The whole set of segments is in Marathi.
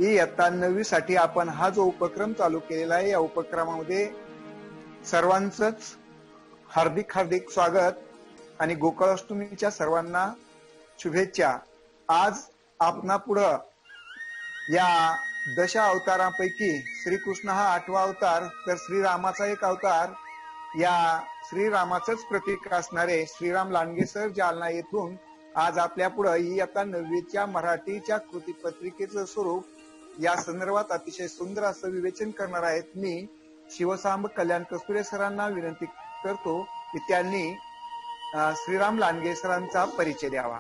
इयत्ता 9वी साठी आपण हा जो उपक्रम चालू केलेला आहे, या उपक्रमामध्ये सर्वांचंच हार्दिक हार्दिक स्वागत आणि गोकुळाष्टमीच्या सर्वांना शुभेच्छा. आज आपणा पुढं या दशा अवतारांपैकी श्रीकृष्ण हा 8वा अवतार, तर श्रीरामाचा एक अवतार, या श्रीरामाचंच प्रतीक असणारे श्रीराम लांडगे सर जालना येथून आज आपल्या पुढं इयत्ता 9वीच्या मराठीच्या कृतीपत्रिकेचं स्वरूप या संदर्भात अतिशय सुंदर असं विवेचन करणार आहेत. मी शिवसांब कल्याण कस्तुरे सरांना विनंती करतो की त्यांनी श्रीराम लांडगे सरांचा परिचय द्यावा.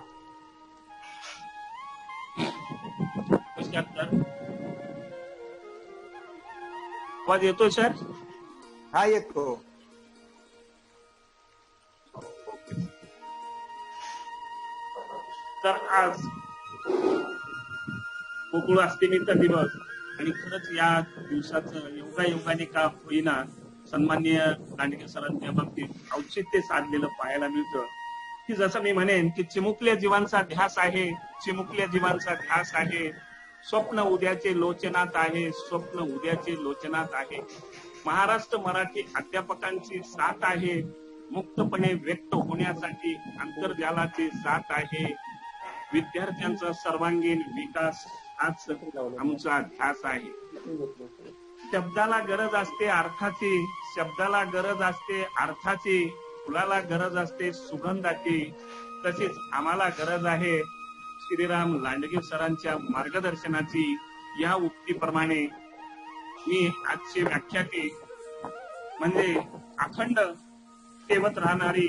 आवाज येतोय सर? हा येतो. तर आज गोकुळाष्टमीचा दिवस आणि खरंच या दिवसाचं योगायोगाने का होईना सन्माननीय लांडगे सरांच्या बाबतीत औचित्य साधलेलं पाहायला मिळतं की जसं मी म्हणेन की चिमुकल्या जीवांचा ध्यास आहे, चिमुकल्या जीवांचा ध्यास आहे, स्वप्न उद्याचे लोचनात आहे, स्वप्न उद्याचे लोचनात आहे. महाराष्ट्र मराठी अध्यापकांची साथ आहे, मुक्तपणे व्यक्त होण्यासाठी आंतरजालाची साथ आहे. विद्यार्थ्यांचा सर्वांगीण विकास हाच आमचा ध्यास आहे. शब्दाला गरज असते अर्थाची, शब्दाला गरज असते अर्थाची, फुलाला गरज असते सुगंधाची, तशीच आम्हाला गरज आहे श्रीराम लांडगे सरांच्या मार्गदर्शनाची. या उक्तीप्रमाणे मी आजची व्याख्याती म्हणजे अखंड सेवत राहणारी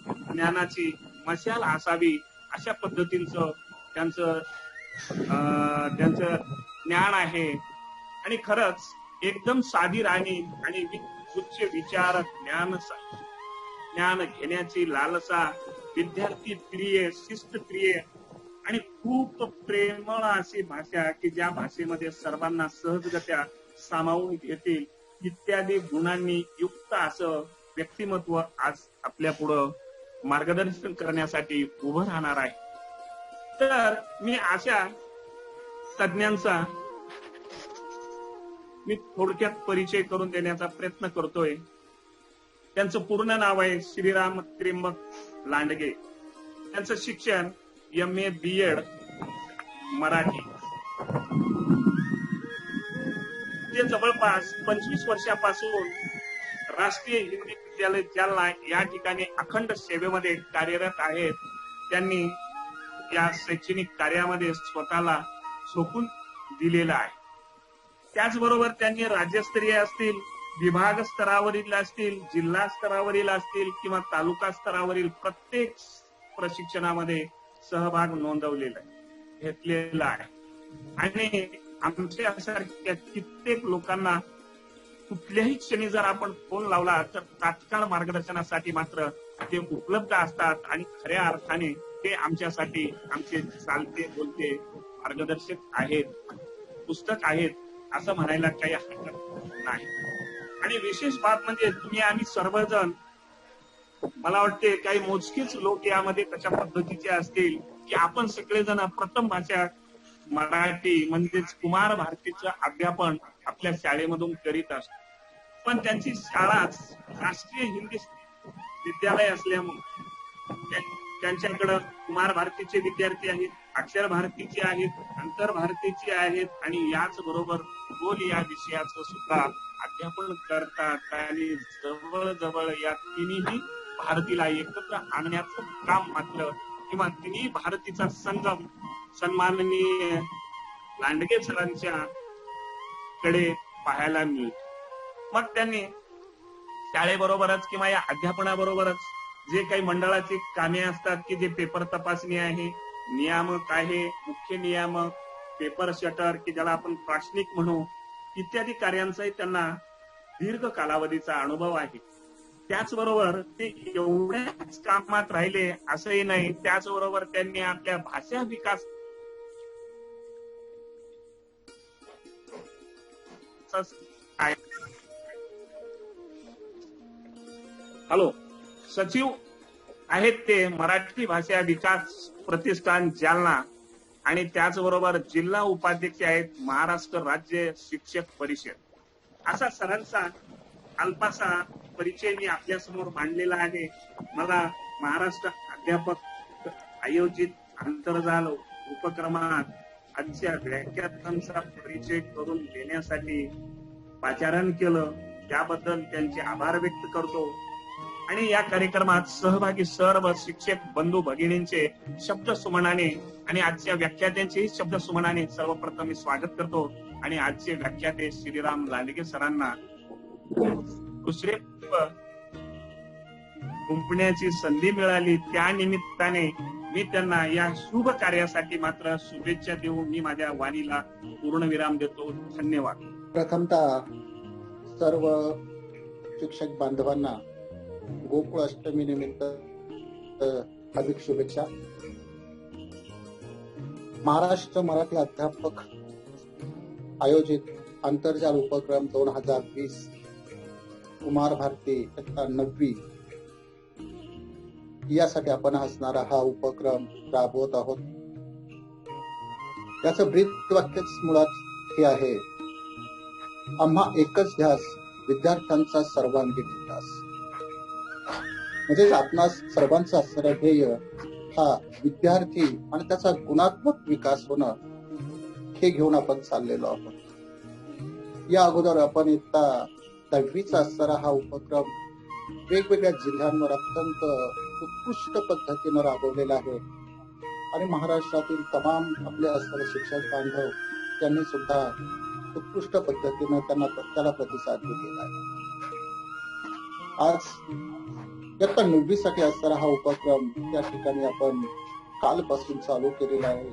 ज्ञानाची मशाल असावी अशा पद्धतीचं त्यांचं ज्ञान आहे. आणि खरंच एकदम साधी राणी आणि उच्च विचार ज्ञान घेण्याची लालसा, विद्यार्थी प्रिय, शिस्त प्रिय आणि खूप प्रेमळ अशी भाषा की ज्या भाषेमध्ये सर्वांना सहजगत्या सामावून घेतील इत्यादी गुणांनी युक्त असं व्यक्तिमत्व आज आपल्या पुढं मार्गदर्शन करण्यासाठी उभं राहणार आहे. तर मी अशा तज्ञांचा मी थोडक्यात परिचय करून देण्याचा प्रयत्न करतोय. त्यांचं पूर्ण नाव आहे श्रीराम त्र्यंबक लांडगे. त्यांचं शिक्षण MA BEd मराठी. ते जवळपास 25 वर्षापासून राष्ट्रीय हिंदी विद्यालय जालना या ठिकाणी अखंड सेवेमध्ये कार्यरत आहेत. त्यांनी या शैक्षणिक कार्यामध्ये स्वतःला झोकून दिलेला आहे. त्याचबरोबर त्यांनी राज्यस्तरीय असतील, विभाग स्तरावरील असतील, जिल्हा स्तरावरील असतील किंवा तालुका स्तरावरील प्रत्येक प्रशिक्षणामध्ये सहभाग नोंदवलेला आहे, घेतलेला आहे. आणि आमच्यासारख्या कित्येक लोकांना कुठल्याही क्षणी जर आपण फोन लावला तर तात्काळ मार्गदर्शनासाठी मात्र ते उपलब्ध असतात आणि खऱ्या अर्थाने ते आमच्यासाठी आमचे चालते बोलते मार्गदर्शक आहेत, पुस्तक आहेत असं म्हणायला काही हरकत नाही. आणि विशेष बाब म्हणजे तुम्ही आम्ही सर्वजण, मला वाटते काही मोजकीच लोक यामध्ये कशा पद्धतीचे असतील की आपण सगळेजण प्रथम भाषा मराठी म्हणजेच कुमार भारतीचं अध्यापन आपल्या शाळेमधून करीत असतो. पण त्यांची शाळाच राष्ट्रीय हिंदी विद्यालय असल्यामुळे त्यांच्याकडे कुमार भारतीचे विद्यार्थी आहेत, अक्षर भारतीचे आहेत, अंतर भारतीचे आहेत आणि याच बरोबर भूगोल या विषयाचं सुद्धा अध्यापन करतात. आणि जवळजवळ या तिन्ही भारतीला एकत्र आणण्याचं काम मात्र किंवा तिन्ही भारतीचा संगम सन्माननीय लांडगे सरांच्या कडे पाहायला मिळतो. मग त्यांनी शाळेबरोबरच किंवा या अध्यापनाबरोबरच जे काही मंडळाची कामे असतात की जे पेपर तपासणी आहे, नियामक आहे, मुख्य नियामक, पेपर शटर की ज्याला आपण प्राशनिक म्हणू, इत्यादी कार्यांचाही त्यांना दीर्घ कालावधीचा अनुभव आहे. त्याचबरोबर ते एवढ्याच कामात राहिले असंही नाही, त्याचबरोबर त्यांनी आपल्या भाषा विकास सचिव आहेत ते मराठी भाषा विकास प्रतिष्ठान जालना आणि त्याचबरोबर जिल्हा उपाध्यक्ष आहेत महाराष्ट्र राज्य शिक्षक परिषद। असा सरांचा अल्पासा परिचय मी आपल्यासमोर मांडलेला आहे। मला महाराष्ट्र अध्यापक आयोजित आंतरजाल उपक्रमात आजच्या व्याख्यानांचा परिचय करून देण्यासाठी पाचारण केलं, त्याबद्दल त्यांचे आभार व्यक्त करतो। आणि या कार्यक्रमात सहभागी सर्व शिक्षक बंधू भगिनींचे शब्द सुमनाने आणि आजच्या व्याख्यात्यांचे शब्द सुमनाने सर्वप्रथम मी स्वागत करतो। आणि आजचे व्याख्याते श्रीराम लांडगे सरांना दुसरे गुंफण्याची संधी मिळाली, त्या निमित्ताने मी त्यांना या शुभ कार्यासाठी मात्र शुभेच्छा देऊन मी माझ्या वाणीला पूर्णविराम देतो। धन्यवाद। प्रथमतः सर्व शिक्षक बांधवांना गोकुळ अष्टमी निमित्त हार्दिक शुभेच्छा। महाराष्ट्र मराठी अध्यापक आयोजित आंतरजाल उपक्रम 2020 कुमार भारती इयत्ता 9वी यासाठी आपण असणारा हा उपक्रम राबवत आहोत। याचं ब्रीद वाक्यच मुळात हे आहे, आम्हा एकच ध्यास विद्यार्थ्यांचा सर्वांगीण विकास। म्हणजे आपणास सर्वांचा असणारा ध्येय हा विद्यार्थी आणि त्याचा गुणात्मक विकास होणं हे घेऊन आपण चाललेलो आहोत। या अगोदर आपण इयत्ता 10वीचा असणारा हा उपक्रम वेगवेगळ्या जिल्ह्यांवर अत्यंत उत्कृष्ट पद्धतीनं राबवलेला आहे आणि महाराष्ट्रातील तमाम आपले असणारे शिक्षक बांधव त्यांनी सुद्धा उत्कृष्ट पद्धतीनं त्याला प्रतिसाद दिलेला आहे। आज इयत्ता 9वी साठी असणारा हा उपक्रम त्या ठिकाणी आपण कालपासून चालू केलेला आहे।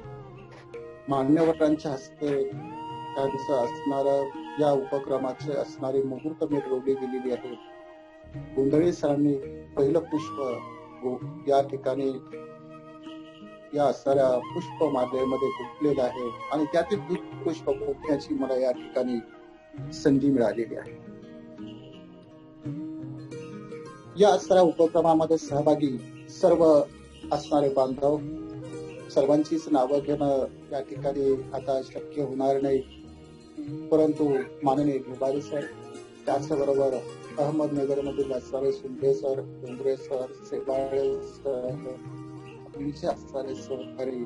मान्यवरांच्या हस्ते त्यांचं असणारं या उपक्रमाचे असणारी मुहूर्तमेढ रोवली गेलेली आहे। गोंधळे सरांनी पहिलं पुष्प या ठिकाणी या असणाऱ्या पुष्पमालेमध्ये गुंफलेलं आहे आणि त्यातील पुष्प फुटण्याची मला या ठिकाणी संधी मिळालेली आहे। या असणाऱ्या उपक्रमामध्ये सहभागी सर्व असणारे बांधव सर्वांचीच नावं घेणं या ठिकाणी आता शक्य होणार नाही, परंतु माननीय भिवारी सर, त्याचबरोबर अहमदनगर मधील असणारे सुंदे सर, डोंगरे सर, सेबाळे सर, असणारे सहकारी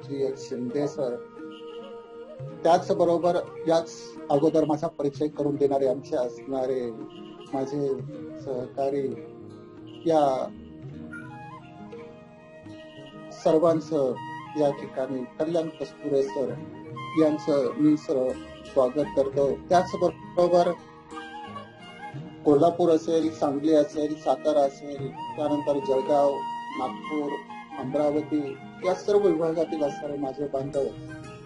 जी शिंदे सर, त्याचबरोबर याच अगोदर माझा परिचय करून देणारे आमचे असणारे माझे सहकारी, या सर्वांचं या ठिकाणी कल्याण कस्तुरे सर यांचं मी स्वागत करतो। त्याचबरोबर कोल्हापूर असेल, सांगली असेल, सातारा असेल, त्यानंतर जळगाव, नागपूर, अमरावती या सर्व विभागातील असणारे माझे बांधव,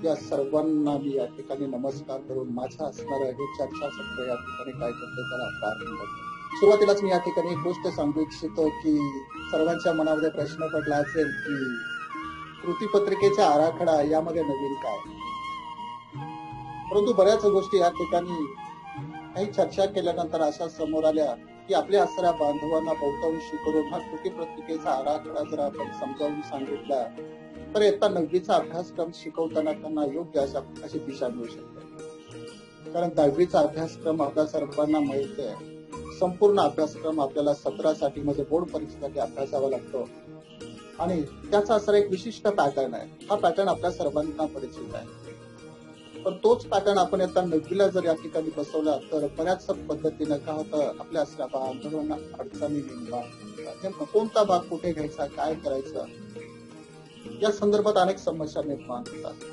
या सर्वांना मी या ठिकाणी नमस्कार करून माझा असणारा हे चर्चासत्र या ठिकाणी काय करतो त्याला प्रारंभ करतो। सुरुवातीलाच मी या ठिकाणी एक गोष्ट सांगू इच्छितो की सर्वांच्या मनामध्ये प्रश्न पडला असेल की कृतीपत्रिकेचा आराखडा यामध्ये नवीन काय, परंतु बऱ्याच गोष्टी या ठिकाणी काही चर्चा केल्यानंतर अशा समोर आल्या की आपल्या असणाऱ्या बांधवांना बहुतांशी करून हा कृतीपत्रिकेचा आराखडा जर आपण समजावून सांगितला तर इयत्ता 9वीचा अभ्यासक्रम शिकवताना त्यांना योग्य अशी दिशा मिळू शकते। कारण 10वीचा अभ्यासक्रम आपल्या सर्वांना माहिती आहे, संपूर्ण अभ्यासक्रम आपल्याला 17 साठी म्हणजे बोर्ड परीक्षेसाठी अभ्यासावा लागतो आणि त्याचा असणारा एक विशिष्ट पॅटर्न आहे। हा पॅटर्न आपल्या सर्वांना परिचित आहे, पण तोच पॅटर्न आपण इयत्ता 9वीला जर या ठिकाणी बसवला तर बऱ्याच पद्धतीनं काय होतं, आपल्या असणाऱ्या बांधवांना अडचणी निर्माण होतात। नेमकं कोणता भाग कुठे घ्यायचा, काय करायचं या संदर्भात अनेक समस्या निर्माण होतात।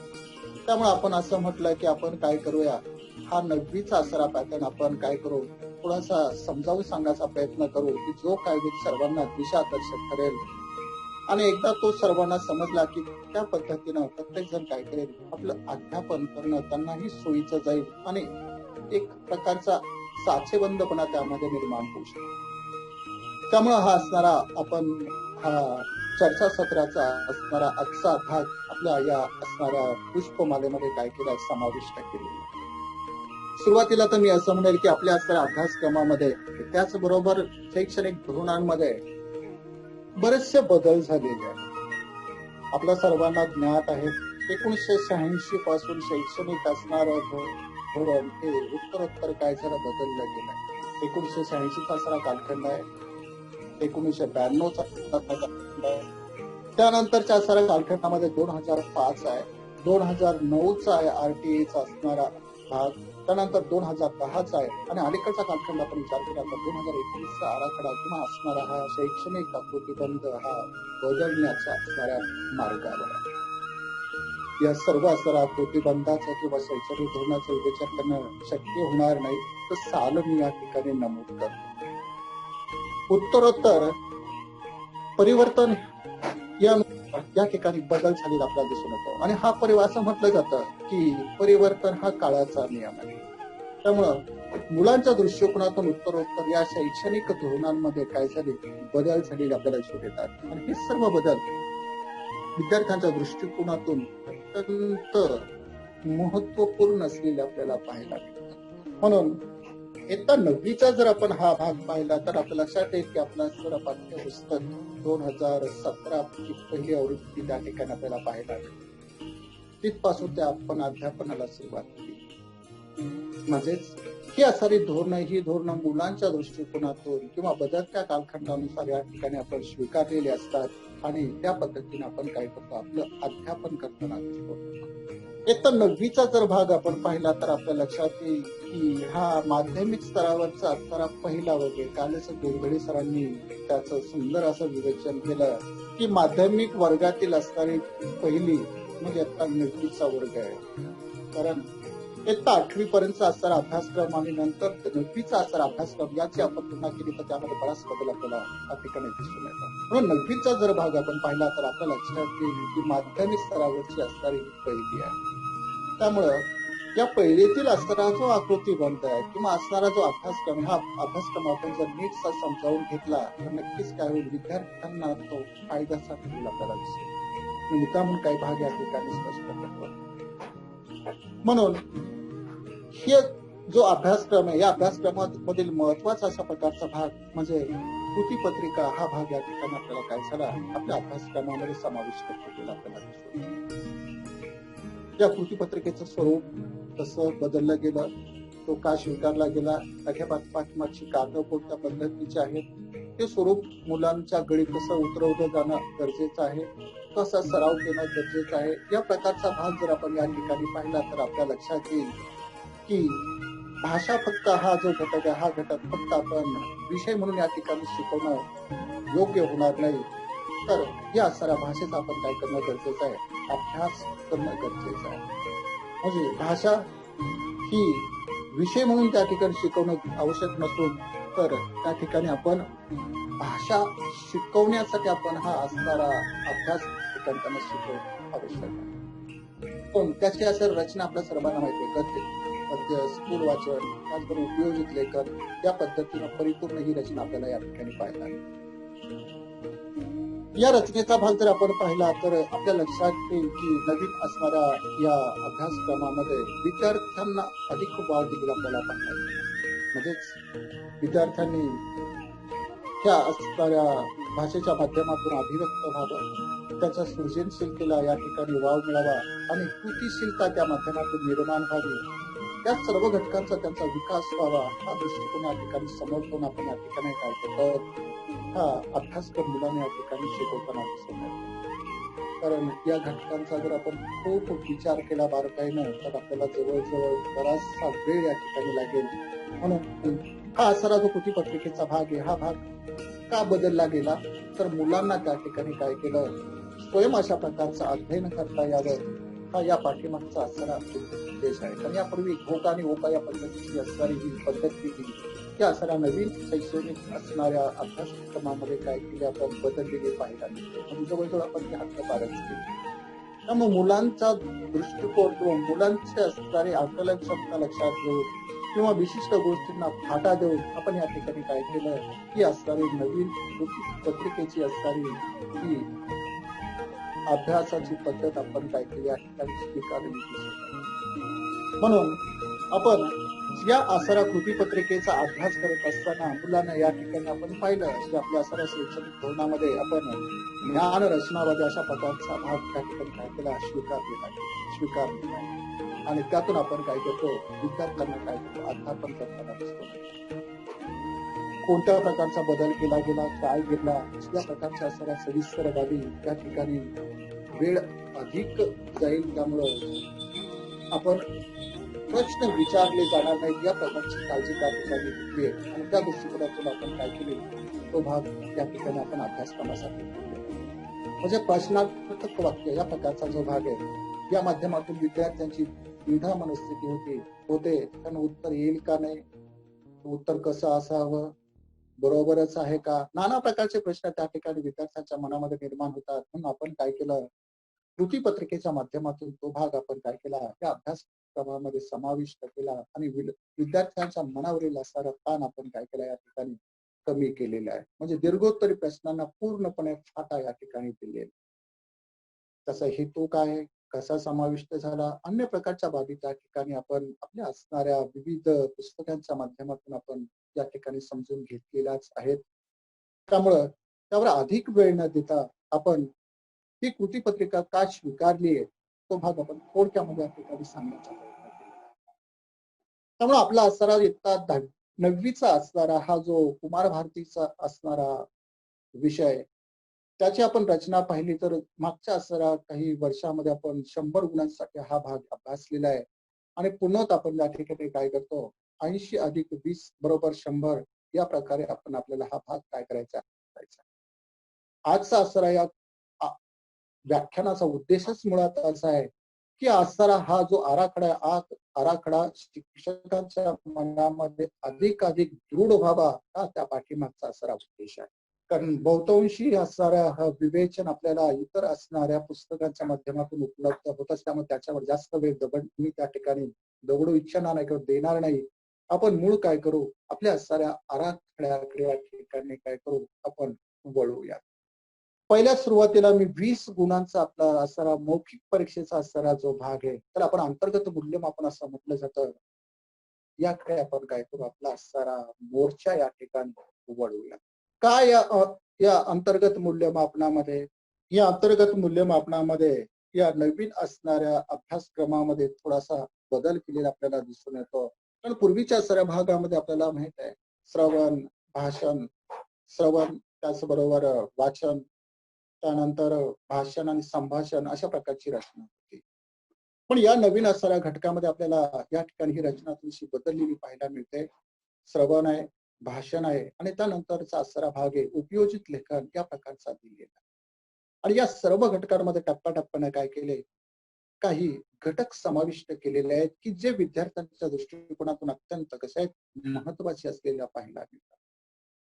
त्यामुळे आपण असं म्हटलं की आपण काय करूया, हा 9वीचा असणारा पॅटर्न आपण काय करू, थोडासा समजावून सांगायचा प्रयत्न करू की जो काय सर्वांना दिशादर्शक ठरेल आणि एकदा तो सर्वांना समजला की त्या पद्धतीनं प्रत्येक जण काय करेल, आपलं अध्यापन करणं त्यांनाही सोयीचं जाईल आणि एक प्रकारचा साचेबंदपणा त्यामध्ये निर्माण होऊ शकतो। त्यामुळे हा असणारा आपण हा चर्चासत्राचा असणारा आजचा भाग आपल्या या असणाऱ्या पुष्पमालेमध्ये काय केलं समाविष्ट केलेला। सुरुवातीला तर मी असं म्हणेल की आपल्या असणाऱ्या अभ्यासक्रमामध्ये त्याचबरोबर शैक्षणिक धोरणांमध्ये बरेचसे बदल झालेले आहेत। आपल्या सर्वांना ज्ञात आहे 1986 पासून शैक्षणिक असणारं धोरण हे उत्तरोत्तर काय झालं बदललं गेलं. 1986 चा सारा कालखंड आहे, 1992 चा कालखंड आहे, त्यानंतरच्या सारा कालखंडामध्ये 2005 आहे, 2009 चा आहे RTI चा असणारा भाग, त्यानंतर 2010 चा आहे, आणि अलीकडचा कालखंड आपण विचार केला तर 2021 चा आराखडा किंवा असणारा हा शैक्षणिक प्रतिबंध हा बदलण्याचा असणाऱ्या मार्गावर आहे. या सर्व असणारा प्रतिबंधाचा किंवा शैक्षणिक धोरणाचा विचार करणं शक्य होणार नाही, तर साल मी या ठिकाणी नमूद करतो. उत्तरोत्तर परिवर्तन या ठिकाणी बदल झालेला आपल्याला दिसून येतो, आणि हा असं म्हटलं जातं की परिवर्तन हा काळाचा नियम आहे. त्यामुळं मुलांच्या दृष्टिकोनातून उत्तरोत्तर या शैक्षणिक धोरणांमध्ये काय झाले बदल झालेले आपल्याला दिसून येतात, आणि हे सर्व बदल विद्यार्थ्यांच्या दृष्टिकोनातून अत्यंत महत्वपूर्ण असलेले आपल्याला पाहायला मिळतात. म्हणून इयत्ता 9वीचा जर आपण हा भाग पाहिला तर आपल्या लक्षात येईल की आपला सर पाठ्यपुस्तक 2017 ची पहिली आवृत्ती त्या ठिकाणी आपल्याला पाहायला मिळते. तिथपासून ते आपण अध्यापनाला सुरुवात केली. म्हणजेच ही असणारी ही धोरणं मुलांच्या दृष्टिकोनातून किंवा बदलत्या कालखंडानुसार या ठिकाणी आपण स्वीकारलेली असतात, आणि त्या पद्धतीने आपण काय करतो आपलं अध्यापन करताना दिसतो. इयत्ता 9वीचा जर भाग आपण पाहिला तर आपल्या लक्षात येईल की हा माध्यमिक स्तरावरचा असणारा पहिला वर्ग आहे. कालच गोंधळे सरांनी त्याचं सुंदर असं विवेचन केलं की माध्यमिक वर्गातील असणारी पहिली म्हणजे इयत्ता 9वीचा वर्ग आहे. कारण इयत्ता 8वी पर्यंत असणारा अभ्यासक्रम आणि नंतर 9वीचा असणारा अभ्यासक्रम याची आपण तुलना केली तर त्यामध्ये बराच बदल आपल्याला या ठिकाणी दिसून येतो. म्हणून 9वीचा जर भाग आपण पाहिला तर आपल्या लक्षात येईल की माध्यमिक स्तरावरची असणारी ही पहिली आहे. त्यामुळं या पहिलीतील असणारा जो आकृतीबंध आहे किंवा असणारा जो अभ्यासक्रम, हा अभ्यासक्रम आपण जर नीट समजावून घेतला तर नक्कीच काय होईल, विद्यार्थ्यांना तो फायद्याचा ठरेल आपल्याला दिसेल. मुद्दा म्हणून काही भाग या ठिकाणी स्पष्ट करतो. म्हणून हे जो अभ्यासक्रम आहे या अभ्यासक्रमामधील महत्वाचा अशा प्रकारचा भाग म्हणजे कृतीपत्रिका हा भाग या ठिकाणी आपल्याला काय झाला आपल्या अभ्यासक्रमामध्ये समाविष्ट केलेला आपल्याला दिसतो. या कृतीपत्रिकेचं स्वरूप कसं बदललं गेलं, तो का स्वीकारला गेला, त्याच्या पाठीमागची कारणं कोणत्या पद्धतीची आहेत, ते स्वरूप मुलांच्या गळी कसं उतरवलं जाणं गरजेचं आहे, कसा सराव केला गरजेचं आहे. या प्रकारचा भाग जर आपण या ठिकाणी पाहिला तर आपल्या लक्षात येईल की भाषा फक्त हा जो घटक आहे हा घटक फक्त आपण विषय म्हणून या ठिकाणी शिकवणं योग्य होणार नाही, तर या असणाऱ्या भाषेचा आपण काय करणं गरजेचं आहे, अभ्यास करणं गरजेचं आहे. म्हणजे भाषा ही विषय म्हणून त्या ठिकाणी शिकवणं आवश्यक नसून तर त्या ठिकाणी आपण भाषा शिकवण्यासाठी आपण हा असणारा अभ्यास ठिकाणी शिकवणं आवश्यक आहे. पण त्याची असं रचना आपल्या सर्वांना माहिती आहे, गद्य, पद्य, स्फुट वाचन, त्याचबरोबर उपयोजित लेखन या पद्धतीनं परिपूर्ण ही रचना आपल्याला या ठिकाणी पाहायला मिळते. या रचनेचा भाग जर आपण पाहिला तर आपल्या लक्षात येईल की नवीन असणाऱ्या या अभ्यासक्रमामध्ये विद्यार्थ्यांना अधिक वाव दिलेला आपल्याला पाहायला मिळतो. म्हणजेच विद्यार्थ्यांनी ह्या असणाऱ्या भाषेच्या माध्यमातून अभिव्यक्त व्हावं, त्याच्या सृजनशीलतेला या ठिकाणी वाव मिळावा आणि कृतीशीलता त्या माध्यमातून निर्माण व्हावी, त्या सर्व घटकांचा त्यांचा विकास व्हावा हा दृष्टिकोन या ठिकाणी समोर ठेवून आपण या ठिकाणी काय करतो हा अभ्यासक्रम मुलांना या ठिकाणी शिकवताना दिसत आहे. कारण या घटकांचा जर आपण खूप विचार केला बारकाईनं तर आपल्याला जवळजवळ बराचसा वेळ या ठिकाणी लागेल. म्हणून हा असणारा जो कृतीपत्रिकेचा भाग आहे हा भाग का बदलला गेला तर मुलांना त्या ठिकाणी काय केलं, स्वयं अशा प्रकारचं अध्ययन करता यावं हा या पाठीमागचा असणारा उद्देश आहे. कारण यापूर्वी घोक आणि ओका या पद्धतीची असणारी ही पद्धती या असणाऱ्या नवीन शैक्षणिक असणाऱ्या अभ्यासक्रमामध्ये काय केले आपण बदललेले पाहायला मिळते. म्हणजे जवळजवळ आपण ते हद्दपारच केली. त्यामुळे मुलांचा दृष्टिकोन किंवा मुलांचे असणारे आकलन क्षमता लक्षात घेऊन किंवा विशिष्ट गोष्टींना फाटा देऊन आपण या ठिकाणी काय केलं की असणारी नवीन पत्रिकेची असणारी ही अभ्यासाची पद्धत आपण काय केली या ठिकाणी स्वीकारली. म्हणून आपण या आसरा कृतीपत्रिकेचा अभ्यास करत असताना मुलांना या ठिकाणी आपण पाहिलं की आपल्या आसरा शैक्षणिक धोरणामध्ये आपण ज्ञान रचनावादी अशा प्रकारचा भाग त्या ठिकाणी काय केला स्वीकारलेला आहे आणि त्यातून आपण काय करतो विद्यार्थ्यांना काय करतो अध्यापन करताना दिसतो कोणत्या प्रकारचा बदल केला गेला काय गेला या प्रकारच्या असणाऱ्या सविस्तर बाबी त्या ठिकाणी वेळ अधिक जाईल त्यामुळं आपण प्रश्न विचारले जाणार नाहीत या प्रकारची काळजी त्या ठिकाणी घेतली आहे आणि त्या दृष्टिकोनातून आपण काय केले तो भाग त्या ठिकाणी आपण अभ्यासक्रमासाठी म्हणजे प्रश्नार्थक वाक्य या प्रकारचा जो भाग आहे या माध्यमातून विद्यार्थ्यांची द्विधा मनस्थिती होते त्यांना उत्तर येईल का नाही उत्तर कसं असावं बरोबरच आहे का नाना प्रकारचे प्रश्न त्या ठिकाणी विद्यार्थ्यांच्या मनामध्ये निर्माण होतात म्हणून आपण काय केलं कृतीपत्रिकेच्या माध्यमातून तो भाग आपण काय केला या अभ्यासक्रमामध्ये समाविष्ट केला आणि विद्यार्थ्यांच्या मनावरील असणारा ताण आपण काय केला या ठिकाणी कमी केलेला आहे म्हणजे दीर्घोत्तरी प्रश्नांना पूर्णपणे फाटा या ठिकाणी दिलेला त्याचा हेतू काय कसा समाविष्ट झाला अन्य प्रकारच्या बाबी त्या ठिकाणी आपण आपल्या असणाऱ्या विविध पुस्तकांच्या माध्यमातून आपण या ठिकाणी समजून घेतलेल्याच आहेत त्यामुळं त्यावर अधिक वेळ न देता आपण ही कृतीपत्रिका का स्वीकारली आहे तो भाग आपण थोडक्यामध्ये या ठिकाणी सांगण्याचा प्रयत्न केला त्यामुळे आपला असणारा इयत्ता 9वीचा असणारा हा जो कुमार भारतीचा असणारा विषय त्याची आपण रचना पाहिली तर मागच्या असणाऱ्या काही वर्षामध्ये आपण 100 गुणांसाठी हा भाग अभ्यासलेला आहे आणि पुन्हा आपण या ठिकाणी काय करतो 80 अधिक 20 बरोबर 100 या प्रकारे आपण आपल्याला हा भाग काय करायचा आजचा असणारा या व्याख्यानाचा उद्देशच मुळात असा आहे की असणारा हा जो आराखडा शिक्षकांच्या मनामध्ये अधिक दृढ व्हावा हा त्या पाठीमागचा असणारा उद्देश आहे कारण बहुतांशी असणाऱ्या हा विवेचन आपल्याला इतर असणाऱ्या पुस्तकांच्या माध्यमातून उपलब्ध होत असल्यामुळे त्याच्यावर जास्त वेळ मी त्या ठिकाणी दगडू इच्छा नाही किंवा देणार नाही आपण मूळ काय करू आपल्या असणाऱ्या आराखड्याकडे या ठिकाणी काय करू आपण वळूया पहिल्या सुरुवातीला मी 20 गुणांचा आपला असणारा मौखिक परीक्षेचा असणारा जो भाग आहे तर आपण अंतर्गत मूल्यमापन असं म्हटलं जातं याकडे आपण काय करू आपला असणारा मोर्चा या ठिकाणी वळूया काय या अंतर्गत मूल्यमापनामध्ये या नवीन असणाऱ्या अभ्यासक्रमामध्ये थोडासा बदल केलेला आपल्याला दिसून येतो कारण पूर्वीच्या असणाऱ्या भागामध्ये आपल्याला माहित आहे श्रवण त्याचबरोबर वाचन त्यानंतर भाषण आणि संभाषण अशा प्रकारची रचना होती पण या नवीन असणाऱ्या घटकामध्ये आपल्याला या ठिकाणी ही रचना थोडीशी बदललेली पाहायला मिळते श्रवण आहे भाषण आहे आणि त्यानंतरचा असणारा भाग आहे उपयोजित लेखन या प्रकारचा दिलेला आणि या सर्व घटकांमध्ये टप्प्याटप्प्याने काय केले काही घटक समाविष्ट केलेले आहेत की जे विद्यार्थ्यांच्या दृष्टिकोनातून अत्यंत कसे आहेत महत्वाचे असलेल्या पाहायला मिळतात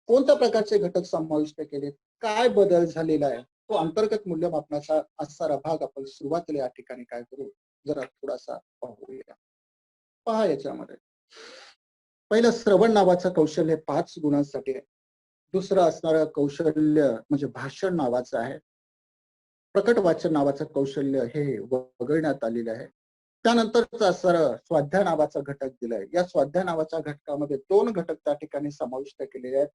कोणत्या प्रकारचे घटक समाविष्ट केले काय बदल झालेला आहे तो अंतर्गत मूल्यमापनाचा असणारा भाग आपण सुरुवातीला या ठिकाणी काय करू जरा थोडासा पाहूया पहा याच्यामध्ये पहिलं श्रवण नावाचं कौशल्य 5 गुणांसाठी आहे दुसरं असणारं कौशल्य म्हणजे भाषण नावाचं आहे प्रकट वाचन नावाचं कौशल्य हे वगळण्यात आलेलं आहे त्यानंतरच असणारं स्वाध्याय नावाचा घटक दिलाय या स्वाध्याय नावाच्या घटकामध्ये 2 घटक त्या ठिकाणी समाविष्ट केलेले आहेत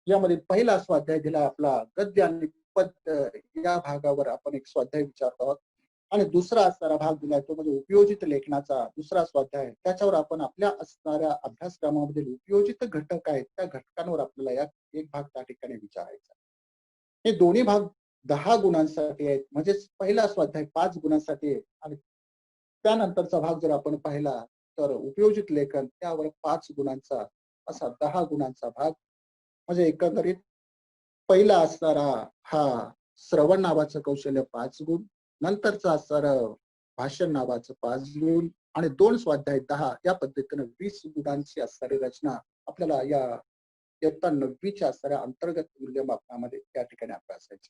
यामध्ये पहिला स्वाध्याय दिला आपला गद्य आणि पद्य या भागावर आपण एक स्वाध्याय विचारतो आहोत आणि दुसरा असणारा भाग दिलाय तो म्हणजे उपयोजित लेखनाचा दुसरा स्वाध्याय त्याच्यावर आपण आपल्या असणाऱ्या अभ्यासक्रमामधील उपयोजित घटक आहेत त्या घटकांवर आपल्याला एक भाग त्या ठिकाणी विचारायचा हे दोन्ही भाग 10 गुणांसाठी आहेत म्हणजेच पहिला स्वाध्याय 5 गुणांसाठी आहे आणि त्यानंतरचा भाग जर आपण पाहिला तर उपयोजित लेखन त्यावर 5 गुणांचा असा 10 गुणांचा भाग म्हणजे एकंदरीत पहिला असणारा हा श्रवण नावाचं कौशल्य 5 गुण नंतरचा असणारा भाषण नावाचं 5 गुण आणि 2 स्वाध्याय 10 या पद्धतीने 20 गुणांची असणारी रचना आपल्याला या इयत्ता 9वीच्या असणाऱ्या अंतर्गत मूल्यमापनामध्ये त्या ठिकाणी अभ्यासायची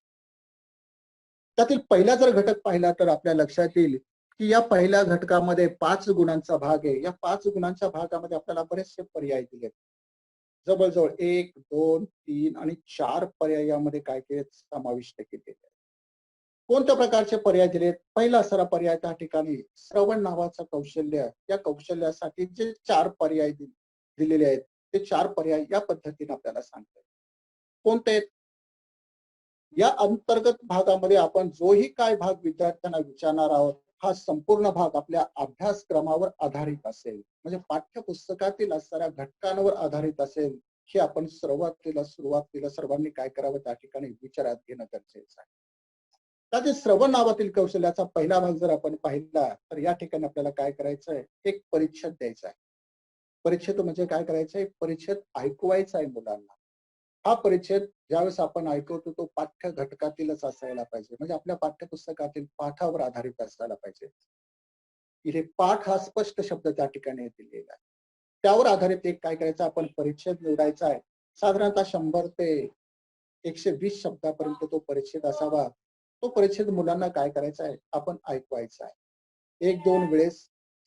त्यातील पहिला जर घटक पाहिला तर आपल्या लक्षात येईल की या पहिल्या घटकामध्ये 5 गुणांचा भाग आहे या 5 गुणांच्या भागामध्ये आपल्याला बरेचसे पर्याय दिलेत जवळजवळ 1, 2, 3 आणि 4 पर्यायामध्ये काय केले समाविष्ट केलेले कोणत्या प्रकारचे पर्याय दिलेत? पहिला असणारा पर्याय त्या ठिकाणी श्रवण नावाचं कौशल्य, या कौशल्यासाठी जे 4 पर्याय दिलेले आहेत, ते 4 पर्याय या पद्धतीने आपल्याला सांगतात. कोणते आहेत? या अंतर्गत भागामध्ये आपण जोही काय भाग विद्यार्थ्यांना विचारणार आहोत, हा संपूर्ण भाग आपल्या अभ्यासक्रमावर आधारित असेल, म्हणजे पाठ्यपुस्तकातील असणाऱ्या घटकांवर आधारित असेल. हे आपण सुरुवातीला सर्वांनी काय करावं त्या ठिकाणी विचारात घेणं गरजेचं आहे. त्यातील श्रवण नावातील कौशल्याचा पहिला भाग जर आपण पाहिला तर या ठिकाणी आपल्याला काय करायचंय, एक परिच्छेद द्यायचा आहे. परिच्छेद म्हणजे काय करायचंय? परिच्छेद ऐकवायचा आहे मुलांना. हा परिच्छेद ज्यावेळेस आपण ऐकवतो तो पाठ्य घटकातीलच असायला पाहिजे, म्हणजे आपल्या पाठ्यपुस्तकातील पाठावर आधारित असायला पाहिजे. इथे पाठ हा स्पष्ट शब्द त्या ठिकाणी दिलेला आहे. त्यावर आधारित एक काय करायचं, आपण परिच्छेद निवडायचा आहे. साधारणतः 100 ते 120 शब्दापर्यंत तो परिच्छेद असावा. तो परिच्छेद मुलांना काय करायचा आहे, आपण ऐकवायचा आहे. 1-2 वेळेस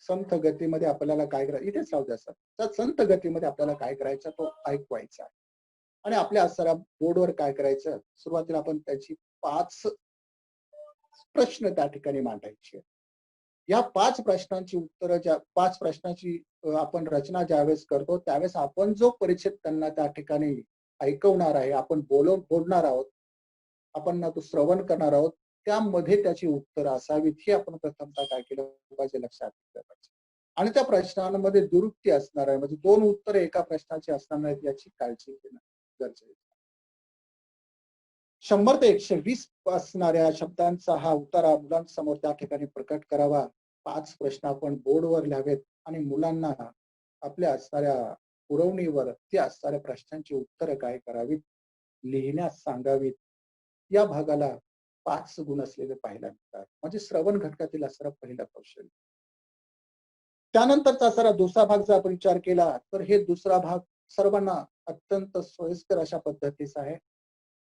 संथ गतीमध्ये आपल्याला काय करायचं, इथेच राहू द्या सर. तर संथ गतीमध्ये आपल्याला काय करायचं, तो ऐकवायचा आहे. आणि आपल्या असणाऱ्या बोर्डवर काय करायचं, सुरुवातीला आपण त्याची 5 प्रश्न त्या ठिकाणी मांडायचे. या 5 प्रश्नांची उत्तरं, ज्या 5 प्रश्नांची आपण रचना ज्यावेळेस करतो त्यावेळेस आपण जो परिच्छेद त्यांना त्या ठिकाणी ऐकवणार आहे, आपण बोलणार आहोत, आपण ना तो श्रवण करणार आहोत, त्यामध्ये त्याची उत्तरं असावीत. हे आपण प्रथमतः काय केलं पाहिजे, लक्षात घेतलं पाहिजे. आणि त्या प्रश्नांमध्ये दुरुक्ती असणार आहे, म्हणजे 2 उत्तरं एका प्रश्नाची असणार नाहीत, याची काळजी घेणं गरजेचं आहे. 100 ते 120 असणाऱ्या शब्दांचा हा उतारा मुलांसमोर त्या ठिकाणी प्रकट करावा. 5 प्रश्न आपण बोर्डवर लिहावेत आणि मुलांना आपल्या असणाऱ्या पुरवणीवर त्या असणाऱ्या प्रश्नांची उत्तरं काय करावीत, लिहिण्यास सांगावीत. या भागाला 5 गुण असलेले पाहायला मिळतात, म्हणजे श्रवण घटकातील असणारा पहिला कौशल्य. त्यानंतरचा असणारा दुसरा भाग जर आपण विचार केला तर हे दुसरा भाग सर्वांना अत्यंत सोयीस्कर अशा पद्धतीचा आहे.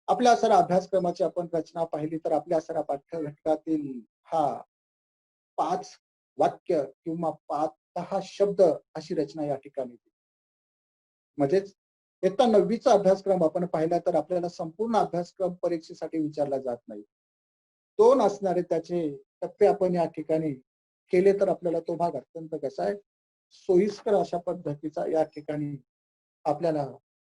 आपल्या असणाऱ्या अभ्यासक्रमाची आपण रचना पाहिली तर आपल्या असणाऱ्या पाठ्य घटकातील हा 5 वाक्य किंवा 5-10 शब्द अशी रचना या ठिकाणी, म्हणजेच इयत्ता 9वीचा अभ्यासक्रम आपण पाहिला तर आपल्याला संपूर्ण अभ्यासक्रम परीक्षेसाठी विचारला जात नाही. 2 असणारे त्याचे टप्पे आपण या ठिकाणी केले तर आपल्याला तो भाग अत्यंत कसा आहे, सोयीस्कर अशा पद्धतीचा या ठिकाणी आपल्याला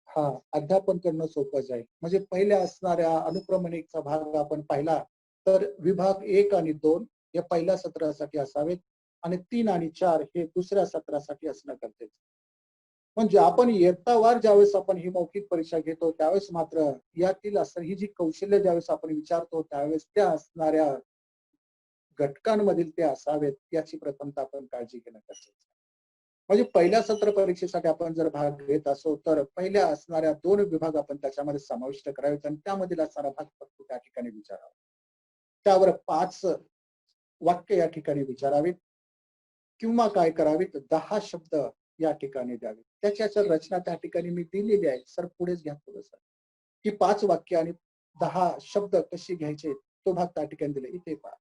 हा अध्यापन करणं सोपं जाईल. म्हणजे पहिल्या असणाऱ्या अनुक्रमणिकचा भाग आपण पाहिला तर विभाग 1 आणि 2 या पहिल्या सत्रासाठी असावेत आणि 3 आणि 4 हे दुसऱ्या सत्रासाठी असणं गरजेचं. म्हणजे आपण इयत्तावार ज्यावेळेस आपण ही मौखिक परीक्षा घेतो त्यावेळेस मात्र यातील असं ही जी कौशल्य ज्यावेळेस आपण विचारतो त्यावेळेस त्या असणाऱ्या घटकांमधील ते असावेत याची प्रथमतः आपण काळजी घेणं गरजेचं आहे. म्हणजे पहिल्या सत्र परीक्षेसाठी आपण जर भाग घेत असो तर पहिल्या असणाऱ्या 2 विभाग आपण त्याच्यामध्ये समाविष्ट करावेत आणि त्यामधील असणारा भाग फक्त त्या ठिकाणी विचारावा. त्यावर 5 वाक्य या ठिकाणी विचारावीत किंवा काय करावीत, 10 शब्द या ठिकाणी द्यावेत. त्याच्या रचना त्या ठिकाणी मी दिलेली आहे. सर पुढेच घ्या थोडंसं. की 5 वाक्य आणि 10 शब्द कशी घ्यायचे तो भाग त्या ठिकाणी दिले. इथे पहा.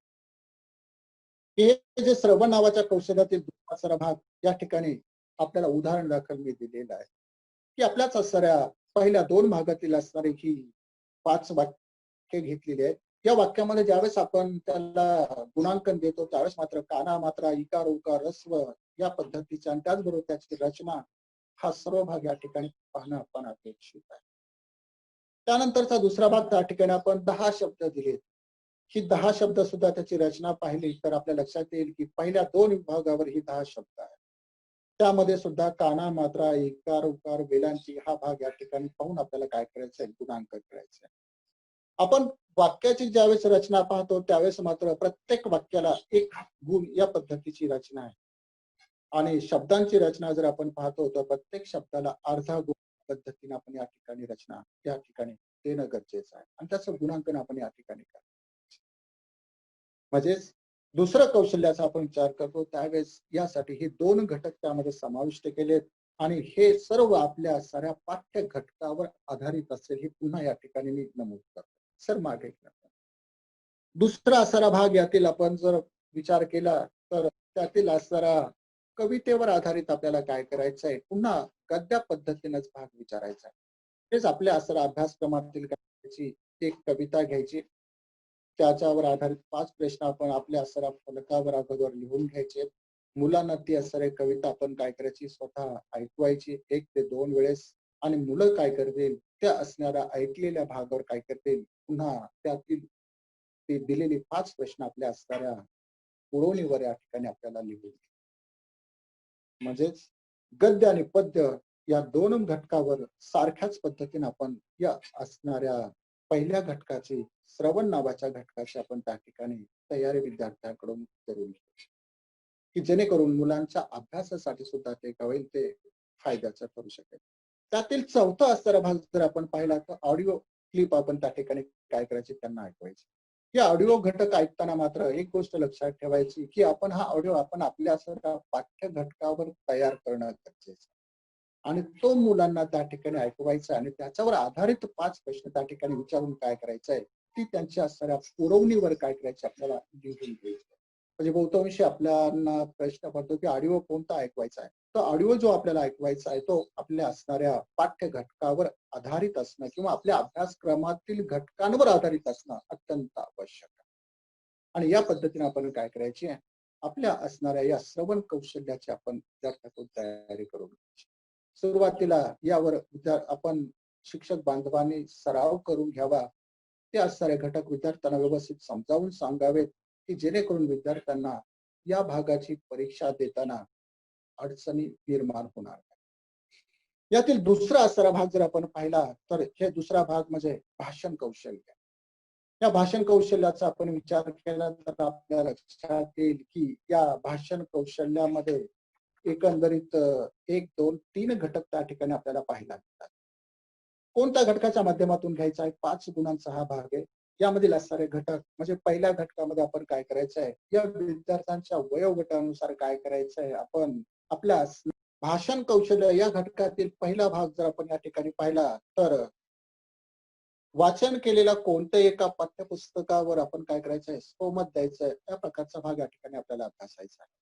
हे जे श्रवण नावाच्या कौशल्यातील दुसरा भाग या ठिकाणी आपल्याला उदाहरण दाखल मी दिलेलं आहे, की आपल्याच असणाऱ्या पहिल्या 2 भागातील असणारी ही 5 वाक्य घेतलेली आहेत. या वाक्यामध्ये ज्यावेळेस आपण त्याला गुणांकन देतो त्यावेळेस मात्र काना, मात्रा, इकार, उकार, ह्रस्व या पद्धतीच्या आणि त्याचबरोबर त्याची रचना हा सर्व भाग या ठिकाणी पाहणं आपण अपेक्षित आहे. त्यानंतरचा दुसरा भाग त्या ठिकाणी आपण 10 शब्द दिलेत. ही 10 शब्द सुद्धा त्याची रचना पाहिली तर आपल्या लक्षात येईल की पहिल्या 2 विभागावर ही 10 शब्द आहेत. त्यामध्ये सुद्धा काना, मात्रा, इकार, उकार, वेलांटी हा भाग या ठिकाणी पाहून आपल्याला काय करायचंय, गुणांकन करायचंय. आपण वाक्याची ज्यावेळेस रचना पाहतो त्यावेळेस मात्र प्रत्येक वाक्याला 1 गुण या पद्धतीची रचना आहे आणि शब्दांची रचना जर आपण पाहतो तर प्रत्येक शब्दाला अर्धा गुण पद्धतीने आपण या ठिकाणी रचना या ठिकाणी देणं गरजेचं आहे आणि त्याचं गुणांकन आपण या ठिकाणी करायचं. म्हणजेच दुसरं कौशल्याचा आपण विचार करतो त्यावेळेस यासाठी हे 2 घटक त्यामध्ये समाविष्ट केलेत आणि हे सर्व आपल्या साऱ्या पाठ्य घटकावर आधारित असेल हे पुन्हा या ठिकाणी मी नमूद करतो. सर मागे दुसरा असणारा भाग यातील आपण जर विचार केला तर त्यातील असणारा कवितेवर आधारित आपल्याला काय करायचं आहे, पुन्हा गद्य पद्धतीनेच भाग विचारायचा आहे. हेच आपल्या असणारा अभ्यासक्रमातील एक कविता घ्यायची त्याच्यावर आधारित 5 प्रश्न आपण आपल्या असणाऱ्या फलकावर अगोदर लिहून घ्यायचे. मुलांना ती असणारी कविता आपण काय करायची, स्वतः ऐकवायची 1 ते 2 वेळेस. आणि मुलं काय करतील, त्या असणाऱ्या ऐकलेल्या भागावर काय करतील, पुन्हा त्यातील ते दिलेले 5 प्रश्न आपल्या असणाऱ्या पुरवणीवर या ठिकाणी आपल्याला लिहून म्हणजेच गद्य आणि पद्य या 2 घटकावर सारख्याच पद्धतीने आपण या असणाऱ्या पहिल्या घटकाची, श्रवण नावाच्या घटकाची आपण त्या ठिकाणी तयारी विद्यार्थ्यांकडून करून घेऊ, की जेणेकरून मुलांच्या अभ्यासासाठी सुद्धा ते काय होईल, ते फायद्याचं ठरू शकेल. त्यातील चौथा असणारा भाग जर आपण पाहिला तर ऑडिओ क्लिप आपण त्या ठिकाणी काय करायची, त्यांना ऐकवायची. या ऑडिओ घटक ऐकताना मात्र एक गोष्ट लक्षात ठेवायची, की आपण हा ऑडिओ आपण आपल्या असणाऱ्या पाठ्य घटकावर तयार करणं गरजेचं आहे. आणि तो मुलांना त्या ठिकाणी ऐकवायचा आणि त्याच्यावर आधारित 5 प्रश्न त्या ठिकाणी विचारून काय करायचंय, ती त्यांच्या असणाऱ्या पुरवणीवर काय करायची, आपल्याला लिहून घ्यायचं. म्हणजे बहुतांशी आपल्याला प्रश्न पडतो, की ऑडिओ कोणता ऐकवायचा आहे. तो ऑडिओ जो आपल्याला ऐकवायचा आहे, तो आपल्या असणाऱ्या पाठ्य घटकावर आधारित असणं किंवा आपल्या अभ्यासक्रमातील घटकांवर आधारित असणं अत्यंत आवश्यक आहे. आणि या पद्धतीने आपण काय करायची आहे, आपल्या असणाऱ्या या श्रवण कौशल्याची आपण विद्यार्थ्यांकडून तयारी करून घ्यायची. सुरुवातीला यावर आपण शिक्षक बांधवांनी सराव करून घ्यावा. ते असणारे घटक विद्यार्थ्यांना व्यवस्थित समजावून सांगावेत, की जेणेकरून विद्यार्थ्यांना या भागाची परीक्षा देताना अडचणी निर्माण होणार नाही. यातील दुसरा असणारा भाग जर आपण पाहिला तर हे दुसरा भाग म्हणजे भाषण कौशल्य. या भाषण कौशल्याचा आपण विचार केला तर आपल्या लक्षात येईल, की या भाषण कौशल्यामध्ये एकंदरीत 1, 2, 3 घटक त्या ठिकाणी आपल्याला पाहायला मिळतात. कोणत्या घटकाच्या माध्यमातून घ्यायचा आहे, 5 गुणांचा हा भाग आहे. यामधील असणारे घटक म्हणजे पहिल्या घटकामध्ये आपण काय करायचं आहे, या विद्यार्थ्यांच्या वयोगटानुसार काय करायचं आहे, आपण आपल्या भाषण कौशल्य या घटकातील पहिला भाग जर आपण या ठिकाणी पाहिला तर वाचन केलेल्या कोणत्याही एका पाठ्यपुस्तकावर आपण काय करायचंय, स्वमत द्यायचंय. या प्रकारचा भाग या ठिकाणी आपल्याला अभ्यासायचा आहे.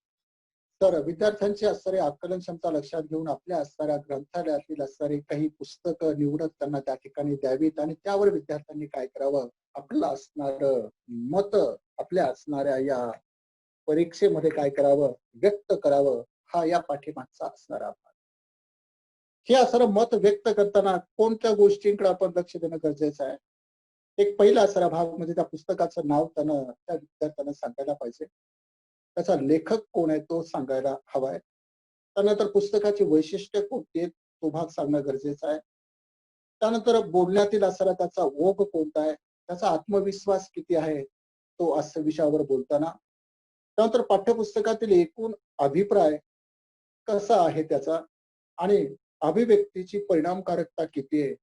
तर विद्यार्थ्यांची असणारी आकलन क्षमता लक्षात घेऊन आपल्या असणाऱ्या ग्रंथालयातील असणारी काही पुस्तकं निवडत त्यांना त्या ठिकाणी द्यावीत आणि त्यावर विद्यार्थ्यांनी काय करावं, आपलं असणार मत आपल्या असणाऱ्या या परीक्षेमध्ये काय करावं, व्यक्त करावं. हा या पाठीमागचा असणारा भाग. हे असणारं मत व्यक्त करताना कोणत्या गोष्टींकडे आपण लक्ष देणं गरजेचं आहे. एक पहिला असणारा भाग म्हणजे त्या पुस्तकाचं नाव त्या विद्यार्थ्यांना सांगायला पाहिजे. त्याचा लेखक कोण आहे तो सांगायला हवाय. त्यानंतर पुस्तकाची वैशिष्ट्य कोणती आहेत, तो भाग सांगणं गरजेचं आहे. त्यानंतर बोलण्यातील असणारा त्याचा ओघ कोणता आहे, त्याचा आत्मविश्वास किती आहे, तो अशा विषयावर बोलताना. त्यानंतर पाठ्यपुस्तकातील एकूण अभिप्राय कसा आहे त्याचा आणि अभिव्यक्तीची परिणामकारकता किती आहे,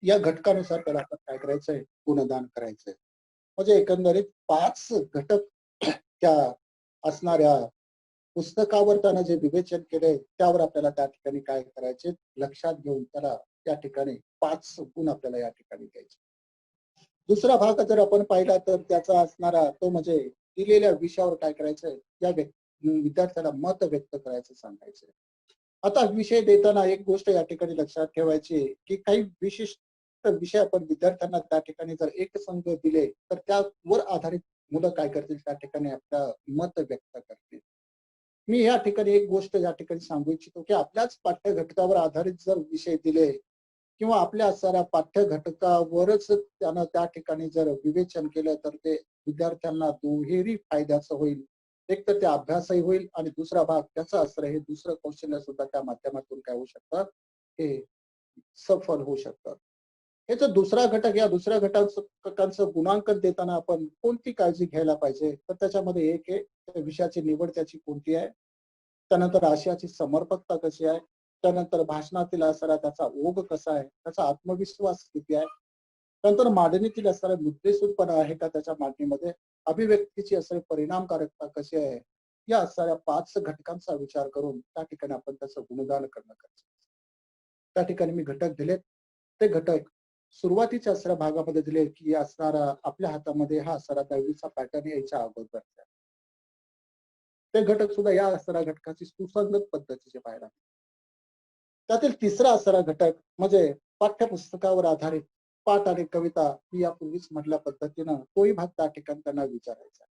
या घटकानुसार त्याला आपण काय करायचंय, गुणदान करायचंय. म्हणजे एकंदरीत 5 घटक त्या असणाऱ्या पुस्तकावर त्यानं जे विवेचन केलंय त्यावर आपल्याला त्या ठिकाणी काय करायचे, लक्षात घेऊन त्याला त्या ठिकाणी 5 गुण आपल्याला या ठिकाणी द्यायचे. दुसरा भाग जर आपण पाहिला तर त्याचा असणारा तो म्हणजे दिलेल्या विषयावर काय करायचंय, या विद्यार्थ्याला मत व्यक्त करायचं सांगायचंय. आता विषय देताना एक गोष्ट या ठिकाणी लक्षात ठेवायची, की काही विशिष्ट विषय आपण विद्यार्थ्यांना त्या ठिकाणी जर एकसंध दिले तर त्यावर आधारित मुलं काय करतील, त्या ठिकाणी आपलं मत व्यक्त करतील. मी या ठिकाणी एक गोष्ट या ठिकाणी सांगू इच्छितो, की आपल्याच पाठ्य घटकावर आधारित जर विषय दिले किंवा आपल्या असणाऱ्या पाठ्य घटकावरच त्यानं त्या ठिकाणी जर विवेचन केलं तर ते विद्यार्थ्यांना दुहेरी फायद्याचं होईल. एक तर ते अभ्यासही होईल आणि दुसरा भाग त्याचा असर हे दुसरं कौशल्य सुद्धा त्या माध्यमातून काय होऊ शकतं, हे सफल होऊ शकतं. याचा दुसरा घटक, या दुसऱ्या घटकांचं गुणांकन देताना आपण कोणती काळजी घ्यायला पाहिजे, तर त्याच्यामध्ये एक आहे त्या विषयाची निवड त्याची कोणती आहे, त्यानंतर आशयाची समर्पकता कशी आहे, त्यानंतर भाषणातील असणारा त्याचा ओघ कसा आहे, त्याचा आत्मविश्वास किती आहे, त्यानंतर मांडणीतील असणारा मुद्देसूदपणा आहे का त्याच्या मांडणीमध्ये, अभिव्यक्तीची असणारी परिणामकारकता कशी आहे. या असणाऱ्या 5 घटकांचा विचार करून त्या ठिकाणी आपण त्याचं गुणगान करणं गरजेचं. त्या ठिकाणी मी घटक दिलेत. ते घटक सुरुवातीच्या असणाऱ्या भागामध्ये दिले, की असणारा आपल्या हातामध्ये हा असणारा 10वीचा पॅटर्न यायच्या अगोदर ते घटक सुद्धा या असणाऱ्या घटकाची सुसंगत पद्धतीचे पाहायला मिळतात. त्यातील तिसरा असणारा घटक म्हणजे पाठ्यपुस्तकावर आधारित पाठ आणि कविता मी यापूर्वीच म्हटल्या पद्धतीनं तोही भाग त्या ठिकाणी त्यांना विचारायचा.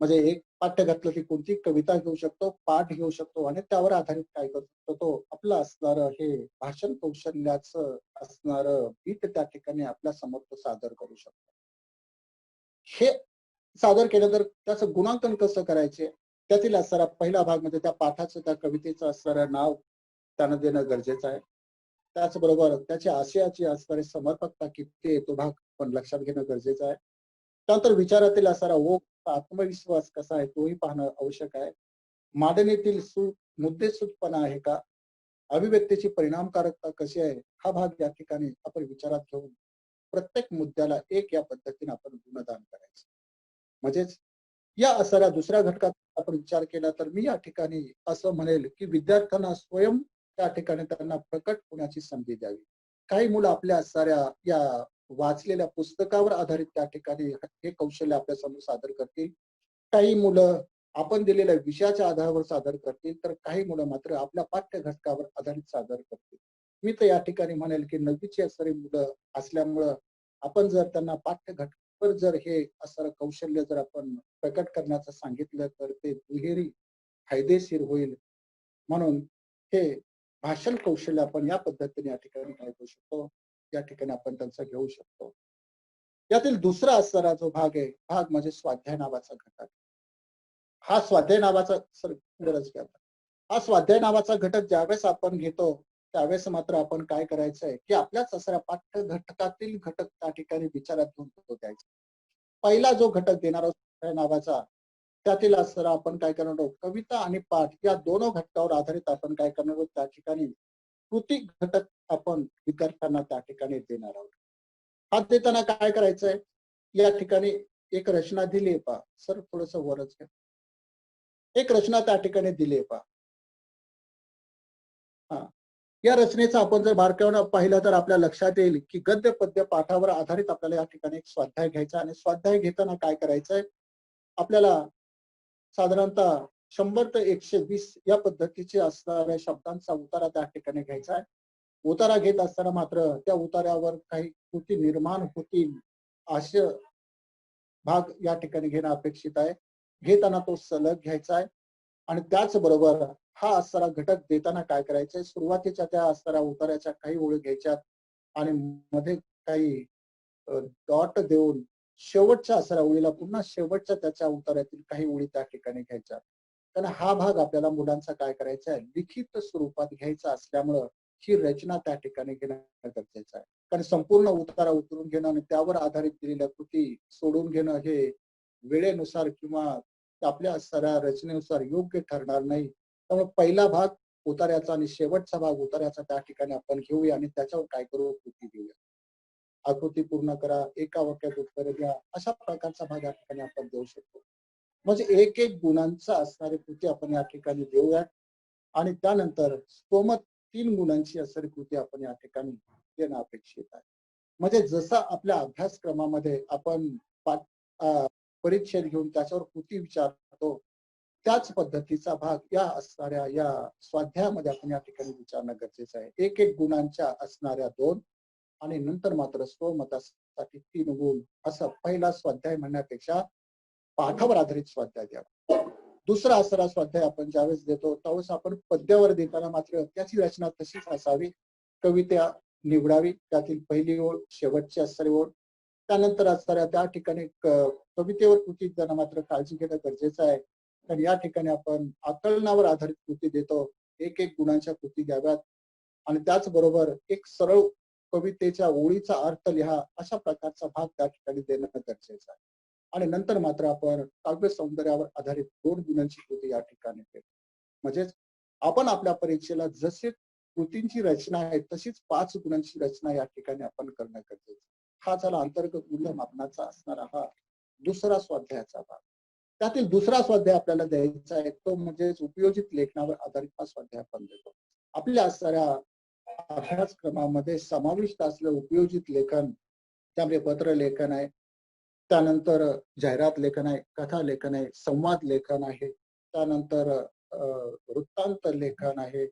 म्हणजे एक पाठ्य घातलं की कोणती कविता घेऊ शकतो, पाठ घेऊ शकतो आणि त्यावर आधारित काय करू शकतो, तो आपलं असणारं हे भाषण कौशल्याचं असणारं गीत त्या ठिकाणी आपल्या समोर तो सादर करू शकतो. हे सादर केलं तर त्याचं गुणांकन कसं करायचे, त्यातील असणारा पहिला भाग म्हणजे त्या पाठाचं, त्या कवितेचं असणारं नाव त्यानं देणं गरजेचं आहे. त्याचबरोबर त्याच्या आशयाची असणारी समर्पकता किती आहे तो भाग पण लक्षात घेणं गरजेचं आहे. त्यानंतर विचारातील असणारा ओघ, आत्मविश्वास कसा आहे तोही पाहणं आवश्यक आहे. मांडणीतील मुद्देसूदपणा आहे का, अभिव्यक्तीची परिणामकारकता कशी आहे, हा भाग या ठिकाणी आपण विचारात घेऊन प्रत्येक मुद्द्याला एक या पद्धतीने आपण गुणदान करायचं. म्हणजेच या असणाऱ्या दुसऱ्या घटकात आपण विचार केला तर मी या ठिकाणी असं म्हणेल की विद्यार्थ्यांना स्वयं त्या ठिकाणी त्यांना प्रकट होण्याची संधी द्यावी. काही मुलं आपल्या असणाऱ्या या वाचलेल्या पुस्तकावर आधारित त्या ठिकाणी हे कौशल्य आपल्या समोर सादर करतील. काही मुलं आपण दिलेल्या विषयाच्या आधारावर सादर करतील, तर काही मुलं मात्र आपल्या पाठ्य घटकावर आधारित सादर करतील. मी तर या ठिकाणी म्हणेल की 9वीची असणारी मुलं असल्यामुळं आपण जर त्यांना पाठ्य घटकावर जर हे असणारं कौशल्य जर आपण प्रकट करण्याचं सांगितलं तर ते दुहेरी फायदेशीर होईल. म्हणून हे भाषण कौशल्य आपण या पद्धतीने या ठिकाणी काय करू शकतो, या ठिकाणी आपण त्यांचा घेऊ शकतो. यातील दुसरा असणारा जो भाग आहे, भाग म्हणजे स्वाध्याय नावाचा घटक. हा स्वाध्याय नावाचा गरज घ्या. हा स्वाध्याय नावाचा घटक ज्यावेळेस आपण घेतो त्यावेळेस मात्र आपण काय करायचंय की आपल्याच असणाऱ्या पाठ्य घटकातील घटक त्या ठिकाणी विचारात घेऊन तो द्यायचा. पहिला जो घटक देणार आहोत स्वाध्याय नावाचा, त्यातील असणारा आपण काय करणार आहोत, कविता आणि पाठ या दोन घटकावर आधारित आपण काय करणार आहोत, त्या ठिकाणी कृती घटक आपण विद्यार्थ्यांना त्या ठिकाणी देणार आहोत. हा देताना काय करायचंय, या ठिकाणी एक रचना दिली आहे पहा सर, थोडस वरच घ्या. एक रचना त्या ठिकाणी दिली आहे पहा. हा, या रचनेचा आपण जर बारकाईने पाहिलं तर आपल्या लक्षात येईल की गद्य पद्य पाठावर आधारित आपल्याला या ठिकाणी एक स्वाध्याय घ्यायचा आणि स्वाध्याय घेताना काय करायचंय, आपल्याला साधारणतः 100 ते 120 या पद्धतीचे असणाऱ्या शब्दांचा उतारा त्या ठिकाणी घ्यायचा आहे. उतारा घेत असताना मात्र त्या उतार्यावर काही कृती निर्माण होतील असे भाग या ठिकाणी घेणं अपेक्षित आहे. घेताना तो सलग घ्यायचा आहे आणि त्याचबरोबर हा असणारा घटक देताना काय करायचंय, सुरुवातीच्या त्या असणाऱ्या उतार्याच्या काही ओळी घ्यायच्यात आणि मध्ये काही डॉट देऊन शेवटच्या असणाऱ्या ओळीला पुन्हा शेवटच्या त्याच्या उतार्यातील काही ओळी त्या ठिकाणी घ्यायच्या. कारण हा भाग आपल्याला मुलांचा काय करायचा आहे, लिखित स्वरूपात घ्यायचा असल्यामुळं ही रचना त्या ठिकाणी घेणं गरजेचं आहे. कारण संपूर्ण उतारा उतरून घेणं आणि त्यावर आधारित दिलेल्या कृती सोडून घेणं हे वेळेनुसार किंवा आपल्या असणाऱ्या रचनेनुसार योग्य ठरणार नाही. त्यामुळे पहिला भाग उतार्याचा आणि शेवटचा भाग उतार्याचा त्या ठिकाणी आपण घेऊया आणि त्याच्यावर काय करू, कृती देऊया. आकृती पूर्ण करा, एका वाक्यात उत्तर द्या, अशा प्रकारचा भाग या ठिकाणी आपण देऊ शकतो. म्हणजे एक एक गुणांचा असणारी कृती आपण या ठिकाणी देऊया आणि त्यानंतर स्तोमत 3 गुणांची असणारी कृती आपण या ठिकाणी देणं अपेक्षित आहे. म्हणजे जसा आपल्या अभ्यासक्रमामध्ये आपण परिच्छेद घेऊन त्याच्यावर कृती विचारतो, त्याच पद्धतीचा भाग या असणाऱ्या या स्वाध्यायामध्ये आपण या ठिकाणी विचारणं गरजेचं आहे. एक एक गुणांच्या असणाऱ्या 2 आणि नंतर मात्र स्वमतासाठी 3 गुण, असं पहिला स्वाध्याय म्हणण्यापेक्षा पाठावर आधारित स्वाध्याय द्यावा. दुसरा असणारा स्वाध्याय आपण ज्यावेळेस देतो त्यावेळेस आपण पद्यावर देताना मात्र त्याची रचना तशीच असावी. कविता निवडावी, त्यातील पहिली ओळ, शेवटची असणारी ओळ. त्यानंतर असणाऱ्या त्या ठिकाणी कवितेवर कृती देताना मात्र काळजी घेणं गरजेचं आहे. तर या ठिकाणी आपण आकलनावर आधारित कृती देतो, एक एक गुणांच्या कृती द्याव्यात आणि त्याचबरोबर एक सरळ कवितेच्या ओळीचा अर्थ लिहा, अशा प्रकारचा भाग त्या ठिकाणी देणं गरजेचं आहे. आणि नंतर मात्र आपण काव्य सौंदर्यावर आधारित 2 गुणांची कृती या ठिकाणी देतो. म्हणजेच आपण आपल्या परीक्षेला जसे कृतींची रचना आहे तशीच 5 गुणांची रचना या ठिकाणी आपण करणं गरजेचं आहे. हा झाला अंतर्गत मूल्यमापनाचा असणारा हा दुसरा स्वाध्यायाचा भाग. त्यातील दुसरा स्वाध्याय आपल्याला द्यायचा आहे तो म्हणजे उपयोजित लेखनावर आधारित हा स्वाध्याय आपण देतो. आपल्या असणाऱ्या अभ्यासक्रमामध्ये समाविष्ट असलेलं उपयोजित लेखन, त्यामध्ये पत्र लेखन आहे, त्यानंतर जाहिरात लेखन आहे, कथा लेखन आहे, संवाद लेखन आहे, त्यानंतर वृत्तांत लेखन आहे,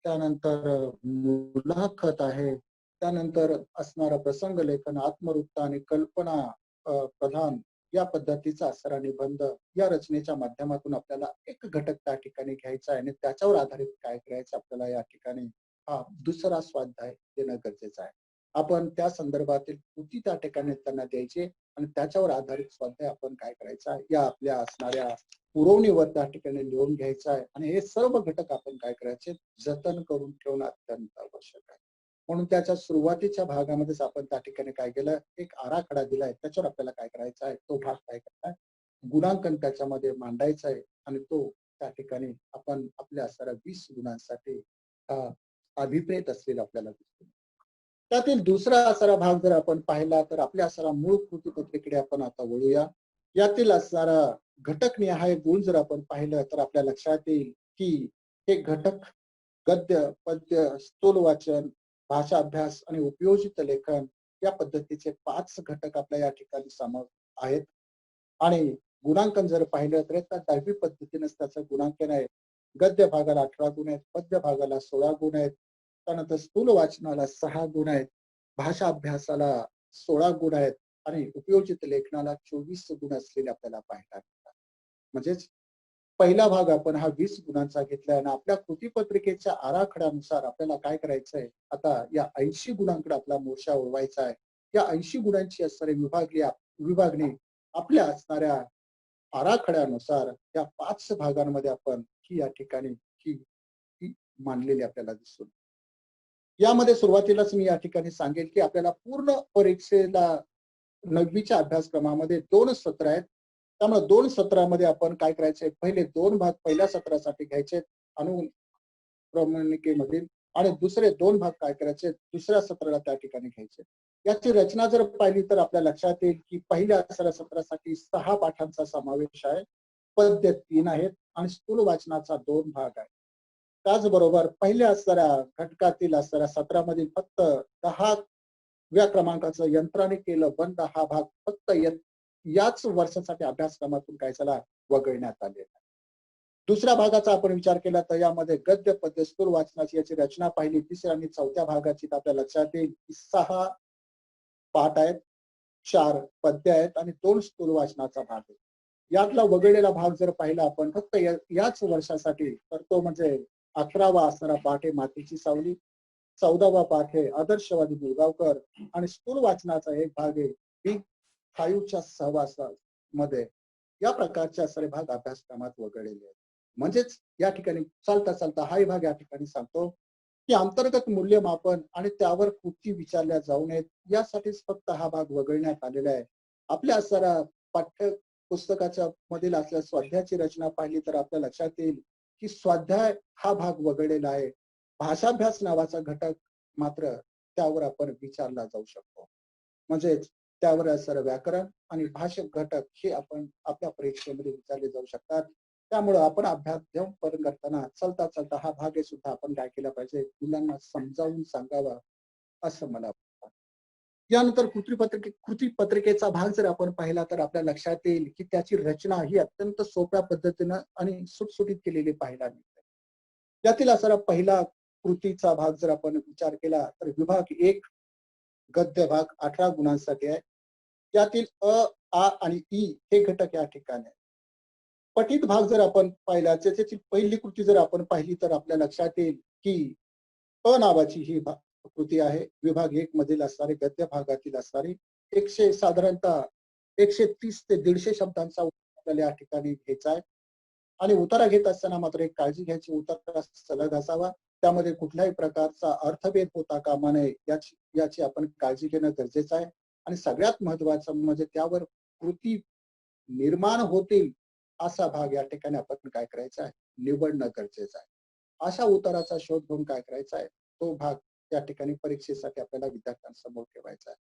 त्यानंतर मुलाखत आहे, त्यानंतर असणारं प्रसंग लेखन, आत्मवृत्त आणि कल्पना प्रधान या पद्धतीचा असणारा निबंध या रचनेच्या माध्यमातून आपल्याला एक घटक त्या ठिकाणी घ्यायचा आहे आणि त्याच्यावर आधारित काय करायचं आपल्याला या ठिकाणी हा दुसरा स्वाध्याय देणं गरजेचं आहे. आपण त्या संदर्भातील कृती त्या ठिकाणी त्यांना द्यायची आणि त्याच्यावर आधारित स्वाध्याय आपण काय करायचा या आपल्या असणाऱ्या पुरवणीवर त्या ठिकाणी लिहून घ्यायचा आहे आणि हे सर्व घटक आपण काय करायचे जतन करून ठेवणं अत्यंत आवश्यक आहे. म्हणून त्याच्या सुरुवातीच्या भागामध्येच आपण त्या ठिकाणी काय केलं एक आराखडा दिलाय त्याच्यावर आपल्याला काय करायचा आहे तो भाग काय करायचा गुणांकन त्याच्यामध्ये मांडायचा आहे आणि तो त्या ठिकाणी आपण आपल्या असणाऱ्या 20 गुणांसाठी अभिप्रेत असलेला आपल्याला दिसतो. त्यातील दुसरा असणारा भाग जर आपण पाहिला तर आपल्या असणारा मूळ कृतीपत्रिकेकडे आपण आता वळूया. यातील असणारा घटकनिहाय गुण जर आपण पाहिलं तर आपल्या लक्षात येईल की हे घटक गद्य, पद्य, स्थूल वाचन, भाषा अभ्यास आणि उपयोजित लेखन या पद्धतीचे 5 घटक आपल्या या ठिकाणी आहेत. आणि गुणांकन जर पाहिलं तर त्या 10वी पद्धतीनेच त्याचं गुणांकन आहे. गद्य भागाला 18 गुण आहेत, पद्य भागाला 16 गुण आहेत, त्यानंतर स्थूल वाचनाला 6 गुण आहेत, भाषा अभ्यासाला 16 गुण आहेत आणि उपयोजित लेखनाला 24 गुण असलेले आपल्याला पाहायला मिळतात. म्हणजेच पहिला भाग आपण हा 20 गुणांचा घेतलाय आणि आपल्या कृतीपत्रिकेच्या आराखड्यानुसार आपल्याला काय करायचंय आता या 80 गुणांकडे आपला मोर्चा ओढवायचा आहे. या 80 गुणांची असणारी विभागणी आपल्या असणाऱ्या आराखड्यानुसार या 5 भागांमध्ये आपण ही या ठिकाणी ही मांडलेली आपल्याला दिसून. यामध्ये सुरुवातीलाच मी या ठिकाणी सांगेल की आपल्याला पूर्ण परीक्षेला 9वीच्या अभ्यासक्रमामध्ये 2 सत्र आहेत. त्यामुळे 2 सत्रामध्ये आपण काय करायचंय पहिले 2 भाग पहिल्या सत्रासाठी घ्यायचे अनुक्रमणिकेमधील आणि दुसरे 2 भाग काय करायचे दुसऱ्या सत्राला त्या ठिकाणी घ्यायचे. याची रचना जर पाहिली तर आपल्या लक्षात येईल की पहिल्या सत्रासाठी 6 पाठांचा समावेश आहे, पद्य 3 आहेत आणि स्थूल वाचनाचा 2 भाग आहे. त्याचबरोबर पहिल्या असणाऱ्या घटकातील असणाऱ्या सत्रामधील फक्त 10व्या क्रमांकाचं यंत्राने केलं बंद हा भाग फक्त याच वर्षासाठी अभ्यासक्रमातून काय झाला वगळण्यात आलेला. दुसऱ्या भागाचा आपण विचार केला तर यामध्ये गद्य, पद्य, स्थूल वाचनाची याची रचना पाहिली. तिसऱ्या आणि चौथ्या भागाची आपल्या लक्षात येईल की 6 पाठ आहेत, 4 पद्य आहेत आणि 2 स्थूल वाचनाचा भाग आहे. यातला वगळलेला भाग जर पाहिला आपण फक्त याच वर्षासाठी तर तो म्हणजे 11वा असणारा पाठ आहे मातीची सावली, 14वा पाठ आहे आदर्शवादी मुलगावकर आणि स्थूल वाचनाचा एक भाग आहे बिग 5च्या सहवासामध्ये. या प्रकारचे असणारे भाग अभ्यासक्रमात वगळलेले आहेत. म्हणजेच या ठिकाणी चालता चालता हाही भाग या ठिकाणी सांगतो की अंतर्गत मूल्यमापन आणि त्यावर कृती विचारल्या जाऊ नयेत यासाठीच फक्त हा भाग वगळण्यात आलेला आहे. आपल्या असणाऱ्या पाठ्य पुस्तकाच्या मधील असल्या स्वाध्यायाची रचना पाहिली तर आपल्या लक्षात येईल की स्वाध्याय हा भाग वगळलेला आहे. भाषाभ्यास नावाचा घटक मात्र त्यावर आपण विचारला जाऊ शकतो. म्हणजेच त्यावर असणारं व्याकरण आणि भाषक घटक हे आपण आपल्या परीक्षेमध्ये विचारले जाऊ शकतात. त्यामुळे आपण अभ्यास करताना चलता चलता हा भाग हे सुद्धा आपण काय केला पाहिजे मुलांना समजावून सांगावा असं मला वाटतं. यानंतर कृतीपत्रिकेचा भाग जर आपण पाहिला तर आपल्या लक्षात येईल की त्याची रचना ही अत्यंत सोप्या पद्धतीनं आणि सुटसुटीत केलेली पाहायला मिळते. यातील असणारा पहिला कृतीचा भाग जर आपण विचार केला तर विभाग 1 गद्य भाग 18 गुणांसाठी आहे. यातील अ, आ आणि ई हे घटक या ठिकाणी आहे. पठित भाग जर आपण पाहिला त्याची पहिली कृती जर आपण पाहिली तर आपल्या लक्षात येईल की अ नावाची ही कृती आहे. विभाग 1 मधील असणारे गद्य भागातील असणारी साधारणतः 130 ते 150 शब्दांचा आपल्याला या ठिकाणी घ्यायचा आहे. आणि उतारा घेत असताना मात्र एक काळजी घ्यायची उतारा सलग असावा. त्यामध्ये कुठल्याही प्रकारचा अर्थभेद होता कामा नये याची आपण काळजी घेणं गरजेचं आहे. आणि सगळ्यात महत्वाचं म्हणजे त्यावर कृती निर्माण होतील असा भाग या ठिकाणी आपण काय करायचा आहे निवडणं गरजेचं आहे. अशा उताराचा शोध घेऊन काय करायचा आहे तो भाग त्या ठिकाणी परीक्षेसाठी आपल्याला विद्यार्थ्यांसमोर ठेवायचा आहे.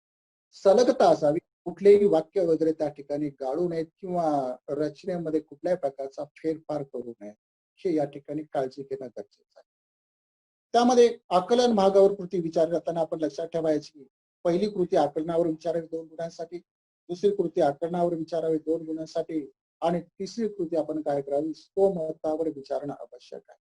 सलगता असावी, कुठलेही वाक्य वगैरे त्या ठिकाणी गाळू नयेत किंवा रचनेमध्ये कुठल्याही प्रकारचा फेरफार करू नये हे या ठिकाणी काळजी घेणं गरजेचं आहे. त्यामध्ये आकलन भागावर कृती विचार करताना आपण लक्षात ठेवायची पहिली कृती आकलनावर विचारावी 2 गुणांसाठी, दुसरी कृती आकलनावर विचारावी 2 गुणांसाठी आणि तिसरी कृती आपण काय करावी स्वमतावर विचारणं आवश्यक आहे.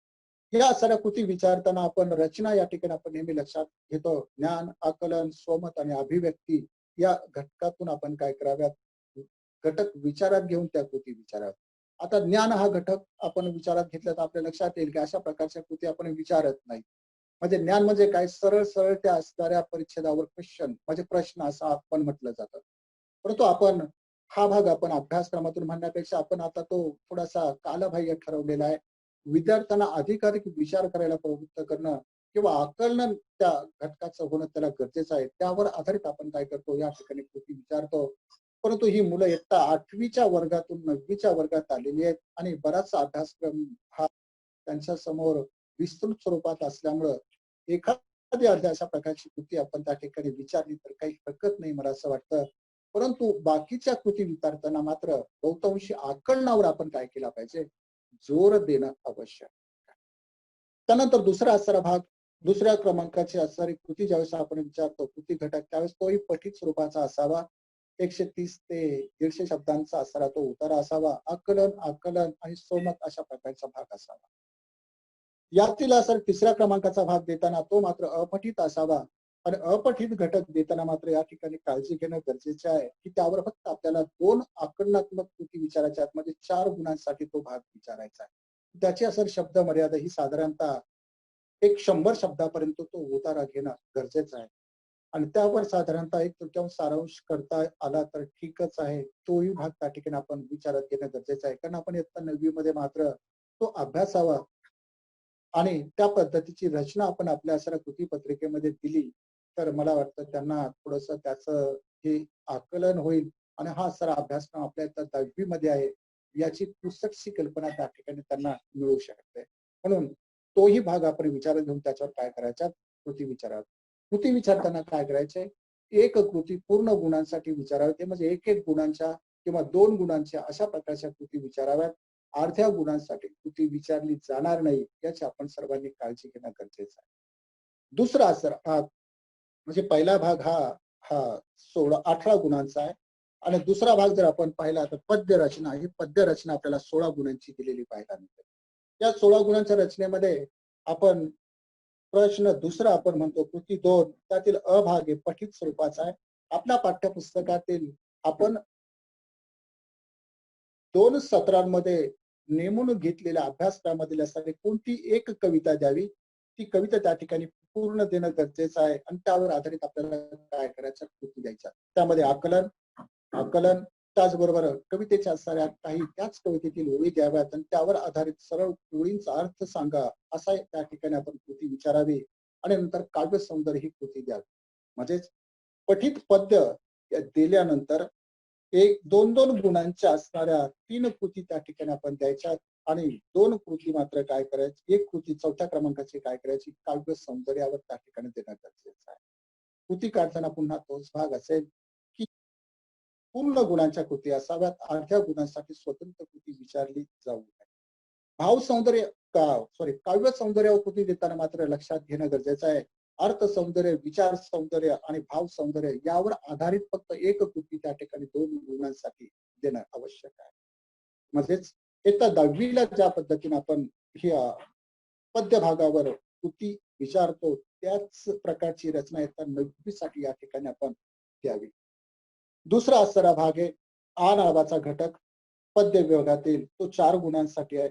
या साऱ्या कृती विचारताना आपण रचना या ठिकाणी आपण नेहमी लक्षात घेतो. ज्ञान, आकलन, स्वमत आणि अभिव्यक्ती या घटकातून आपण काय कराव्यात, घटक विचारात घेऊन त्या कृती विचाराव्यात. आता ज्ञान हा घटक आपण विचारात घेतला तर आपल्या लक्षात येईल की अशा प्रकारच्या कृती आपण विचारत नाही. म्हणजे ज्ञान म्हणजे काय, सरळ सरळ त्या असणाऱ्या परिच्छेदावर क्वेश्चन म्हणजे प्रश्न असं आपण म्हटलं जातं. परंतु आपण हा भाग आपण अभ्यासक्रमातून म्हणण्यापेक्षा आपण आता तो थोडासा कालबाह्य ठरवलेला आहे. विद्यार्थ्यांना अधिकाधिक विचार करायला प्रवृत्त करणं किंवा आकलन त्या घटकाचं होणं त्याला गरजेचं आहे. त्यावर आधारित आपण काय करतो, या ठिकाणी कृती विचारतो. परंतु ही मुलं इयत्ता 8वीच्या वर्गातून 9वीच्या वर्गात आलेली आहेत आणि बराचसा अभ्यासक्रम हा त्यांच्या समोर विस्तृत स्वरूपात असल्यामुळं एखादी अशा प्रकारची कृती आपण त्या ठिकाणी विचारली तर काही हरकत नाही, मला असं वाटतं. परंतु बाकीच्या कृती विचारताना मात्र बहुतांशी आकलनावर आपण काय केला पाहिजे, जोर देणं आवश्यक. त्यानंतर दुसरा असणारा भाग, दुसऱ्या क्रमांकाची असणारी कृती ज्यावेळेस आपण विचारतो कृती घटक, त्यावेळेस तोही पठित स्वरूपाचा असावा. 130 ते 150 शब्दांचा असणारा तो उतारा असावा. आकलन, आकलन आणि स्वमत अशा प्रकारचा भाग असावा. यातील असं तिसऱ्या क्रमांकाचा भाग देताना तो मात्र अपठित असावा. आणि अपठित घटक देताना मात्र या ठिकाणी काळजी घेणं गरजेचं आहे की त्यावर फक्त आपल्याला 2 आकलनात्मक कृती विचारायच्या आहेत, म्हणजे 4 गुणांसाठी तो भाग विचारायचा आहे. त्याची असर शब्द मर्यादा ही साधारणतः 100 शब्दापर्यंत तो उतारा घेणं गरजेचं आहे. आणि त्यावर साधारणतः 1/3 सारांश करता आला तर ठीकच आहे. तोही भाग त्या ठिकाणी आपण विचारात घेणं गरजेचं आहे, कारण आपण इयत्ता 9वी मध्ये मात्र तो अभ्यासावा आणि त्या पद्धतीची रचना आपण आपल्या असणाऱ्या कृती पत्रिकेमध्ये दिली तर मला वाटतं त्यांना थोडस त्याचं हे आकलन होईल आणि हा सारा अभ्यासक्रम आपल्या इथं 10वी मध्ये आहे याची पुस्तकची कल्पना त्या ठिकाणी त्यांना मिळू शकते. म्हणून तोही भाग आपण विचारात घेऊन त्याच्यावर काय करायच्या, कृती विचाराव्यात. कृती विचारताना काय करायचे, एक कृती पूर्ण गुणांसाठी विचारावी, ते म्हणजे 1-1 गुणांच्या किंवा 2 गुणांच्या अशा प्रकारच्या कृती विचाराव्यात. अर्ध्या गुणांसाठी कृती विचारली जाणार नाही याची आपण सर्वांनी काळजी घेणं गरजेचं आहे. दुसरा असर हा म्हणजे पहिला भाग हा हा 18 गुणांचा आहे आणि दुसरा भाग जर आपण पाहिला तर पद्य रचना, ही पद्य रचना आपल्याला 16 गुणांची दिलेली पाहायला मिळते. या 16 गुणांच्या रचनेमध्ये आपण प्रश्न दुसरा आपण म्हणतो कृती 2, त्यातील अ भाग हे पठित स्वरूपाचा आहे. आपल्या पाठ्यपुस्तकातील आपण 2 सत्रांमध्ये नेमून घेतलेल्या अभ्यासक्रमामधील असणारी कोणती एक कविता द्यावी, ती कविता त्या ठिकाणी पूर्ण देणं गरजेचं आहे आणि त्यावर आधारित आपल्याला काय करायचं, कृती द्यायच्या. त्यामध्ये आकलन, आकलन त्याचबरोबर कवितेच्या असणाऱ्या काही त्याच कवितेतील ओळी द्याव्यात आणि त्यावर आधारित सरळ ओळींचा अर्थ सांगा, असा त्या ठिकाणी आपण कृती विचारावी आणि नंतर काव्य सौंदर्य ही कृती द्यावी. म्हणजेच पठित पद्य दिल्यानंतर 1-2 गुणांच्या असणाऱ्या 3 कृती त्या ठिकाणी आपण द्यायच्या आणि 2 कृती मात्र काय करायची, एक कृती 4थ्या क्रमांकाची काय करायची, काव्य सौंदर्यावर त्या ठिकाणी देणं गरजेचं आहे. कृती काढताना पुन्हा तोच भाग असेल की पूर्ण गुणांच्या कृती असाव्यात, अर्ध्या गुणांसाठी स्वतंत्र कृती विचारली जाऊ नये. भाव सौंदर्य काव्य सौंदर्यावर कृती देताना मात्र लक्षात घेणं गरजेचं आहे. अर्थ सौंदर्य, विचार सौंदर्य आणि भाव सौंदर्य यावर आधारित फक्त एक कृती त्या ठिकाणी 2 गुणांसाठी देणं आवश्यक आहे. म्हणजेच इयत्ता 10वीला ज्या पद्धतीने आपण ही पद्य भागावर कृती विचारतो त्याच प्रकारची रचना इयत्ता 9वी साठी या ठिकाणी आपण द्यावी. दुसरा असणारा भाग आहे आ नावाचा घटक, पद्य विभागातील तो 4 गुणांसाठी आहे.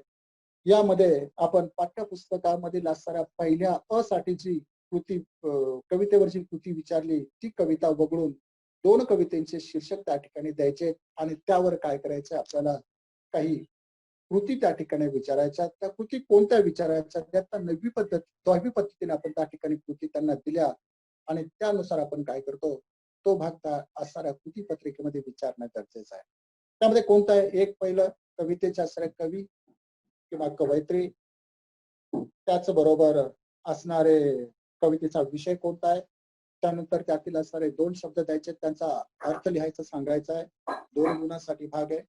यामध्ये आपण पाठ्यपुस्तकामधील असणाऱ्या पहिल्या अ साठीची कृती, कवितेवरची कृती विचारली ती कविता वगळून 2 कवितेचे शीर्षक त्या ठिकाणी द्यायचे आणि त्यावर काय करायचे, आपल्याला काही कृती त्या ठिकाणी विचारायच्या. त्या कृती कोणत्या विचारायच्या, त्या 9वी पद्धत 10वी पद्धतीने आपण त्या ठिकाणी कृती त्यांना दिल्या आणि त्यानुसार आपण काय करतो, तो भाग त्या असणाऱ्या कृती पत्रिकेमध्ये विचारणं गरजेचं आहे. त्यामध्ये कोणता आहे, एक पहिलं कवितेच्या असणाऱ्या कवी किंवा कवयित्री, त्याच बरोबर असणारे कवितेचा विषय कोणता आहे, त्यानंतर त्यातील असणारे 2 शब्द द्यायचे, त्यांचा अर्थ लिहायचा सांगायचा आहे. 2 गुणांसाठी भाग आहे.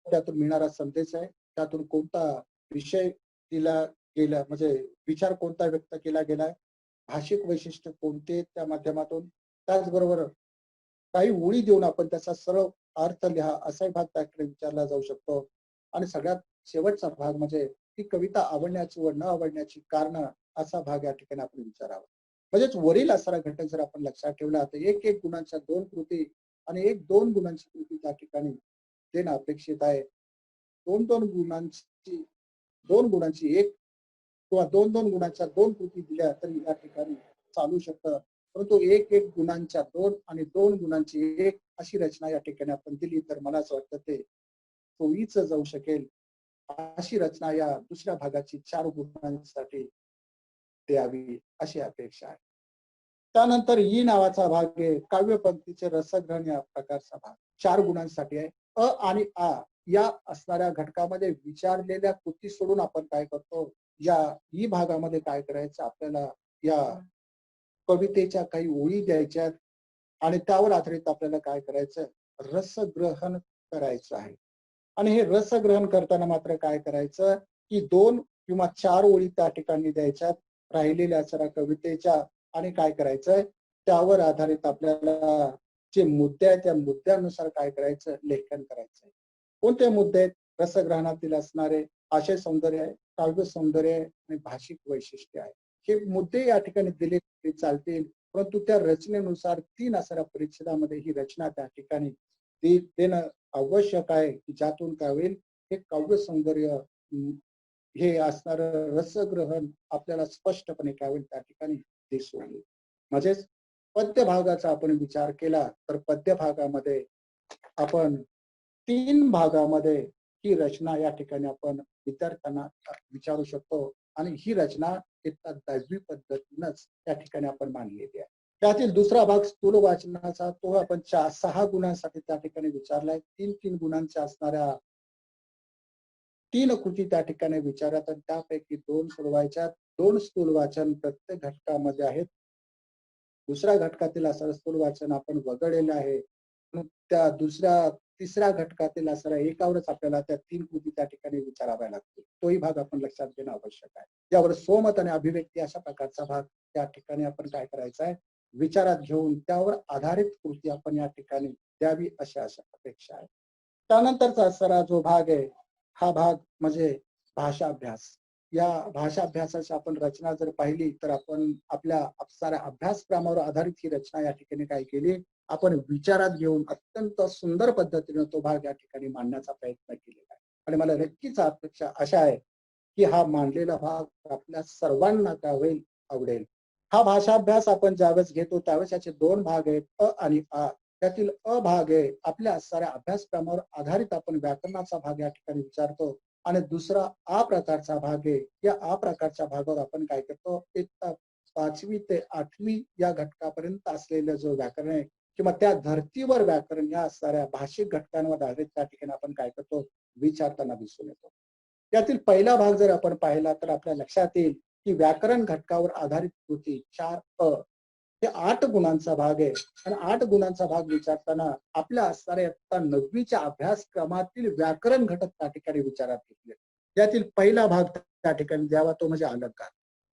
त्यातून मिळणारा संदेश आहे, त्यातून कोणता विषय दिला गेला, म्हणजे विचार कोणता व्यक्त केला गेलाय, भाषिक वैशिष्ट्य कोणते त्या माध्यमातून, त्याचबरोबर काही ओळी देऊन आपण त्याचा सरळ अर्थ लिहा असाही भाग त्याकडे विचारला जाऊ शकतो. आणि सगळ्यात शेवटचा भाग म्हणजे ती कविता आवडण्याची व न आवडण्याची कारण असा भाग या ठिकाणी आपण विचारावा. म्हणजेच वरील असणारा घटक जर आपण लक्षात ठेवला तर एक एक गुणांच्या दोन कृती आणि एक दोन गुणांची कृती त्या ठिकाणी देणं अपेक्षित आहे. दोन गुणांची एक किंवा दोन दोन गुणांच्या दोन कृती दिल्या तरी या ठिकाणी चालू शकतं. परंतु एक एक गुणांच्या दोन आणि दोन गुणांची एक अशी रचना या ठिकाणी आपण दिली तर मला असं वाटतं ते सोयीचं जाऊ शकेल. अशी रचना या दुसऱ्या भागाची 4 गुणांसाठी द्यावी अशी अपेक्षा आहे. त्यानंतर ई नावाचा भाग आहे काव्यपंक्तीचे रसग्रहण या प्रकारचा भाग 4 गुणांसाठी आहे. अ आणि आ या असणाऱ्या घटकामध्ये विचारलेल्या कृती सोडून आपण काय करतो, या ई भागामध्ये काय करायचं आपल्याला या कवितेच्या काही ओळी द्यायच्यात आणि त्यावर आधारित आपल्याला काय करायचं रसग्रहण करायचं आहे. आणि हे रसग्रहण करताना मात्र काय करायचं की 2 किंवा 4 ओळी त्या ठिकाणी द्यायच्यात राहिलेल्या असणाऱ्या कवितेच्या आणि काय करायचंय त्यावर आधारित आपल्याला जे मुद्दे आहेत त्या मुद्द्यानुसार काय करायचं लेखन करायचंय. कोणते मुद्दे आहेत? रसग्रहणातील असणारे आशय सौंदर्य आहे, काव्य सौंदर्य आहे आणि भाषिक वैशिष्ट्य आहे. हे मुद्दे या ठिकाणी दिले तरी चालतील, परंतु त्या रचनेनुसार 3 असणाऱ्या परिच्छेदामध्ये ही रचना त्या ठिकाणी देणं आवश्यक आहे की ज्यातून काय होईल हे काव्य सौंदर्य हे असणार रसग्रहण आपल्याला स्पष्टपणे काय होईल त्या ठिकाणी दिसून येईल. म्हणजेच पद्य भागाचा आपण विचार केला तर पद्य भागामध्ये आपण 3 भागामध्ये ही रचना या ठिकाणी आपण विद्यार्थ्यांना विचारू शकतो आणि ही रचना इयत्ता 10वी पद्धतीनंच त्या ठिकाणी आपण मांडलेली आहे. त्यातील दुसरा भाग स्थूल वाचनाचा तो आपण 6 गुणांसाठी त्या ठिकाणी विचारलाय. 3 गुणांच्या असणाऱ्या 3 कृती त्या ठिकाणी विचारतात आणि त्यापैकी 2 सोडवायच्या. 2 स्थूल वाचन प्रत्येक घटकामध्ये आहेत. दुसऱ्या घटकातील असणारं स्थूल वाचन आपण वगळलेलं आहे. त्या तिसऱ्या घटकातील असणाऱ्या एकावरच आपल्याला त्या 3 कृती त्या ठिकाणी विचाराव्या लागतील. तोही भाग आपण लक्षात घेणं आवश्यक आहे. यावर स्वमत आणि अभिव्यक्ती अशा प्रकारचा भाग त्या ठिकाणी आपण काय करायचा आहे विचारात घेऊन त्यावर आधारित कृती आपण या ठिकाणी द्यावी अशा अपेक्षा आहे. त्यानंतरचा असणारा जो भाग आहे हा भाग म्हणजे भाषा अभ्यास. या भाषा अभ्यासाची आपण रचना जर पाहिली तर आपण आपल्या साऱ्या अभ्यासक्रमावर आधारित ही रचना या ठिकाणी काय केली आपण विचारात घेऊन अत्यंत सुंदर पद्धतीने तो भाग या ठिकाणी मांडण्याचा प्रयत्न केलेला आहे. आणि मला नक्कीच अपेक्षा अशा आहे की हा मांडलेला भाग आपल्या सर्वांना काय होईल आवडेल. हा भाषा अभ्यास आपण ज्यावेळेस घेतो त्यावेळेस याचे 2 भाग आहेत अ आणि आ. त्यातील अ भाग आहे आपल्या साऱ्या अभ्यासक्रमावर आधारित आपण व्याकरणाचा भाग या ठिकाणी विचारतो आणि दुसरा आ प्रकारचा भाग आहे. या आ प्रकारच्या भागावर आपण काय करतो इयत्ता 5वी ते 8वी या घटकापर्यंत असलेलं जो व्याकरण आहे किंवा त्या धर्तीवर व्याकरण या साऱ्या भाषिक घटकांवर आधारित त्या ठिकाणी आपण काय करतो विचारताना दिसून येतो. यातील पहिला भाग जर आपण पाहिला तर आपल्या लक्षात येईल की व्याकरण घटकावर आधारित कृती 4 अ हे 8 गुणांचा भाग आहे आणि 8 गुणांचा भाग विचारताना आपल्या असणाऱ्या इयत्ता 9वीच्या अभ्यासक्रमातील व्याकरण घटक त्या ठिकाणी विचारात घेतले. यातील पहिला भाग त्या ठिकाणी द्यावा तो म्हणजे अलंकार.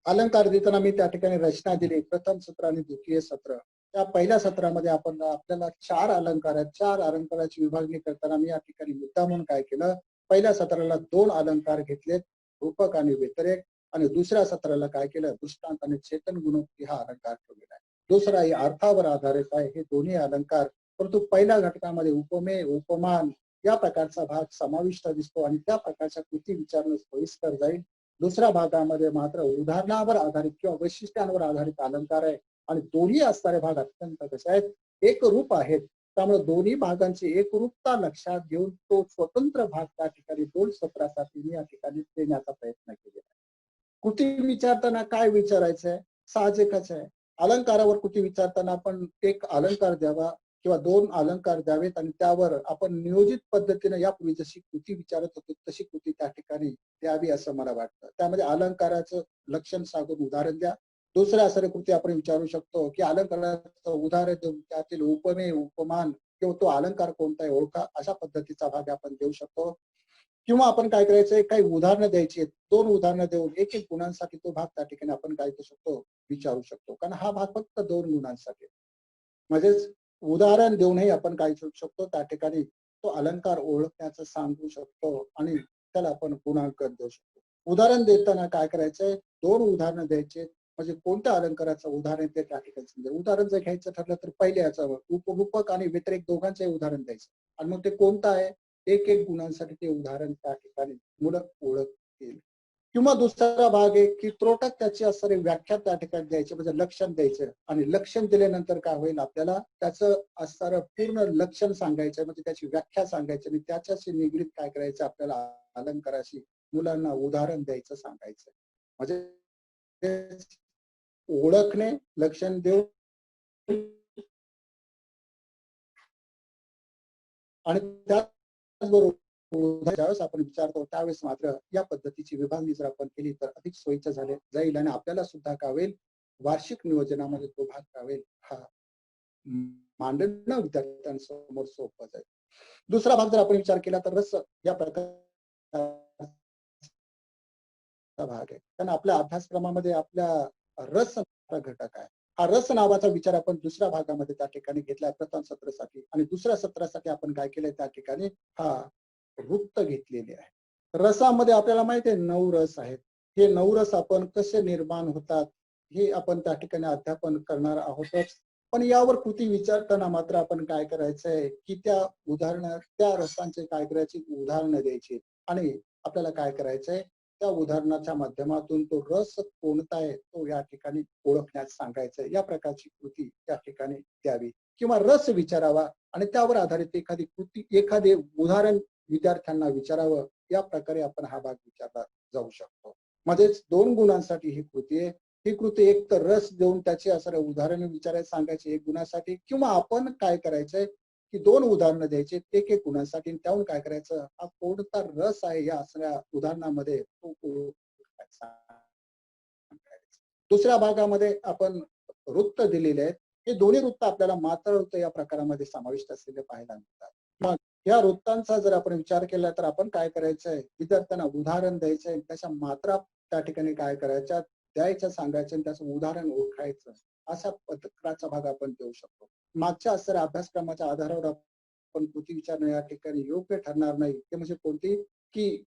अलंकार देताना मी त्या ठिकाणी रचना दिली प्रथम सत्र आणि द्वितीय सत्र. त्या पहिल्या सत्रामध्ये आपल्याला 4 अलंकार आहेत. 4 अलंकाराची विभागणी करताना मी या ठिकाणी मुद्दा म्हणून काय केलं पहिल्या सत्राला 2 अलंकार घेतलेत रूपक आणि व्यतिरेक आणि दुसऱ्या सत्राला काय केलं दृष्टांत आणि चेतन गुणोक्ती हा अलंकार ठेवलेला आहे. दुसरा हे अर्थावर आधारित आहे हे दोन्ही अलंकार. परंतु पहिल्या घटकामध्ये उपमेय उपमान या प्रकारचा भाग समाविष्ट दिसतो आणि त्या प्रकारच्या कृती विचारणं सोयीस्कर जाईल. दुसऱ्या भागामध्ये मात्र उदाहरणावर आधारित किंवा वैशिष्ट्यांवर आधारित अलंकार आहे आणि दोन्ही असणारे भाग अत्यंत कसे आहेत एकरूप आहेत. त्यामुळे दोन्ही भागांची एकरूपता लक्षात घेऊन तो स्वतंत्र भाग त्या ठिकाणी 2 सत्रासाठी मी या ठिकाणी देण्याचा प्रयत्न केलेला आहे. कृती विचारताना काय विचारायचंय साहजिकच आहे. अलंकारावर कृती विचारताना आपण एक अलंकार द्यावा किंवा 2 अलंकार द्यावेत आणि त्यावर आपण नियोजित पद्धतीने यापूर्वी जशी कृती विचारत होतो तशी कृती त्या ठिकाणी द्यावी असं मला वाटतं. त्यामध्ये अलंकाराचं लक्षण सांगून उदाहरण द्या. दुसऱ्या असणारी कृती आपण विचारू शकतो की अलंकाराचं उदाहरण देऊन त्यातील उपमेय उपमान किंवा तो अलंकार कोणता आहे ओळखा अशा पद्धतीचा भाग आपण देऊ शकतो. किंवा आपण काय करायचंय काही उदाहरणं द्यायची आहेत 2 उदाहरणं देऊन एक गुणांसाठी तो भाग त्या ठिकाणी आपण काय करू शकतो विचारू शकतो. कारण हा भाग फक्त 2 गुणांसाठी म्हणजेच उदाहरण देऊनही आपण काय करू शकतो त्या ठिकाणी तो अलंकार ओळखण्याचं सांगू शकतो आणि त्याला आपण गुणांक देऊ शकतो. उदाहरण देताना काय करायचंय, 2 उदाहरणं द्यायचे. म्हणजे कोणत्या अलंकाराचं उदाहरण ते त्या ठिकाणी समजेल. उदाहरण जर घ्यायचं ठरलं तर पहिले याचं उपरूपक आणि व्यतिरेक दोघांचंही उदाहरण द्यायचं. आणि मग ते कोणतं आहे, एक गुणांसाठी ते उदाहरण त्या ठिकाणी मुलं ओळखतील. किंवा दुसरा भाग आहे की त्रोटक त्याची असणारी व्याख्या त्या ठिकाणी द्यायची, म्हणजे लक्षण द्यायचं. आणि लक्षण दिल्यानंतर काय होईल, आपल्याला त्याचं असणारं पूर्ण लक्षण सांगायचं, म्हणजे त्याची व्याख्या सांगायची आणि त्याच्याशी निगडीत काय करायचं, आपल्याला अलंकाराशी मुलांना उदाहरण द्यायचं, सांगायचं. म्हणजे ओळखणे, लक्षण देऊन आणि त्याचबरोबर ज्यावेळेस आपण विचारतो त्यावेळेस मात्र या पद्धतीची विभागणी जर आपण केली तर अधिक सोयीचं जाईल आणि आपल्याला सुद्धा काय होईल, वार्षिक नियोजनामध्ये तो भाग काय होईल, हा मांडणं विद्यार्थ्यांसमोर सोपं जाईल. दुसरा भाग जर आपण विचार केला तर रस या प्रकारचा भाग आहे. कारण आपल्या अभ्यासक्रमामध्ये आपल्या रस हा घटक आहे. हा रस नावाचा विचार आपण दुसऱ्या भागामध्ये त्या ठिकाणी घेतलाय प्रथम सत्रासाठी, आणि दुसऱ्या सत्रासाठी आपण काय केलंय, त्या ठिकाणी हा वृत्त घेतलेली आहे. रसामध्ये आपल्याला माहिती आहे 9 रस आहेत. हे 9 रस आपण कसे निर्माण होतात हे आपण त्या ठिकाणी अध्यापन करणार आहोतच. पण यावर कृती विचारताना मात्र आपण काय करायचंय, की त्या रसांचे काय करायची, उदाहरणं द्यायची आणि आपल्याला काय करायचंय, त्या उदाहरणाच्या माध्यमातून तो रस कोणता आहे तो या ठिकाणी ओळखण्यास सांगायचं. या प्रकारची कृती त्या ठिकाणी द्यावी किंवा रस विचारावा आणि त्यावर आधारित एखादी कृती, एखादे उदाहरण विद्यार्थ्यांना विचारावं. या प्रकारे आपण हा भाग विचारला जाऊ शकतो. म्हणजेच 2 गुणांसाठी ही कृती आहे. ही कृती एक तर रस देऊन त्याची असणारे उदाहरण विचारायला सांगायचे 1 गुणासाठी, किंवा आपण काय करायचंय की 2 उदाहरणं द्यायचे 1 गुणांसाठी, आणि त्याहून काय करायचं, हा कोणता रस आहे या असणाऱ्या उदाहरणामध्ये तो ओळखायचा. दुसऱ्या भागामध्ये आपण वृत्त दिलेले आहेत. हे दोन्ही वृत्त आपल्याला मात्र वृत्त या प्रकारामध्ये समाविष्ट असलेले पाहायला मिळतात. मग या वृत्तांचा जर आपण विचार केला तर आपण काय करायचंय, विद्यार्थ्यांना उदाहरण द्यायचंय, त्याच्या मात्रा त्या ठिकाणी काय करायच्या, द्यायचं, सांगायचं आणि त्याचं उदाहरण ओळखायचं. अशा प्रकारचा भाग आपण देऊ शकतो. मागच्या असणाऱ्या अभ्यासक्रमाच्या आधारावर आपण कृती विचारणं या ठिकाणी योग्य ठरणार नाही. ते म्हणजे कोणती, की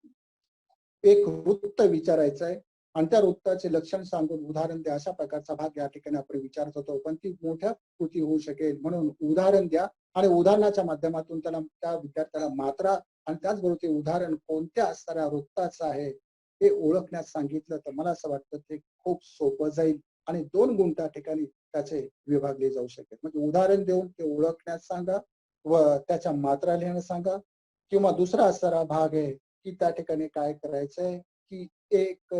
एक वृत्त विचारायचं आहे आणि त्या वृत्ताचे लक्षण सांगून उदाहरण द्या, अशा प्रकारचा भाग या ठिकाणी आपण विचारत होतो. पण ती मोठ्या कृती होऊ शकेल म्हणून उदाहरण द्या आणि उदाहरणाच्या माध्यमातून त्या विद्यार्थ्याला मात्रा आणि त्याचबरोबर ते उदाहरण कोणत्या असणाऱ्या वृत्ताचं आहे हे ओळखण्यास सांगितलं तर मला असं वाटतं ते खूप सोपं जाईल आणि 2 गुण त्या ठिकाणी त्याचे विभागले जाऊ शकेल. म्हणजे उदाहरण देऊन ते ओळखण्यास सांगा व त्याच्या मात्रा लिहिण्यास सांगा, किंवा दुसरा असणारा भाग आहे की त्या ठिकाणी काय करायचंय, की एक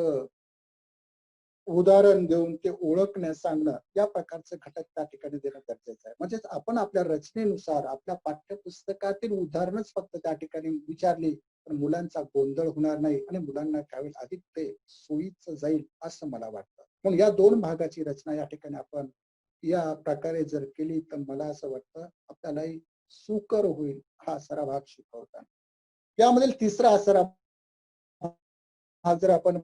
उदाहरण देऊन ते ओळखण्यास सांगणं, या प्रकारचे घटक त्या ठिकाणी देणं गरजेचं आहे. म्हणजेच आपण आपल्या रचनेनुसार आपल्या पाठ्यपुस्तकातील उदाहरणच फक्त त्या ठिकाणी विचारली तर मुलांचा गोंधळ होणार नाही आणि मुलांना त्यावेळी अधिक ते सोयीचं जाईल असं मला वाटतं. मग या 2 भागाची रचना या ठिकाणी आपण या प्रकारे जर केली तर मला असं वाटतं आपल्यालाही सुकर होईल हा सारा भाग शिकवताना. यामधील तिसरा असणारा भाग जर आपण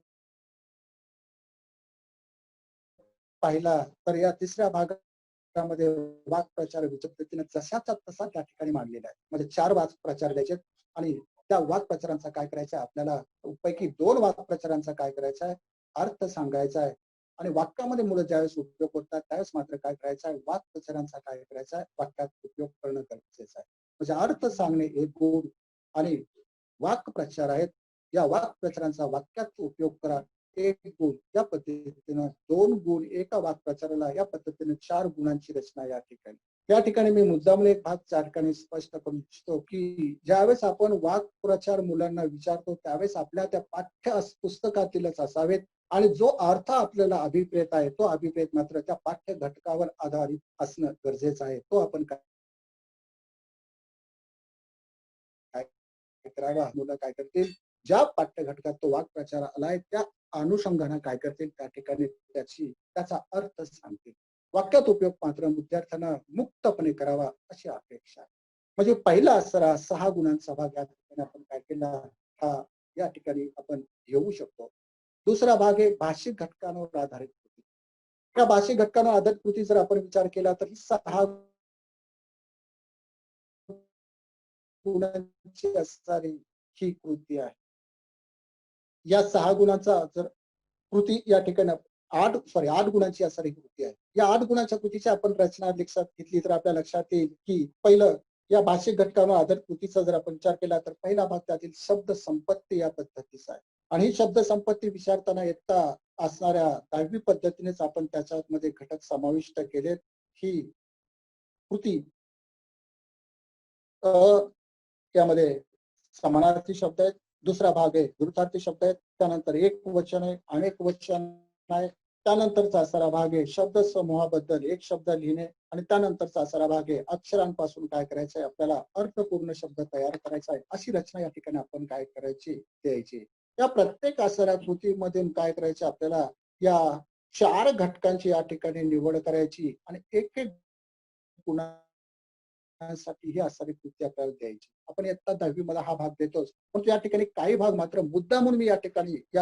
पाहिला तर या तिसऱ्या भागामध्ये वाक्प्रचार पद्धतीने जशाचा तसा त्या ठिकाणी मांडलेला आहे. म्हणजे 4 वाक्प्रचार द्यायचे आणि त्या वाक्प्रचारांचा काय करायचं आहे, आपल्याला पैकी 2 वाक्प्रचारांचा काय करायचा आहे, अर्थ सांगायचा आहे. आणि वाक्यामध्ये मुलं ज्यावेळेस उपयोग करतात त्यावेळेस मात्र काय करायचं आहे, वाक्प्रचारांचा काय करायचा आहे, वाक्यात उपयोग करणं गरजेचं आहे. म्हणजे अर्थ सांगणे एक गुण आणि वाक्प्रचार आहेत, या वाक्प्रचारांचा वाक्यात उपयोग करा 1 गुण. या पद्धतीनं 2 गुण एका वाक्प्रचाराला, या पद्धतीने 4 गुणांची रचना या ठिकाणी. या ठिकाणी मी मुद्दामून एक भाग त्या ठिकाणी स्पष्ट करू इच्छितो, की ज्यावेळेस आपण वाक्प्रचार मुलांना विचारतो त्यावेळेस आपल्या त्या पाठ्य पुस्तकातीलच असावेत आणि जो अर्थ आपल्याला अभिप्रेत आहे तो अभिप्रेत मात्र त्या पाठ्य घटकावर आधारित असणं गरजेचं आहे. तो आपण काय करावा, मुलं काय करतील, ज्या पाठ्यघटकात तो वाक्प्रचार आलाय त्या अनुषंगाने काय करतील, त्या ठिकाणी त्याचा अर्थ सांगतील. वाक्यात उपयोग मात्र विद्यार्थ्यांना मुक्तपणे करावा अशी अपेक्षा आहे. म्हणजे पहिला असणारा 6 गुणांचा भाग या ठिकाणी आपण काय केला, हा या ठिकाणी आपण घेऊ शकतो. दुसरा भाग आहे भाषिक घटकांवर आधारित कृती. त्या भाषिक घटकांवर आधारित कृती जर आपण विचार केला तर ही 6 गुणांची असणारी ही कृती आहे. या 6 गुणांचा जर कृती या ठिकाणी 8 गुणांची असणारी कृती आहे. या 8 गुणांच्या कृतीची आपण रचना लक्षात घेतली तर आपल्या लक्षात येईल की पहिलं या भाषिक घटकांवर आधारित कृतीचा जर आपण विचार केला तर पहिला भाग त्यातील शब्द संपत्ती या पद्धतीचा आहे. आणि ही शब्द संपत्ती विचारताना येता असणाऱ्या 10वी पद्धतीनेच आपण त्याच्यामध्ये घटक समाविष्ट केलेत. ही कृती अ यामध्ये समानार्थी शब्द आहेत. दुसरा भाग आहे विरुद्धार्थी शब्द आहेत. त्यानंतर एक वचन आहे, अनेक वचन आहे. त्यानंतरचा असणारा भाग आहे शब्द समूहाबद्दल एक शब्द लिहिणे आणि त्यानंतरचा असणारा भाग आहे अक्षरांपासून काय करायचं आहे आपल्याला अर्थपूर्ण शब्द तयार करायचा आहे. अशी रचना या ठिकाणी आपण काय करायची द्यायची. या प्रत्येक असणाऱ्या कृतीमधून काय करायचे आपल्याला या 4 घटकांची या ठिकाणी निवड करायची आणि एक एक साठी ही असणारी कृती आपल्याला द्यायची. आपण इयत्ता 10वी मध्ये हा भाग देतोच, पण या ठिकाणी काही भाग मात्र मुद्दा म्हणून मी या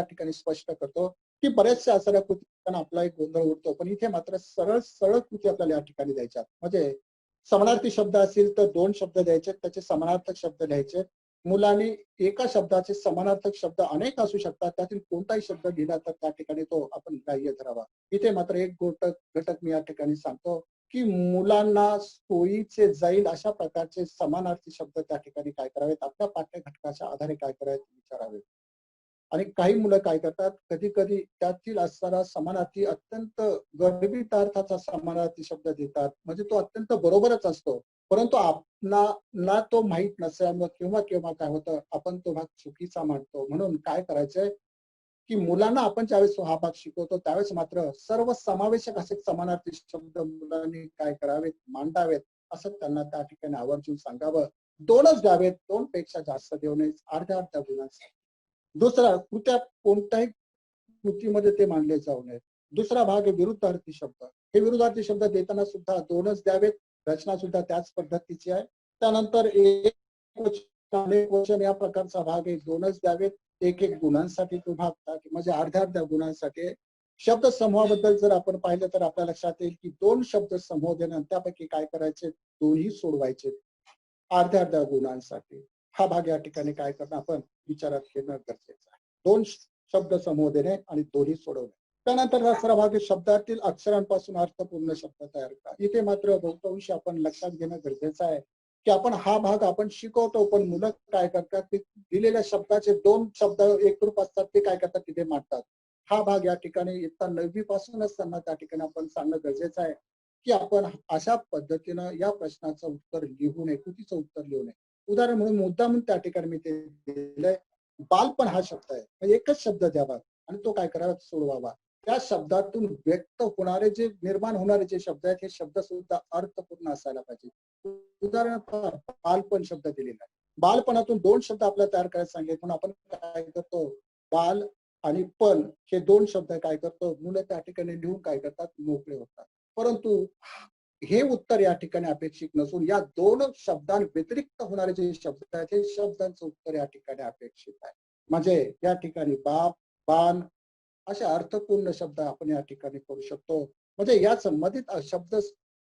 ठिकाणी स्पष्ट करतो की बऱ्याचशा असणाऱ्या कृती आपला एक गोंधळ उडतो, पण इथे मात्र सरळ सरळ कृती आपल्याला या ठिकाणी द्यायच्या. म्हणजे समानार्थी शब्द असतील तर 2 शब्द द्यायचे, त्याचे समानार्थक शब्द लिहायचे. मुलांनी एका शब्दाचे समानार्थक शब्द अनेक असू शकतात, त्यातील कोणताही शब्द लिहिला तर त्या ठिकाणी तो आपण ग्राह्य धरावा. इथे मात्र एक घटक मी या ठिकाणी सांगतो की मुलांना सोयीचे जाईल अशा प्रकारचे समानार्थी शब्द त्या ठिकाणी काय करावेत आपल्या पाठ्यघटकाच्या आधारे काय करावेत विचारावेत. आणि काही मुलं काय करतात कधी कधी त्यातील असणारा समानार्थी अत्यंत गर्भित अर्थाचा समानार्थी शब्द देतात, म्हणजे तो अत्यंत बरोबरच असतो, परंतु आपला तो माहीत नसल्यामुळे किंवा किंवा काय होतं आपण तो भाग चुकीचा मांडतो. म्हणून काय करायचंय की मुलांना आपण ज्यावेळेस हा भाग शिकवतो त्यावेळेस मात्र सर्व समावेशक असे समानार्थी शब्द मुलांनी काय करावेत मांडावेत असं त्यांना त्या ठिकाणी आवर्जून सांगावं. 2च द्यावेत, 2 पेक्षा जास्त देऊ नये, अर्ध्या अर्ध्या गुणांसाठी. दुसरा कृत्या कोणत्याही कृतीमध्ये ते मांडले जाऊ नयेत. दुसरा भाग आहे विरुद्धार्थी शब्द. हे विरुद्धार्थी शब्द देताना सुद्धा 2च द्यावेत. रचना सुद्धा त्याच पद्धतीची आहे. त्यानंतर एक वचन अनेक वचन या प्रकारचा भाग आहे, 2च द्यावेत. एक एक गुणांसाठी तो भाग म्हणजे अर्ध्या अर्ध्या गुणांसाठी. शब्द समूहाबद्दल जर आपण पाहिलं तर आपल्या लक्षात येईल की 2 शब्द समूह देणं त्यापैकी काय करायचे दोन्ही सोडवायचे अर्ध्या अर्ध्या गुणांसाठी. हा भाग या ठिकाणी काय करणं आपण विचारात घेणं गरजेचं आहे. 2 शब्द समूह देणे आणि दोन्ही सोडवणे. त्यानंतर दुसरा भाग आहे शब्दातील अक्षरांपासून अर्थपूर्ण शब्द तयार करा. इथे मात्र बहुतांश आपण लक्षात घेणं गरजेचं आहे की आपण हा भाग आपण शिकवतो, पण मुलं काय करतात ते दिलेल्या शब्दाचे 2 शब्द एकरूप असतात ते काय करतात तिथे मांडतात. हा भाग या ठिकाणी इयत्ता 9वी पासूनच त्यांना त्या ठिकाणी आपण सांगणं गरजेचं आहे की आपण अशा पद्धतीनं या प्रश्नाचं उत्तर लिहू नये, कृतीचं उत्तर लिहू नये. उदाहरण म्हणून मुद्दा म्हणून त्या ठिकाणी मी ते दिलंय. बालपण हा शब्द आहे, म्हणजे एकच शब्द द्यावा आणि तो काय करावा सोडवावा. त्या शब्दातून व्यक्त होणारे जे निर्माण होणारे जे शब्द आहेत हे शब्द सुद्धा अर्थपूर्ण असायला पाहिजे. उदाहरणार्थ बालपण शब्द दिलेला आहे. बालपणातून 2 शब्द आपल्याला तयार करायला सांगितले, म्हणून आपण काय करतो बाल आणि पण हे 2 शब्द काय करतो मुलं त्या ठिकाणी लिहून काय करतात मोकळे होतात. परंतु हे उत्तर या ठिकाणी अपेक्षित नसून या 2 शब्दांव्यतिरिक्त होणारे जे शब्द आहेत हे शब्दांचं उत्तर या ठिकाणी अपेक्षित आहे. म्हणजे या ठिकाणी बाप बाण असे अर्थपूर्ण शब्द आपण या ठिकाणी करू शकतो. म्हणजे या संबंधित शब्द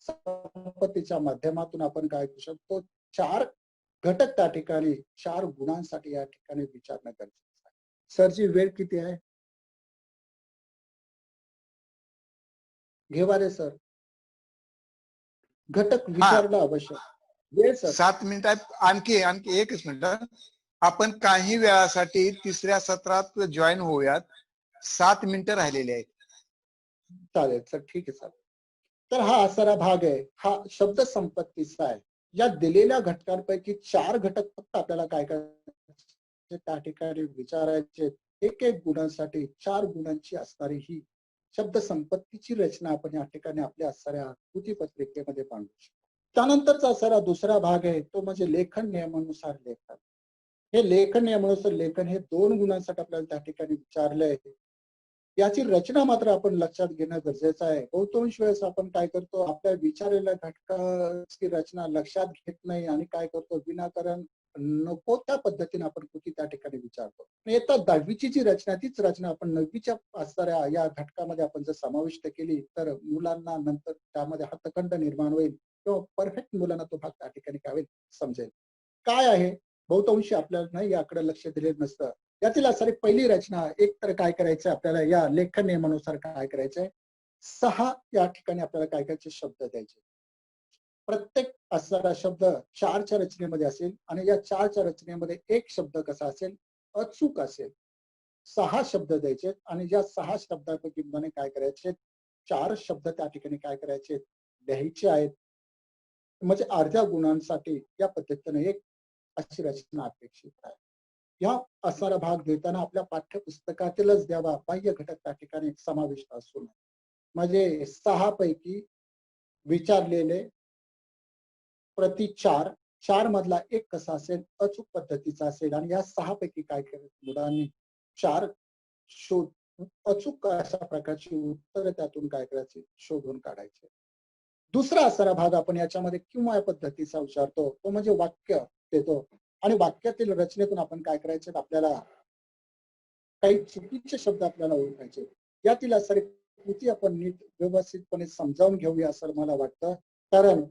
संपत्तीच्या माध्यमातून आपण काय करू शकतो 4 घटक त्या ठिकाणी 4 गुणांसाठी या ठिकाणी विचारणं गरजेचं आहे. सरची वेळ किती आहे? घेवा रे सर. घटक हा विचारणं आवश्यक. वेळ सर. 7 मिनिटात आणखी एकच मिनिट. आपण काही वेळासाठी तिसऱ्या सत्रात जॉईन होऊयात. 7 मिनिटं राहिलेली आहेत. चालेल सर, ठीक आहे सर. तर हा असणारा भाग आहे हा शब्द संपत्तीचा आहे. या दिलेल्या घटकांपैकी 4 घटक फक्त आपल्याला काय करायचे त्या ठिकाणी विचारायचे. एक एक गुणांसाठी 4 गुणांची असणारी ही शब्द संपत्तीची रचना आपण या ठिकाणी आपल्या असणाऱ्या कृतीपत्रिकेमध्ये मांडू शकतो. त्यानंतरचा असणारा दुसरा भाग आहे तो म्हणजे लेखन नियमानुसार लेखन. हे लेखन नियमानुसार लेखन हे 2 गुणांसाठी आपल्याला त्या ठिकाणी विचारलंय. याची रचना मात्र आपण लक्षात घेणं गरजेचं आहे. बहुतांश वेळेस आपण काय करतो आपल्या विचारलेल्या घटकाची रचना लक्षात घेत नाही आणि काय करतो विनाकारण नको त्या पद्धतीने आपण कृती त्या ठिकाणी विचारतो. इयत्ता 10वीची जी रचना तीच रचना आपण 9वीच्या असणाऱ्या या घटकामध्ये आपण जर समाविष्ट केली तर मुलांना नंतर त्यामध्ये हातखंड निर्माण होईल किंवा परफेक्ट मुलांना तो भाग त्या ठिकाणी काय होईल समजेल. काय आहे बहुतांशी आपल्याला नाही याकडे लक्ष दिलेलं नसतं. यातील असणारी पहिली रचना एक तर काय करायचं आपल्याला या लेखन नियमानुसार काय करायचंय 6 या ठिकाणी आपल्याला काय करायचे शब्द द्यायचे. प्रत्येक असणारा शब्द 4च्या रचनेमध्ये असेल आणि या 4च्या रचनेमध्ये एक शब्द कसा असेल अचूक असेल. 6 शब्द द्यायचे आणि या 6 शब्दापैकी मला काय करायचे 4 शब्द त्या ठिकाणी काय करायचे लिहायचे आहेत. म्हणजे अर्ध्या गुणांसाठी या पद्धतीने एक अशी रचना अपेक्षित आहे. या असणारा भाग देताना आपल्या पाठ्यपुस्तकातीलच द्यावा, बाह्य घटक त्या ठिकाणी समाविष्ट असू नये. म्हणजे 6 पैकी विचारलेले प्रति 4, 4 मधला एक कसा असेल अचूक पद्धतीचा असेल आणि या 6 पैकी काय करायचं मुलांनी 4 शोध अचूक अशा प्रकारची उत्तर त्यातून काय करायचे शोधून काढायचे. दुसरा असणारा भाग आपण याच्यामध्ये किंवा या पद्धतीचा विचारतो तो म्हणजे वाक्य देतो आणि वाक्यातील रचनेतून आपण काय करायचे आपल्याला काही चुकीचे शब्द आपल्याला ओळखायचे. यातील असणारी कृती आपण नीट व्यवस्थितपणे समजावून घेऊया असं मला वाटतं. कारण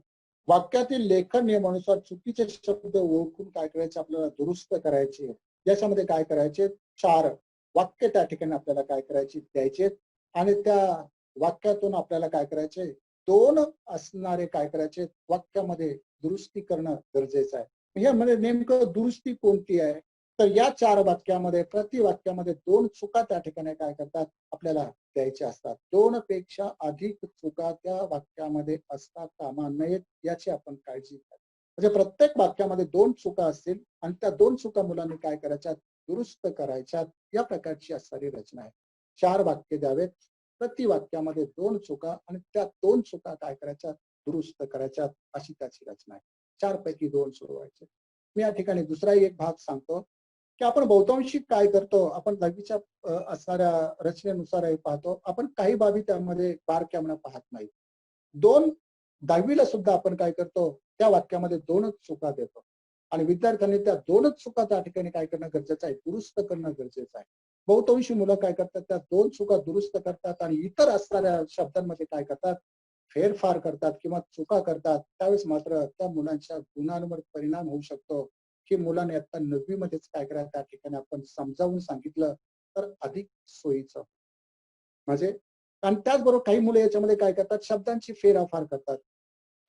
वाक्यातील लेखन नियमानुसार चुकीचे शब्द ओळखून काय करायचे आपल्याला दुरुस्त करायचे. याच्यामध्ये काय करायचे 4 वाक्य त्या ठिकाणी आपल्याला काय करायचे द्यायचे आणि त्या वाक्यातून आपल्याला काय करायचे 2 असणारे काय करायचे वाक्यामध्ये दुरुस्ती करणं गरजेचं आहे. यामध्ये नेमकं दुरुस्ती कोणती आहे तर या 4 वाक्यामध्ये प्रति वाक्यामध्ये 2 चुका त्या ठिकाणी काय करतात आपल्याला द्यायच्या असतात. 2 पेक्षा अधिक चुका त्या वाक्यामध्ये असता कामा नयेत याची आपण काळजी घ्यावी. म्हणजे प्रत्येक वाक्यामध्ये 2 चुका असतील आणि त्या 2 चुका मुलांनी काय करायच्या दुरुस्त करायच्या या प्रकारची असणारी रचना आहे. 4 वाक्य द्यावेत प्रति वाक्यामध्ये 2 चुका आणि त्या 2 चुका काय करायच्या दुरुस्त करायच्या अशी त्याची रचना आहे. 4 पैकी 2 सोडवायचे. मी या ठिकाणी दुसरा एक भाग सांगतो की आपण बहुतांशी काय करतो आपण 10वीच्या असणाऱ्या रचनेनुसार पाहतो आपण काही बाबी त्यामध्ये बारकाईने पाहत नाही. 10वीला सुद्धा आपण काय करतो त्या वाक्यामध्ये 2च चुका देतो आणि विद्यार्थ्यांनी त्या 2च चुका त्या ठिकाणी काय करणं गरजेचं आहे दुरुस्त करणं गरजेचं आहे. बहुतांशी मुलं काय करतात त्या 2 चुका दुरुस्त करतात आणि इतर असणाऱ्या शब्दांमध्ये काय करतात फेरफार करतात किंवा चुका करतात. त्यावेळेस मात्र त्या मुलांच्या गुणांवर परिणाम होऊ शकतो की मुलाने आता 9वी मध्येच काय करायचं त्या ठिकाणी आपण समजावून सांगितलं तर अधिक सोयीचं. म्हणजे आणि त्याचबरोबर काही मुलं याच्यामध्ये काय करतात शब्दांची फेरफार करतात.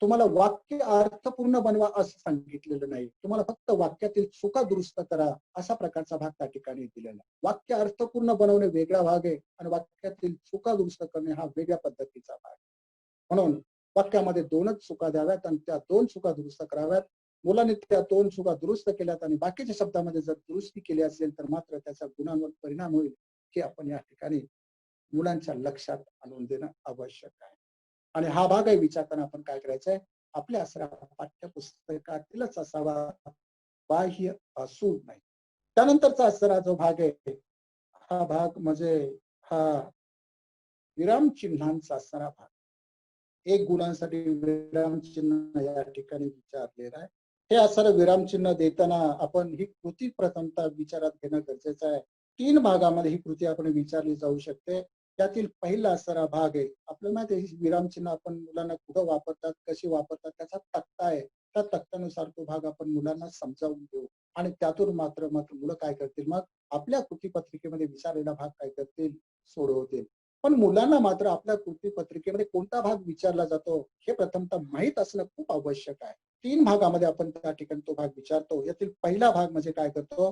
तुम्हाला वाक्य अर्थपूर्ण बनवा असं सांगितलेलं नाही. तुम्हाला फक्त वाक्यातील चुका दुरुस्त करा अशा प्रकारचा भाग त्या ठिकाणी दिलेला आहे. वाक्य अर्थपूर्ण बनवणे वेगळा भाग आहे आणि वाक्यातील चुका दुरुस्त करणे हा वेगळ्या पद्धतीचा भाग. म्हणून वाक्यामध्ये 2च चुका द्याव्यात आणि त्या 2 चुका दुरुस्त कराव्यात. मुलांनी त्या 2 चुका दुरुस्त केल्यात आणि बाकीच्या शब्दामध्ये जर दुरुस्ती केली असेल तर मात्र त्याचा गुणांवर परिणाम होईल की आपण या ठिकाणी मुलांच्या लक्षात आणून देणं आवश्यक आहे. आणि हा भागही विचारताना आपण काय करायचंय आपल्या असणाऱ्या पाठ्यपुस्तकातीलच असावा बाह्य असू नये. त्यानंतरचा असणारा जो भाग आहे हा भाग म्हणजे हा विराम चिन्हांचा असणारा भाग. 1 गुणांसाठी विराम चिन्ह या ठिकाणी विचारलेलं आहे. हे असणारं विराम चिन्ह देताना आपण ही कृती प्रथमतः विचारात घेणं गरजेचं आहे. 3 भागामध्ये ही कृती आपण विचारली जाऊ शकते. त्यातील पहिला असणारा भाग आहे आपल्याला माहिती आहे विराम चिन्ह आपण मुलांना कुठं वापरतात कशी वापरतात त्याचा तक्ता आहे. त्या तक्त्यानुसार तो भाग आपण मुलांना समजावून देऊ आणि त्यातून मात्र मुलं काय करतील मग आपल्या कृतीपत्रिकेमध्ये विचारलेला भाग काय करतील सोडवतील. पण मुलांना मात्र आपल्या कृतीपत्रिकेमध्ये कोणता भाग विचारला जातो हे प्रथमतः माहीत असणं खूप आवश्यक आहे. 3 भागामध्ये आपण त्या ठिकाणी तो भाग विचारतो. यातील पहिला भाग म्हणजे काय करतो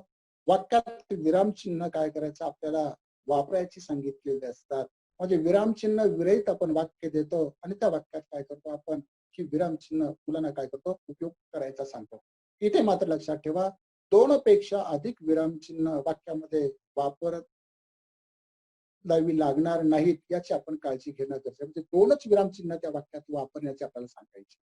वाक्यात विरामचिन्ह काय करायचं आपल्याला वापरायची सांगितलेले असतात. म्हणजे विरामचिन्ह विरहित आपण वाक्य देतो आणि त्या वाक्यात काय करतो आपण की विरामचिन्ह मुलांना काय करतो उपयोग करायचा सांगतो. इथे मात्र लक्षात ठेवा 2 पेक्षा अधिक विरामचिन्ह वाक्यामध्ये वापरत लागणार नाहीत याची आपण काळजी घेणं गरजेचं आहे. म्हणजे 2च विरामचिन्ह त्या वाक्यात वापरण्याचे आपल्याला सांगायचे.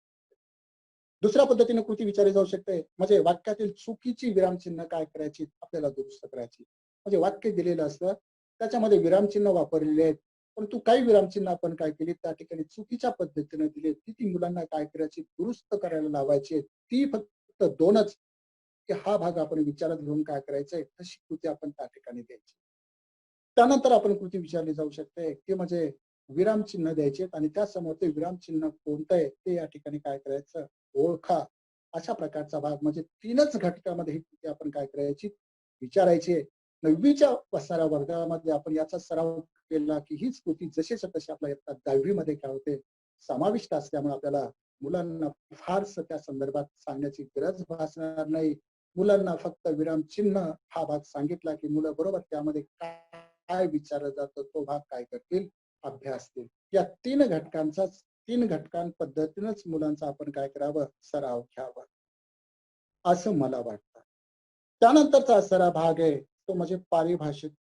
दुसऱ्या पद्धतीने कृती विचारली जाऊ शकते म्हणजे वाक्यातील चुकीची विरामचिन्ह काय करायची आपल्याला दुरुस्त करायची. म्हणजे वाक्य दिलेलं असतं त्याच्यामध्ये विरामचिन्ह वापरलेले आहेत परंतु काही विरामचिन्ह आपण काय केली त्या ठिकाणी चुकीच्या पद्धतीने दिली ती मुलांना काय करायची दुरुस्त करायला लावायची. ती फक्त 2च की हा भाग आपण विचारात घेऊन काय करायचंय तशी कृती आपण त्या ठिकाणी द्यायची. त्यानंतर आपण कृती विचारली जाऊ शकते की म्हणजे विरामचिन्ह द्यायचे आणि त्यासमोर ते विरामचिन्ह कोणतं आहे ते या ठिकाणी काय करायचं ओळखा. अशा प्रकारचा भाग म्हणजे 3च घटकामध्ये ही कृती आपण काय करायची विचारायची 9वीच्या सराव वर्गामध्ये आपण याचा सराव केला की हीच कृती जशीच्या तशी आपल्या इयत्ता 10वी मध्ये काय होते समाविष्ट असल्यामुळे आपल्याला मुलांना फारसं त्या संदर्भात सांगण्याची गरज भासणार नाही. मुलांना फक्त विरामचिन्ह हा भाग सांगितला की मुलं बरोबर त्यामध्ये काय विचारलं जातं तो भाग काय करतील, अभ्यासतील. या 3 घटकां पद्धतीनंच मुलांचा आपण काय करावं, सराव घ्यावा असं मला वाटतं. त्यानंतरचा सराव भाग आहे तो म्हणजे पारिभाषिक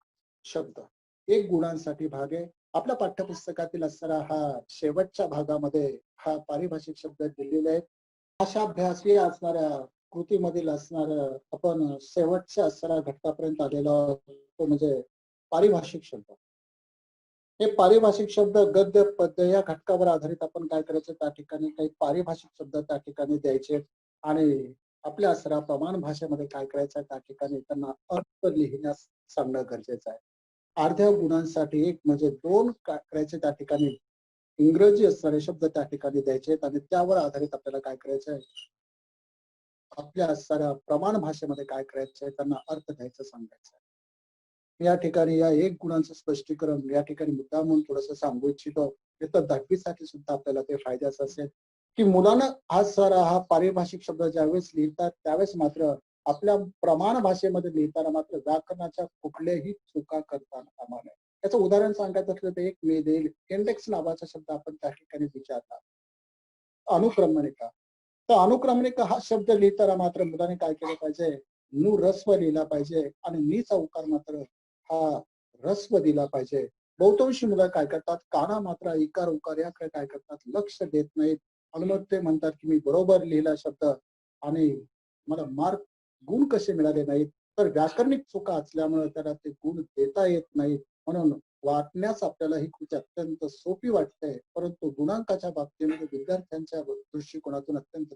शब्द. 1 गुणांसाठी भाग आहे. आपल्या पाठ्यपुस्तकातील असणारा हा शेवटच्या भागामध्ये हा पारिभाषिक शब्द दिलेले आहेत. भाषाभ्यासी असणाऱ्या कृतीमधील असणार आपण शेवटच्या असणाऱ्या घटकापर्यंत आलेलो आहोत, तो म्हणजे पारिभाषिक शब्द. हे पारिभाषिक शब्द गद्य पद्य या घटकावर आधारित आपण काय करायचं त्या ठिकाणी काही पारिभाषिक शब्द त्या ठिकाणी द्यायचे आणि आपल्या असणाऱ्या प्रमाण भाषेमध्ये काय करायचं त्या ठिकाणी त्यांना अर्थ लिहिण्यास सांगणं गरजेचं आहे. अर्ध्या गुणांसाठी 1 म्हणजे 2 काय करायचे त्या ठिकाणी इंग्रजी असणारे शब्द त्या ठिकाणी द्यायचे आणि त्यावर आधारित आपल्याला काय करायचंय आपल्या असणाऱ्या प्रमाण भाषेमध्ये काय करायचंय त्यांना अर्थ द्यायचं सांगायचं. या ठिकाणी या 1 गुणांचं स्पष्टीकरण या ठिकाणी मुद्दा म्हणून थोडंसं सांगू इच्छितो. इयत्ता 10वी साठी सुद्धा आपल्याला ते फायद्याचं असेल की मुलांना हा पारिभाषिक शब्द ज्यावेळेस लिहितात त्यावेळेस मात्र आपल्या प्रमाण भाषेमध्ये लिहिताना मात्र व्याकरणाच्या कुठल्याही चुका करता कामा नये. याचं उदाहरण सांगायचं असलं तर एक मी देईल. इंडेक्स नावाचा शब्द आपण त्या ठिकाणी विचारला. अनुक्रमणिका. तर अनुक्रमणिका हा शब्द लिहिताना मात्र मुलाने काय केलं पाहिजे, नु रस्व लिहिला पाहिजे आणि नीचा उकार मात्र हा रस्व दिला पाहिजे. बहुतांशी मुलं काय करतात, काना मात्रा इकार उकार याकडे काय करतात, लक्ष देत नाहीत आणि मग ते म्हणतात की मी बरोबर लिहिला शब्द आणि मला मार्क गुण कसे मिळाले नाहीत, तर व्याकरणिक चुका असल्यामुळे त्याला ते गुण देता येत नाहीत. म्हणून वाटण्यास आपल्याला ही कृती अत्यंत सोपी वाटते, परंतु गुणांकाच्या बाबतीमध्ये विद्यार्थ्यांच्या दृष्टिकोनातून अत्यंत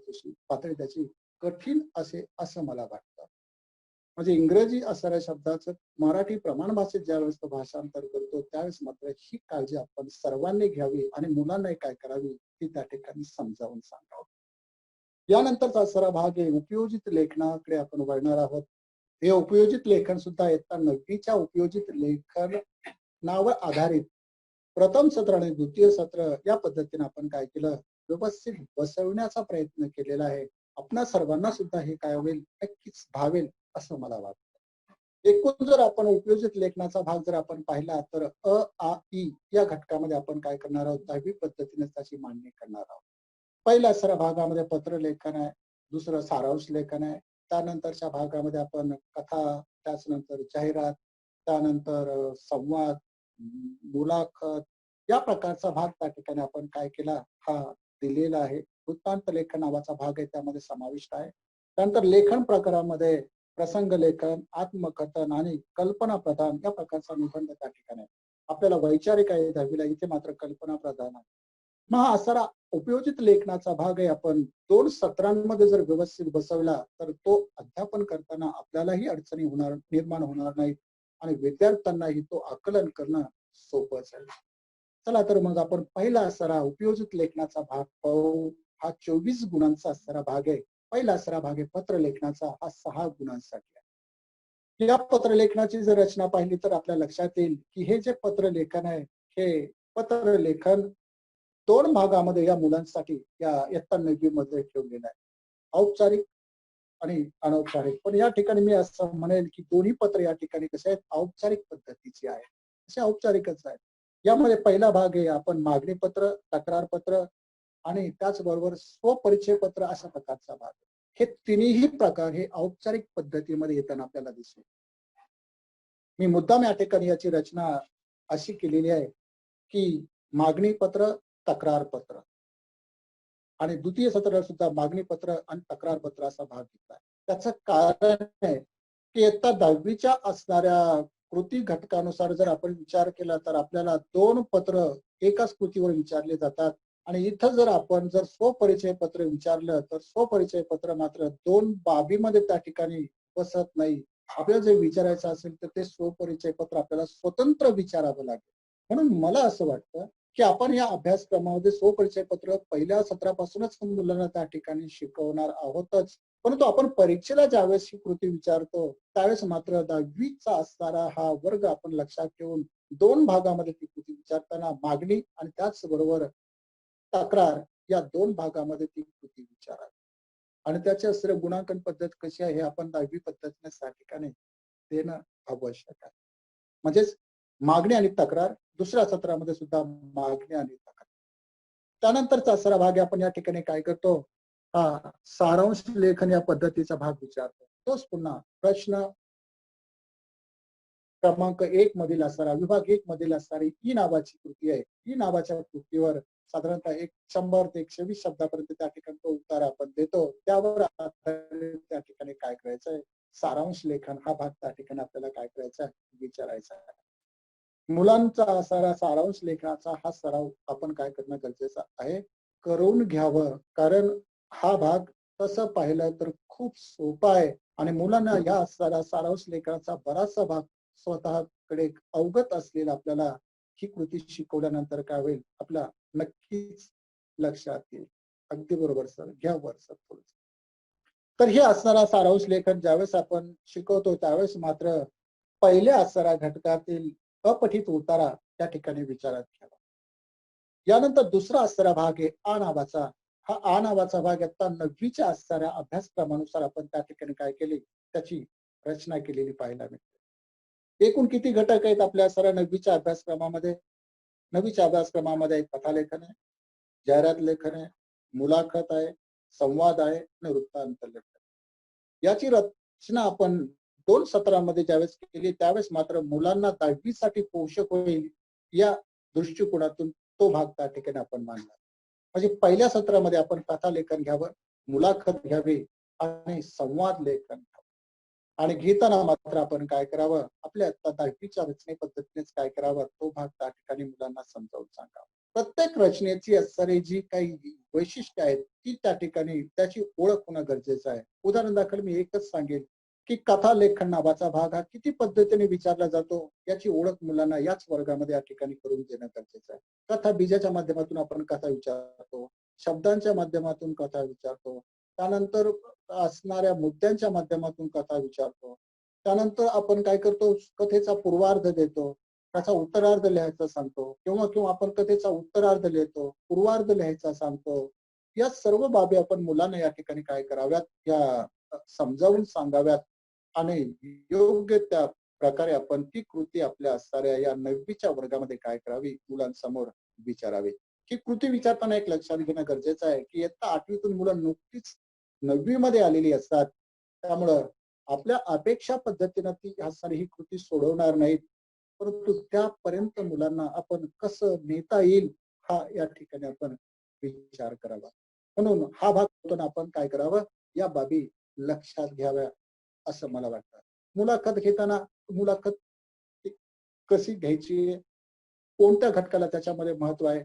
पातळी त्याची कठीण असे असं मला वाटतं. म्हणजे इंग्रजी असणाऱ्या शब्दाचं मराठी प्रमाण भाषेत ज्यावेळेस तो भाषांतर करतो त्यावेळेस मात्र ही काळजी आपण सर्वांनी घ्यावी आणि मुलांना काय करावी ती त्या ठिकाणी समजावून सांगावं. यानंतरचा सराव भाग आहे उपयोजित लेखनाकडे आपण वळणार आहोत. हे उपयोजित लेखन सुद्धा इयत्ता 9वीच्या उपयोजित लेखनावर आधारित प्रथम सत्र आणि द्वितीय सत्र या पद्धतीने आपण काय केलं, व्यवस्थित बसवण्याचा प्रयत्न केलेला आहे. आपणा सर्वांना सुद्धा हे काय होईल, नक्कीच भावेल असं मला वाटतं. एकूण जर आपण उपयोजित लेखनाचा भाग जर आपण पाहिला तर अ, आ, इ या घटकामध्ये आपण काय करणार आहोत, 10वी पद्धतीने त्याची मांडणी करणार आहोत. पहिल्या भागामध्ये पत्र लेखन आहे, दुसरं सारांश लेखन आहे, त्यानंतरच्या भागामध्ये आपण कथा, त्यानंतर जाहिरात, त्यानंतर संवाद, मुलाखत या प्रकारचा भाग त्या ठिकाणी आपण काय केला हा दिलेला आहे. वृत्तांत लेखन नावाचा भाग आहे त्यामध्ये समाविष्ट आहे. त्यानंतर लेखन प्रकारामध्ये प्रसंग लेखन, आत्मकथन आणि कल्पना प्रदान या प्रकारचा निबंध त्या ठिकाणी आहे. आपल्याला वैचारिक आहे 10वीला, इथे मात्र कल्पना प्रदान आहे. मग हा असा उपयोजित लेखनाचा भाग आहे. आपण 2 सत्रांमध्ये जर व्यवस्थित बसवला तर तो अध्यापन करताना आपल्यालाही अडचणी निर्माण होणार नाहीत आणि विद्यार्थ्यांनाही तो आकलन करणं सोपं जाईल. चला तर मग आपण पहिला सराव उपयोजित लेखनाचा भाग पाहू. हा 24 गुणांचा सराव भाग आहे. पहिला सराव भाग आहे पत्र लेखनाचा, हा 6 गुणांसाठी आहे. या पत्र लेखनाची जर रचना पाहिली तर आपल्या लक्षात येईल की हे जे पत्र लेखन आहे हे पत्र लेखन 2 भागामध्ये या मुलांसाठी या इयत्ता 9वी मध्ये ठेवलेलं आहे, औपचारिक आणि अनौपचारिक. पण या ठिकाणी मी असं म्हणेल की दोन्ही पत्र या ठिकाणी कसे आहेत, औपचारिक पद्धतीची आहे, असे औपचारिकच आहेत. यामध्ये पहिला भाग आहे आपण मागणी पत्र, तक्रार पत्र आणि त्याचबरोबर स्वपरिचय पत्र अशा प्रकारचा भाग. हे तिन्ही प्रकार हे औपचारिक पद्धतीमध्ये येताना आपल्याला दिसेल. मी मुद्दाम या ठिकाणी याची रचना अशी केलेली आहे की मागणी पत्र, तक्रार पत्र आणि द्वितीय सत्राला सुद्धा मागणी पत्र आणि तक्रार पत्र असा भाग घेतला. त्याचं कारण आहे की इयत्ता 10वीच्या असणाऱ्या कृती घटकानुसार जर आपण विचार केला तर आपल्याला 2 पत्र एकाच कृतीवर विचारले जातात आणि इथं जर आपण जर स्वपरिचय पत्र विचारलं तर स्वपरिचय पत्र मात्र 2 बाबीमध्ये त्या ठिकाणी बसत नाही. आपल्याला जे विचारायचं असेल तर ते स्वपरिचय पत्र आपल्याला स्वतंत्र विचारावं लागेल. म्हणून मला असं वाटतं की आपण या अभ्यासक्रमामध्ये स्वपरिचय पत्र पहिल्या सत्रापासूनच मुलांना त्या ठिकाणी शिकवणार आहोतच, परंतु आपण परीक्षेला ज्यावेळेस ही कृती विचारतो त्यावेळेस मात्र 10वीचा असणारा हा वर्ग आपण लक्षात ठेवून 2 भागामध्ये ती कृती विचारताना मागणी आणि त्याचबरोबर तक्रार या 2 भागामध्ये ती कृती विचारावी. आणि त्याची असणारी गुणांकन पद्धत कशी आहे हे आपण 10वी पद्धतीने त्या ठिकाणी देणं आवश्यक आहे. म्हणजेच मागणी आणि तक्रार दुसऱ्या सत्रामध्ये सुद्धा मागणी आणि तक्रार. त्यानंतरचा असणारा भाग आपण या ठिकाणी काय करतो, हा सारांश लेखन या पद्धतीचा भाग विचारतो. तोच पुन्हा प्रश्न क्रमांक 1 मधील असणारा विभाग 1 मधील असणारी ई नावाची कृती आहे. ई नावाच्या कृतीवर साधारणतः 100 ते 120 शब्दापर्यंत त्या ठिकाणी तो उत्तर आपण देतो. त्यावर आधारित त्या ठिकाणी काय करायचंय, सारांश लेखन हा भाग त्या ठिकाणी आपल्याला काय करायचा आहे, विचारायचा आहे. मुलांचा असणारा सारांश लेखनाचा हा सराव आपण काय करणं गरजेचं आहे, करून घ्यावं. कारण हा भाग तसं पाहिलं तर खूप सोपा आहे आणि मुलांना या असणारा सारांश लेखनाचा बराचसा भाग स्वतःकडे अवगत असलेला आपल्याला ही कृती शिकवल्यानंतर काय होईल, आपला नक्कीच लक्षात येईल. अगदी बरोबर सर, घ्या वर सर थोडं. तर हे असणारा सारांश लेखन ज्यावेळेस आपण शिकवतो त्यावेळेस मात्र पहिल्या असणाऱ्या घटकातील अपठित उतारा त्या ठिकाणी विचारात घ्यावा. यानंतर दुसरा असणारा भाग आहे आ नावाचा. हा आ नावाचा भाग आता 9वीच्या असणाऱ्या अभ्यासक्रमानुसार आपण त्या ठिकाणी काय केली, त्याची रचना केलेली पाहायला मिळते. एकूण किती घटक आहेत आपल्या असणाऱ्या 9वीच्या अभ्यासक्रमामध्ये? 9वीच्या अभ्यासक्रमामध्ये कथालेखन आहे, जाहिरात लेखन आहे, मुलाखत आहे, संवाद आहे आणि वृत्तांतर लेखन. याची रचना आपण 2 सत्रामध्ये ज्यावेळेस केली त्यावेळेस मात्र मुलांना 10वी साठी पोषक होईल या दृष्टिकोनातून तो भाग त्या ठिकाणी आपण मांडला. म्हणजे पहिल्या सत्रामध्ये आपण कथा लेखन घ्यावं, मुलाखत घ्यावी आणि संवाद लेखन घ्यावं. आणि घेताना मात्र आपण काय करावं, आपल्या आता 10वीच्या रचने पद्धतीनेच काय करावं, तो भाग त्या ठिकाणी मुलांना समजावून सांगावा. प्रत्येक रचनेची असणारी जी काही वैशिष्ट्य आहेत ती त्या ठिकाणी त्याची ओळख होणं गरजेचं आहे. उदाहरण दाखल मी एकच सांगेन की कथा लेखन नावाचा भाग हा किती पद्धतीने विचारला जातो याची ओळख मुलांना याच वर्गामध्ये या ठिकाणी करून देणं गरजेचं आहे. कथा बीजाच्या माध्यमातून आपण कथा विचारतो, शब्दांच्या माध्यमातून कथा विचारतो, त्यानंतर असणाऱ्या मुद्द्यांच्या माध्यमातून कथा विचारतो. त्यानंतर आपण काय करतो, कथेचा पूर्वार्ध देतो, त्याचा उत्तरार्ध लिहायचा सांगतो, किंवा आपण कथेचा उत्तरार्ध लिहितो, पूर्वार्ध लिहायचा सांगतो. या सर्व बाबी आपण मुलांना या ठिकाणी काय कराव्यात, या समजावून सांगाव्यात आणि योग्य त्या प्रकारे आपण ती कृती आपल्या असणाऱ्या या 9वीच्या वर्गामध्ये काय करावी, मुलांसमोर विचारावी. ही कृती विचारताना एक लक्षात घेणं गरजेचं आहे की इयत्ता 8वीतून मुलं नुकतीच 9वी मध्ये आलेली असतात. त्यामुळं आपल्या अपेक्षा पद्धतीनं ती असणारी ही कृती सोडवणार नाहीत, परंतु त्यापर्यंत मुलांना आपण कसं नेता येईल हा या ठिकाणी आपण विचार करावा. म्हणून हा भाग होताना आपण काय करावं, या बाबी लक्षात घ्याव्या असं मला वाटतं. मुलाखत घेताना मुलाखत कशी घ्यायची, कोणत्या घटकाला त्याच्यामध्ये महत्व आहे,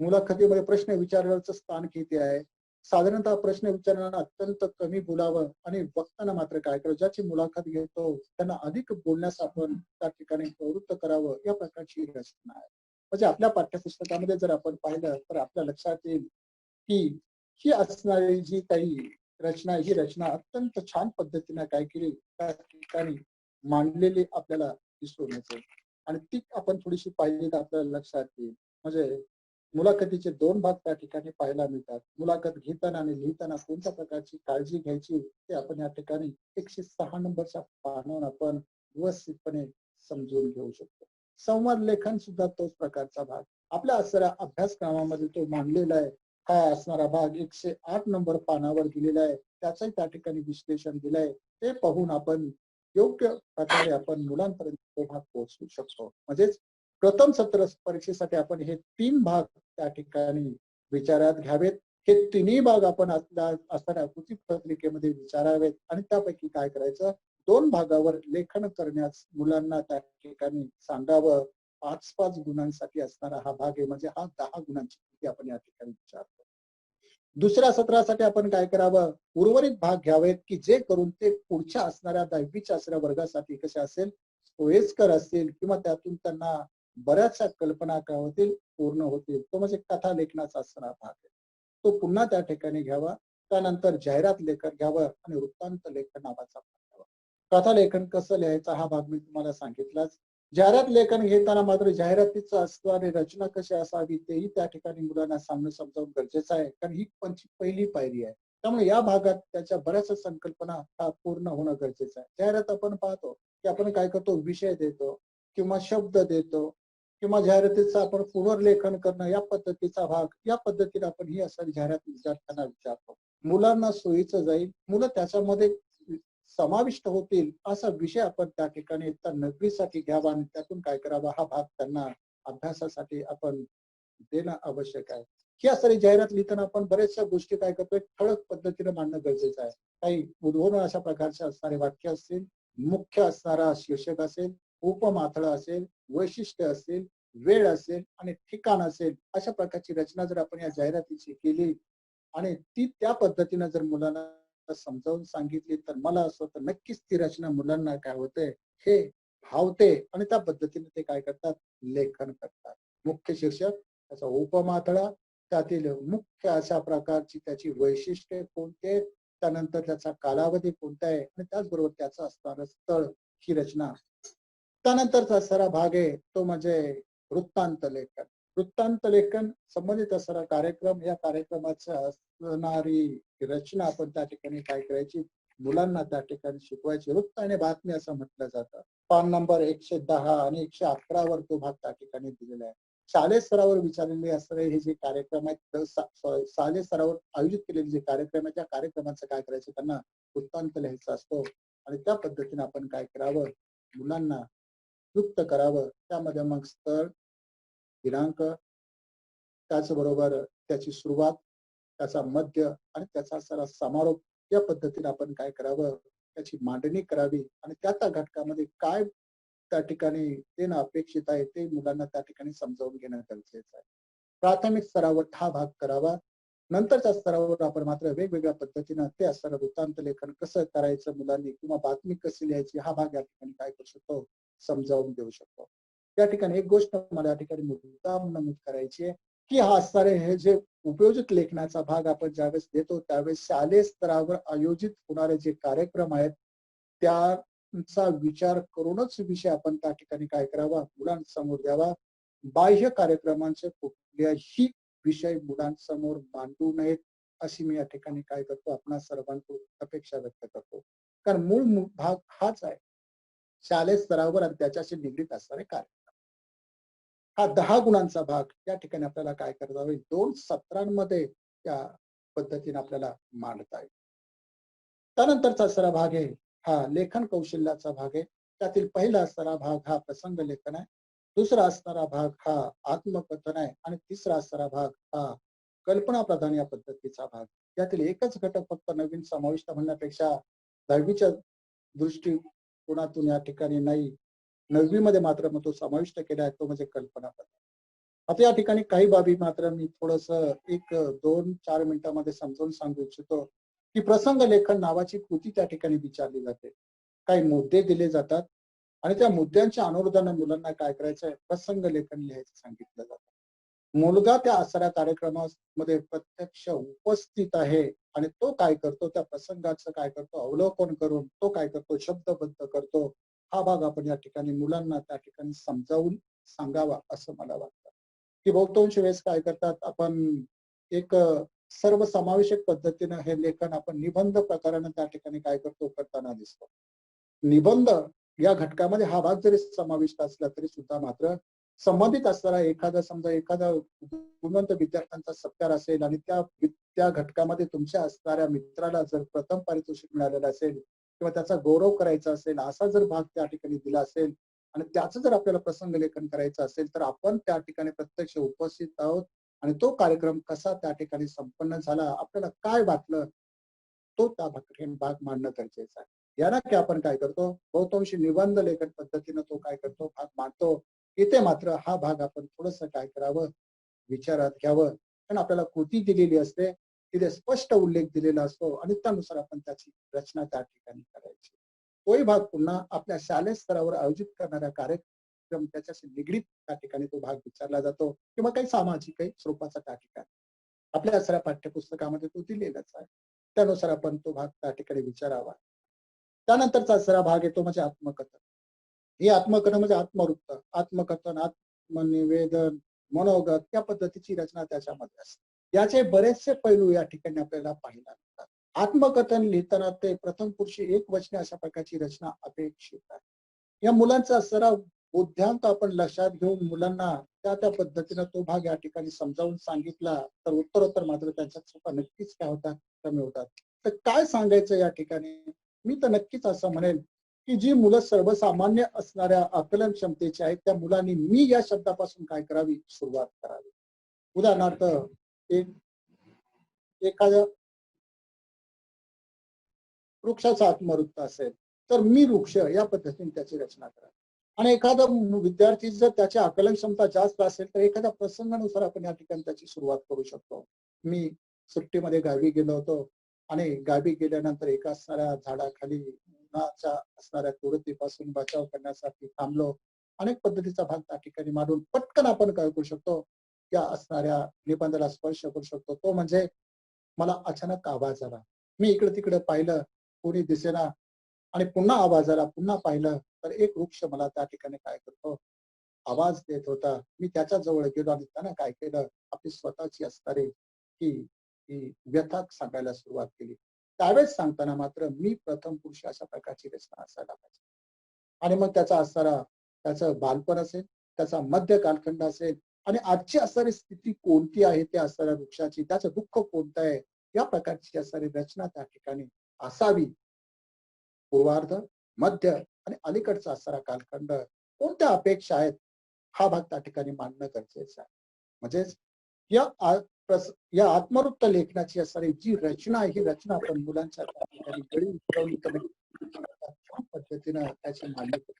मुलाखतीमध्ये प्रश्न विचारण्याचं स्थान किती आहे, साधारणतः प्रश्न विचारणारा अत्यंत कमी बोलावं आणि वक्ताना मात्र काय करावं, ज्याची मुलाखत घेतो त्यांना अधिक बोलण्यास आपण त्या ठिकाणी प्रवृत्त करावं, या प्रकारची रचना आहे. म्हणजे आपल्या पाठ्यपुस्तकामध्ये जर आपण पाहिलं तर आपल्या लक्षात येईल की ही असणारी जी काही रचना ही रचना अत्यंत छान पद्धतीने काय केली त्या ठिकाणी मांडलेली आपल्याला दिसून येते आणि ती आपण थोडीशी पाहिली तर आपल्याला लक्षात येईल. म्हणजे मुलाखतीचे 2 भाग त्या ठिकाणी पाहायला मिळतात. मुलाखत घेताना आणि लिहिताना कोणत्या प्रकारची काळजी घ्यायची ते आपण या ठिकाणी 106 नंबरच्या पानावर आपण व्यवस्थितपणे समजून घेऊ शकतो. संवाद लेखन सुद्धा तोच प्रकारचा भाग आपल्या असणाऱ्या अभ्यासक्रमामध्ये तो मांडलेला आहे. हा असणारा भाग 108 नंबर पानावर दिलेला आहे, त्याचंही त्या ठिकाणी विश्लेषण दिलंय. ते पाहून आपण योग्य प्रकारे आपण मुलांपर्यंत तो भाग पोहोचवू शकतो. म्हणजेच प्रथम सत्र परीक्षेसाठी आपण हे 3 भाग त्या ठिकाणी विचारात घ्यावेत. हे तिन्ही भाग आपण असणाऱ्या कृती पत्रिकेमध्ये विचारावेत आणि त्यापैकी काय करायचं, 2 भागावर लेखन करण्यास मुलांना त्या ठिकाणी सांगावं. 5-5 गुणांसाठी असणारा हा भाग आहे, म्हणजे हा 10 गुणांची कृती आपण या ठिकाणी विचारतो. दुसऱ्या सत्रासाठी आपण काय करावं, उर्वरित भाग घ्यावेत की जे करून ते पुढच्या असणाऱ्या 10वीच्या असणाऱ्या वर्गासाठी कसे असेल, सोयीस्कर असतील किंवा त्यातून त्यांना बऱ्याचशा कल्पना काय होतील, पूर्ण होतील. तो म्हणजे कथा लेखनाचा असणारा भाग आहे, तो पुन्हा त्या ठिकाणी घ्यावा त्यानंतर जाहिरात लेखन घ्यावं आणि वृत्तांत लेखन नावाचा भाग घ्यावा. कथा लेखन कसं लिहायचं हा भाग मी तुम्हाला सांगितलाच. जाहिरात लेखन घेताना मात्र जाहिरातीचं असणारी रचना कशी असावी तेही त्या ठिकाणी मुलांना सांगणं समजावून गरजेचं आहे, कारण ही पहिली पायरी आहे. त्यामुळे या भागात त्याच्या बऱ्याचशा संकल्पना पूर्ण होणं गरजेचं आहे. जाहिरात आपण पाहतो की आपण काय करतो, विषय देतो किंवा शब्द देतो किंवा जाहिरातीचं आपण पुनर्लेखन करणं या पद्धतीचा भाग, या पद्धतीने आपण ही असणारी जाहिरात विद्यार्थ्यांना विचारतो. मुलांना सोयीचं जाईल, मुलं त्याच्यामध्ये समाविष्ट होतील असा विषय आपण त्या ठिकाणी इयत्ता 9वी साठी घ्यावा आणि त्यातून काय करावा हा भाग त्यांना अभ्यासासाठी आपण देणं आवश्यक आहे. ही असणारी जाहिरात लिहिताना आपण बऱ्याचशा गोष्टी काय करतोय, ठळक पद्धतीने मांडणं गरजेचं आहे. काही उदाहरण अशा प्रकारचे असणारे वाक्य असतील, मुख्य असणारा शीर्षक असेल, उपमाथळं असेल, वैशिष्ट्य असेल, वेळ असेल आणि ठिकाण असेल, अशा प्रकारची रचना जर आपण या जाहिरातीची केली आणि ती त्या पद्धतीनं जर मुलांना समजावून सांगितली तर मला असं वाटतं नक्कीच ती रचना मुलांना काय होते, हे भावते आणि त्या पद्धतीने ते काय करतात, लेखन करतात. मुख्य शीर्षक, त्याचा उपमाथळा, त्यातील मुख्य अशा प्रकारची त्याची वैशिष्ट्ये कोणते, त्यानंतर त्याचा कालावधी कोणता आहे आणि त्याचबरोबर त्याचं असणारं स्थळ, ही रचना. त्यानंतरचा असणारा भाग आहे तो म्हणजे वृत्तांत लेखन. वृत्तांत लेखन संबंधित असणारा कार्यक्रम, या कार्यक्रमाचा असणारी रचना आपण त्या ठिकाणी काय करायची, मुलांना त्या ठिकाणी शिकवायची. वृत्त आणि बातमी असं म्हटलं जातं. पान नंबर 110 आणि 111 वर तो भाग त्या ठिकाणी दिलेला आहे. शालेय स्तरावर विचारलेले असणारे हे जे कार्यक्रम आहेत, शालेय स्तरावर आयोजित केलेले जे कार्यक्रम आहेत, त्या कार्यक्रमाचं काय करायचं, त्यांना वृत्तांत लिहायचा असतो आणि त्या पद्धतीने आपण काय करावं, मुलांना युक्त करावं. त्यामध्ये मग स्थळ, दिनांक, त्याचबरोबर त्याची सुरुवात, त्याचा मध्य आणि त्याचा सारा समारोप, या पद्धतीने आपण काय करावं, त्याची मांडणी करावी आणि त्या घटकामध्ये काय त्या ठिकाणी देणं अपेक्षित आहे ते मुलांना त्या ठिकाणी समजावून घेणं गरजेचं आहे. प्राथमिक स्तरावर हा भाग करावा. नंतरच्या स्तरावर आपण मात्र वेगवेगळ्या पद्धतीनं ते असणारं वृत्तांत लेखन कसं करायचं मुलांनी किंवा बातमी कशी लिहायची हा भाग या ठिकाणी काय करू शकतो, समजावून देऊ शकतो. त्या ठिकाणी एक गोष्ट मला या ठिकाणी मुद्दाम नमूद करायची आहे की हा असणारे हे जे उपयोजित लेखनाचा भाग आपण ज्यावेळेस देतो त्यावेळेस शालेय स्तरावर आयोजित होणारे जे कार्यक्रम आहेत त्यांचा विचार करूनच विषय आपण त्या ठिकाणी काय करावा, मुलांसमोर द्यावा. बाह्य कार्यक्रमांचे कुठल्याही विषय मुलांसमोर मांडू नयेत अशी मी या ठिकाणी काय करतो, आपणा सर्वांकडून अपेक्षा व्यक्त करतो. कारण मूळ भाग हाच आहे, शालेय स्तरावर आणि त्याच्याशी निगडीत असणारे कार्यक्रम. हा 10 गुणांचा भाग या ठिकाणी आपल्याला काय करता येईल, 2 सत्रांमध्ये त्या पद्धतीने आपल्याला मांडता येईल. त्यानंतरचा असणारा भाग आहे हा लेखन कौशल्याचा भाग आहे. त्यातील पहिला असणारा भाग हा प्रसंग लेखन आहे, दुसरा असणारा भाग हा आत्मकथन आहे आणि तिसरा असणारा भाग हा कल्पना प्रधान या पद्धतीचा भाग. यातील एकच घटक फक्त नवीन समाविष्ट म्हणण्यापेक्षा 10वीच्या दृष्टिकोनातून या ठिकाणी नाही, 9वी मध्ये मात्र मग तो समाविष्ट केला आहे, तो म्हणजे कल्पना प्रधान. आता या ठिकाणी काही बाबी मात्र मी थोडस 1-2-4 मिनिटांमध्ये समजावून सांगू इच्छितो की प्रसंग लेखन नावाची कृती त्या ठिकाणी विचारली जाते. काही मुद्दे दिले जातात आणि त्या मुद्द्यांच्या अनुरोधाने मुलांना काय करायचंय, प्रसंग लेखन लिहायचं सांगितलं जातं. मुलगा त्या असणाऱ्या कार्यक्रमामध्ये प्रत्यक्ष उपस्थित आहे आणि तो काय करतो, त्या प्रसंगाचं काय करतो, अवलोकन करून तो काय करतो, शब्दबद्ध करतो. हा भाग आपण या ठिकाणी मुलांना त्या ठिकाणी समजावून सांगावा असं मला वाटतं. की बहुतांश वेळेस काय करतात, आपण एक सर्वसमावेशक पद्धतीनं हे लेखन आपण निबंध प्रकाराने त्या ठिकाणी काय करतो, करताना दिसतो. निबंध या घटकामध्ये हा भाग जरी समाविष्ट असला तरी सुद्धा मात्र संबंधित असणारा एखादा गुणवंत विद्यार्थ्यांचा सत्कार असेल आणि त्या घटकामध्ये तुमच्या असणाऱ्या मित्राला जर प्रथम पारितोषिक मिळालेलं असेल किंवा त्याचा गौरव करायचा असेल, असा जर भाग त्या ठिकाणी दिला असेल आणि त्याचं जर आपल्याला प्रसंग लेखन करायचं असेल तर आपण त्या ठिकाणी प्रत्यक्ष उपस्थित आहोत आणि तो कार्यक्रम कसा त्या ठिकाणी संपन्न झाला, आपल्याला काय वाटलं, तो त्या भाग मांडणं गरजेचं आहे. याला की आपण काय करतो, बहुतांशी निबंध लेखन पद्धतीनं तो काय करतो, भाग मांडतो. इथे मात्र हा भाग आपण थोडस काय करावं, विचारात घ्यावं. कारण आपल्याला कृती दिलेली असते, तिथे स्पष्ट उल्लेख दिलेला असतो आणि त्यानुसार आपण त्याची रचना त्या ठिकाणी करायची. तोही भाग पुन्हा आपल्या शालेय स्तरावर आयोजित करणाऱ्या कार्यक्रम त्याच्याशी निगडीत त्या ठिकाणी तो भाग विचारला जातो किंवा काही सामाजिक काही स्वरूपाचा त्या ठिकाणी आपल्या असणाऱ्या पाठ्यपुस्तकामध्ये तो दिलेलाच आहे. त्यानुसार आपण तो भाग त्या ठिकाणी विचारावा. त्यानंतरचा दुसरा भाग येतो म्हणजे आत्मकथन. हे आत्मकथन म्हणजे आत्मवृत्त, आत्मकथन, आत्मनिवेदन, मनोगत या पद्धतीची रचना त्याच्यामध्ये असते. याचे बरेचसे पैलू या ठिकाणी आपल्याला पाहायला मिळतात. आत्मकथन लिहिताना ते प्रथम पुरुषी एक वचने अशा प्रकारची रचना अपेक्षित आहे. या मुलांचा सराव बुद्ध्यांक आपण लक्षात घेऊन मुलांना त्या त्या पद्धतीनं तो भाग या ठिकाणी समजावून सांगितला तर उत्तरोत्तर मात्र त्यांच्या चुका नक्कीच काय होतात, कमी होतात. तर काय सांगायचं या ठिकाणी, मी तर नक्कीच असं म्हणेल की जी मुलं सर्वसामान्य असणाऱ्या आकलन क्षमतेची आहेत त्या मुलांनी मी या शब्दापासून काय करावी, सुरुवात करावी. उदाहरणार्थ एक एखाद्या वृक्षाचा आत्मवृत्त असेल तर मी वृक्ष या पद्धतीने त्याची रचना करा. आणि एखादा विद्यार्थी जर त्याची आकलन क्षमता जास्त असेल तर एखाद्या प्रसंगानुसार आपण या ठिकाणी त्याची सुरुवात करू शकतो. मी सुट्टीमध्ये गावी गेलो होतो आणि गावी गेल्यानंतर एका असणाऱ्या झाडाखाली उन्हाच्या असणाऱ्या तीव्रतेपासून बचाव करण्यासाठी थांबलो. अनेक पद्धतीचा भाग त्या ठिकाणी मांडून पटकन आपण काय करू शकतो, या असणाऱ्या निबंधाला स्पर्श करू शकतो. तो म्हणजे मला अचानक आवाज आला. मी इकडे तिकडे पाहिलं, कोणी दिसेना आणि पुन्हा आवाज आला, पुन्हा पाहिलं तर एक वृक्ष मला त्या ठिकाणी काय करतो, आवाज देत होता. मी त्याच्या जवळ गेलो आणि त्यानं काय केलं, आपली स्वतःची असणारी ही व्यथा सांगायला सुरुवात केली. त्यावेळेस सांगताना मात्र मी प्रथम पुरुष अशा प्रकारची रचना असायला पाहिजे. आणि मग त्याचा असणारा त्याचं बालपण असेल, त्याचा मध्य कालखंड असेल आणि आजची असणारी स्थिती कोणती आहे त्या असणाऱ्या वृक्षाची, त्याचं दुःख कोणतं आहे, या प्रकारची असणारी रचना त्या ठिकाणी असावी. पूर्वार्ध, मध्य आणि अलीकडचा असणारा कालखंड कोणत्या अपेक्षा आहेत, हा भाग त्या ठिकाणी मांडणं गरजेचं आहे. म्हणजेच या आत्मवृत्त लेखनाची असणारी जी रचना आहे, ही रचना आपण मुलांच्या त्या ठिकाणी गळी उतरवली तर छान पद्धतीनं त्याची मांडणी करू.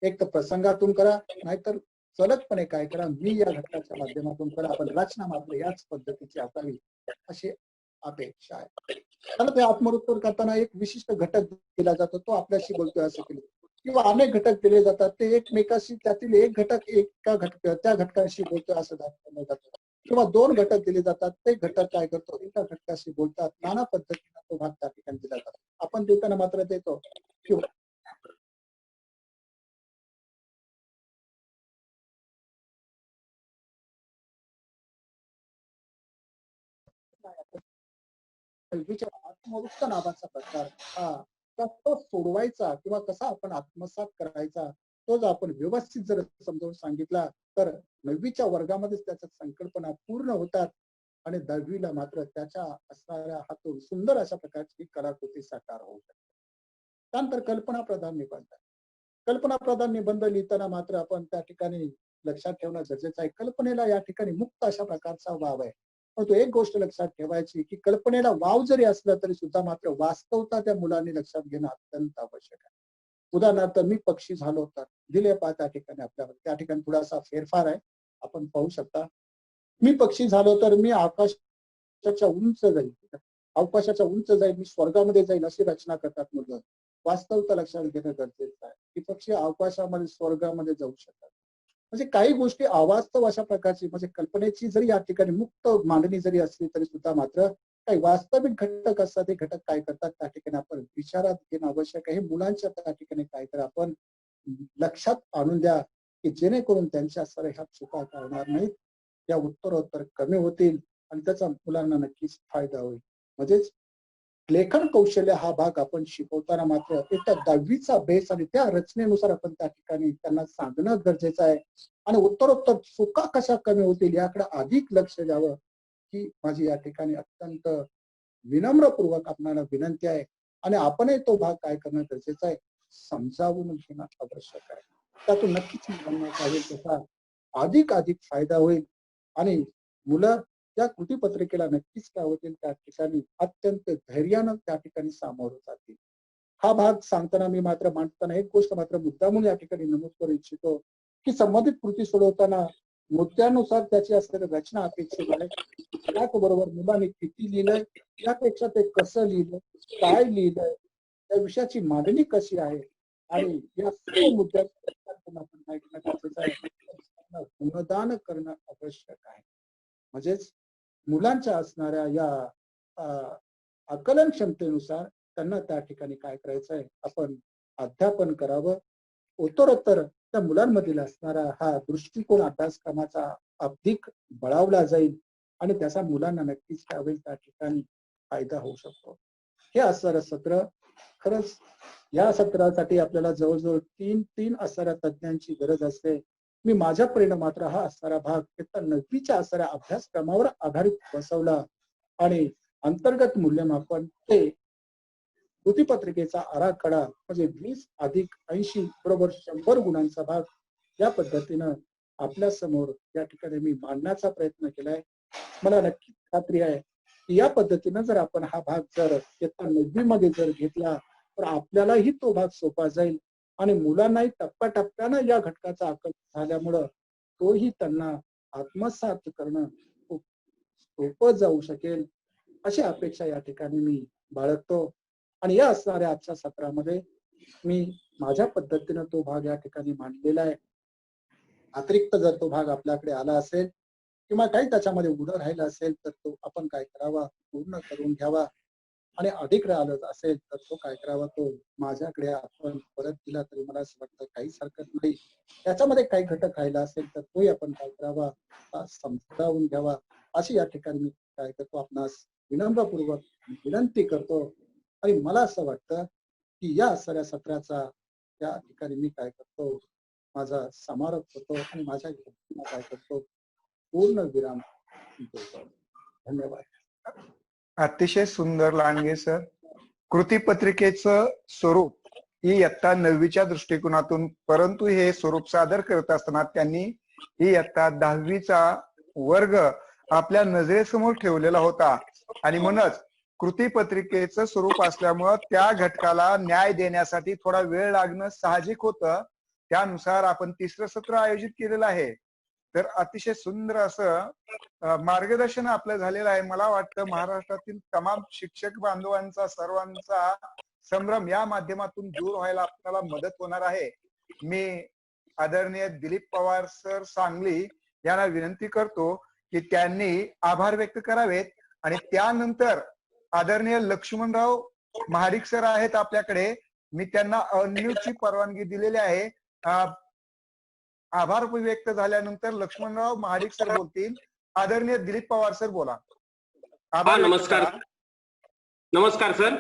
एक तर प्रसंगातून करा, नाहीतर सलगपणे काय करा, मी या घटकाच्या माध्यमातून करा, आपण रचना मात्र याच पद्धतीची असावी अशी अपेक्षा आहे. त्याला ते आत्मवृत्त करताना एक विशिष्ट घटक दिला जातो, तो आपल्याशी बोलतोय असं केलं किंवा अनेक घटक दिले जातात, ते एकमेकाशी त्यातील एक घटक त्या घटकाशी बोलतोय असं दाखवलं जातं. किंवा दोन घटक दिले जातात, ते घटक काय करतो, एका घटकाशी बोलतात. नाना पद्धतीने तो भाग त्या ठिकाणी दिला जातो. आपण देताना मात्र देतो किंवा आत्मवृत्त नावाचा प्रकार हा कसा सोडवायचा किंवा कसा आपण आत्मसात करायचा, तो जर आपण व्यवस्थित जर समजावून सांगितला तर 9वीच्या वर्गामध्येच त्याच्या संकल्पना पूर्ण होतात आणि 10वीला मात्र त्याच्या असणाऱ्या हातून सुंदर अशा प्रकारची कलाकृती साकार होऊ शकते. त्यानंतर कल्पना प्रधान निबंध. कल्पना प्रधान निबंध लिहिताना मात्र आपण त्या ठिकाणी लक्षात ठेवणं गरजेचं आहे. कल्पनेला या ठिकाणी मुक्त अशा प्रकारचा वाव आहे. परंतु एक गोष्ट लक्षात ठेवायची की कल्पनेला वाव जरी असला तरी सुद्धा मात्र वास्तवता त्या मुलांनी लक्षात घेणं अत्यंत आवश्यक आहे. उदाहरणार्थ मी पक्षी झालो तर दिले पहा त्या ठिकाणी आपल्याला त्या ठिकाणी थोडासा फेरफार आहे, आपण पाहू शकता. मी पक्षी झालो तर मी आकाशाच्या उंच जाईल, अवकाशाच्या उंच जाईल, मी स्वर्गामध्ये जाईल अशी रचना करतात मुलं. वास्तवता लक्षात घेणं गरजेचं आहे की पक्षी अवकाशामध्ये स्वर्गामध्ये जाऊ शकतात. म्हणजे काही गोष्टी अवास्तव अशा प्रकारची म्हणजे कल्पनेची जरी या ठिकाणी मुक्त मांडणी जरी असली तरी सुद्धा मात्र काही वास्तविक घटक असतात, ते घटक काय करतात त्या ठिकाणी आपण विचारात घेणं आवश्यक आहे. मुलांच्या त्या ठिकाणी काय तर आपण लक्षात आणून द्या की जेणेकरून त्यांच्या असणाऱ्या ह्या चुका करणार नाहीत, त्या उत्तरोत्तर कमी होतील आणि त्याचा मुलांना नक्कीच फायदा होईल. म्हणजेच लेखन कौशल्य हा भाग आपण शिकवताना मात्र एक 10वीचा बेस आणि त्या रचनेनुसार आपण त्या ठिकाणी त्यांना सांगणं गरजेचं आहे आणि उत्तरोत्तर चुका कशा कमी होतील याकडे अधिक लक्ष द्यावं ही माझी या ठिकाणी अत्यंत विनम्रपूर्वक आपल्याला विनंती आहे. आणि आपणही तो भाग काय करणं गरजेचं आहे, समजावून घेणं आवश्यक आहे. त्यातून नक्कीच मुलांना काय त्याचा अधिक फायदा होईल आणि मुलं त्या कृतीपत्रिकेला नक्कीच काय होतील त्या ठिकाणी अत्यंत धैर्यानं त्या ठिकाणी सामोरं जातील. हा भाग सांगताना मी मात्र मांडताना एक गोष्ट मात्र मुद्दामून या ठिकाणी नमूद करू इच्छितो की संबंधित कृती सोडवताना मुद्द्यानुसार त्याची असलेली रचना अपेक्षित आहे. त्याचबरोबर मुलांनी किती लिहिलंय यापेक्षा ते कसं लिहिलं, काय लिहिलंय, त्या विषयाची मांडणी कशी आहे आणि या सर्व मुद्द्यांवर आपण काय करणं गरजेचं आहे, गुणगान करणं आवश्यक आहे. म्हणजेच मुलांच्या असणाऱ्या या आकलन क्षमतेनुसार त्यांना त्या ठिकाणी काय करायचंय, आपण अध्यापन करावं. उत्तरोत्तर त्या मुलांमधील असणारा हा दृष्टिकोन अभ्यासक्रमाचा अधिक बळावला जाईल आणि त्याचा मुलांना नक्कीच त्यावेळी त्या ठिकाणी फायदा होऊ शकतो. हे असणारं सत्र खरंच या सत्रासाठी आपल्याला जवळजवळ तीन असणाऱ्या तज्ञांची गरज असते. मी माझ्या परीने मात्र हा असणारा भाग इयत्ता 9वीच्या असणाऱ्या अभ्यासक्रमावर आधारित बसवला आणि अंतर्गत मूल्यमापन ते कृतीपत्रिकेचा आराखडा म्हणजे 20+80 बरोबर 100 गुणांचा भाग या पद्धतीनं आपल्या समोर या ठिकाणी मी मांडण्याचा प्रयत्न केलाय. मला नक्की खात्री आहे की या पद्धतीनं जर आपण हा भाग जर इयत्ता 9वी मध्ये जर घेतला तर आपल्यालाही तो भाग सोपा जाईल आणि मुलांनाही टप्प्याटप्प्यानं या घटकाचा आकलन झाल्यामुळं तोही त्यांना आत्मसात करणं खूप सोपं जाऊ शकेल अशी अपेक्षा या ठिकाणी मी बाळगतो. आणि या असणाऱ्या आजच्या सत्रामध्ये मी माझ्या पद्धतीनं तो भाग या ठिकाणी मांडलेला आहे. अतिरिक्त जर तो भाग आपल्याकडे आला असेल किंवा काही त्याच्यामध्ये उडं राहिलं असेल तर तो आपण काय करावा, पूर्ण करून घ्यावा आणि अधिक राहिलं असेल तर तो काय करावा, तो माझ्याकडे आपण परत दिला तरी मला असं वाटतं काहीच हरकत नाही. त्याच्यामध्ये काही घटक राहिला असेल तर तोही आपण काय करावा, समजावून घ्यावा अशी या ठिकाणी मी काय करतो, आपणास विनम्रपूर्वक विनंती करतो. आणि मला असं वाटतं की या सगळ्या सत्राचा या ठिकाणी मी काय करतो, माझा समारोप होतो आणि माझ्या काय करतो, पूर्ण विराम देतो. धन्यवाद. अतिशय सुंदर लांडगे सर. कृतीपत्रिकेचं स्वरूप ही इयत्ता 9वीच्या दृष्टिकोनातून, परंतु हे स्वरूप सादर करत असताना त्यांनी ही इयत्ता 10वीचा वर्ग आपल्या नजरेसमोर ठेवलेला होता आणि म्हणूनच कृतीपत्रिकेचं स्वरूप असल्यामुळं त्या घटकाला न्याय देण्यासाठी थोडा वेळ लागणं साहजिक होतं. त्यानुसार आपण 3रं सत्र आयोजित केलेलं आहे. तर अतिशय सुंदर असं मार्गदर्शन आपलं झालेलं आहे. मला वाटतं महाराष्ट्रातील तमाम शिक्षक बांधवांचा, सर्वांचा संभ्रम या माध्यमातून दूर व्हायला आपल्याला मदत होणार आहे. मी आदरणीय दिलीप पवार सर सांगली यांना विनंती करतो की त्यांनी आभार व्यक्त करावेत आणि त्यानंतर आदरणीय लक्ष्मणराव महाडिक सर आहेत आपल्याकडे. मी त्यांना अनम्यूटची परवानगी दिलेली आहे. आभार व्यक्त झाल्यानंतर लक्ष्मणराव महाडिक सर बोलतील. आदरणीय दिलीप पवार सर बोला. आभार. नमस्कार. नमस्कार सर.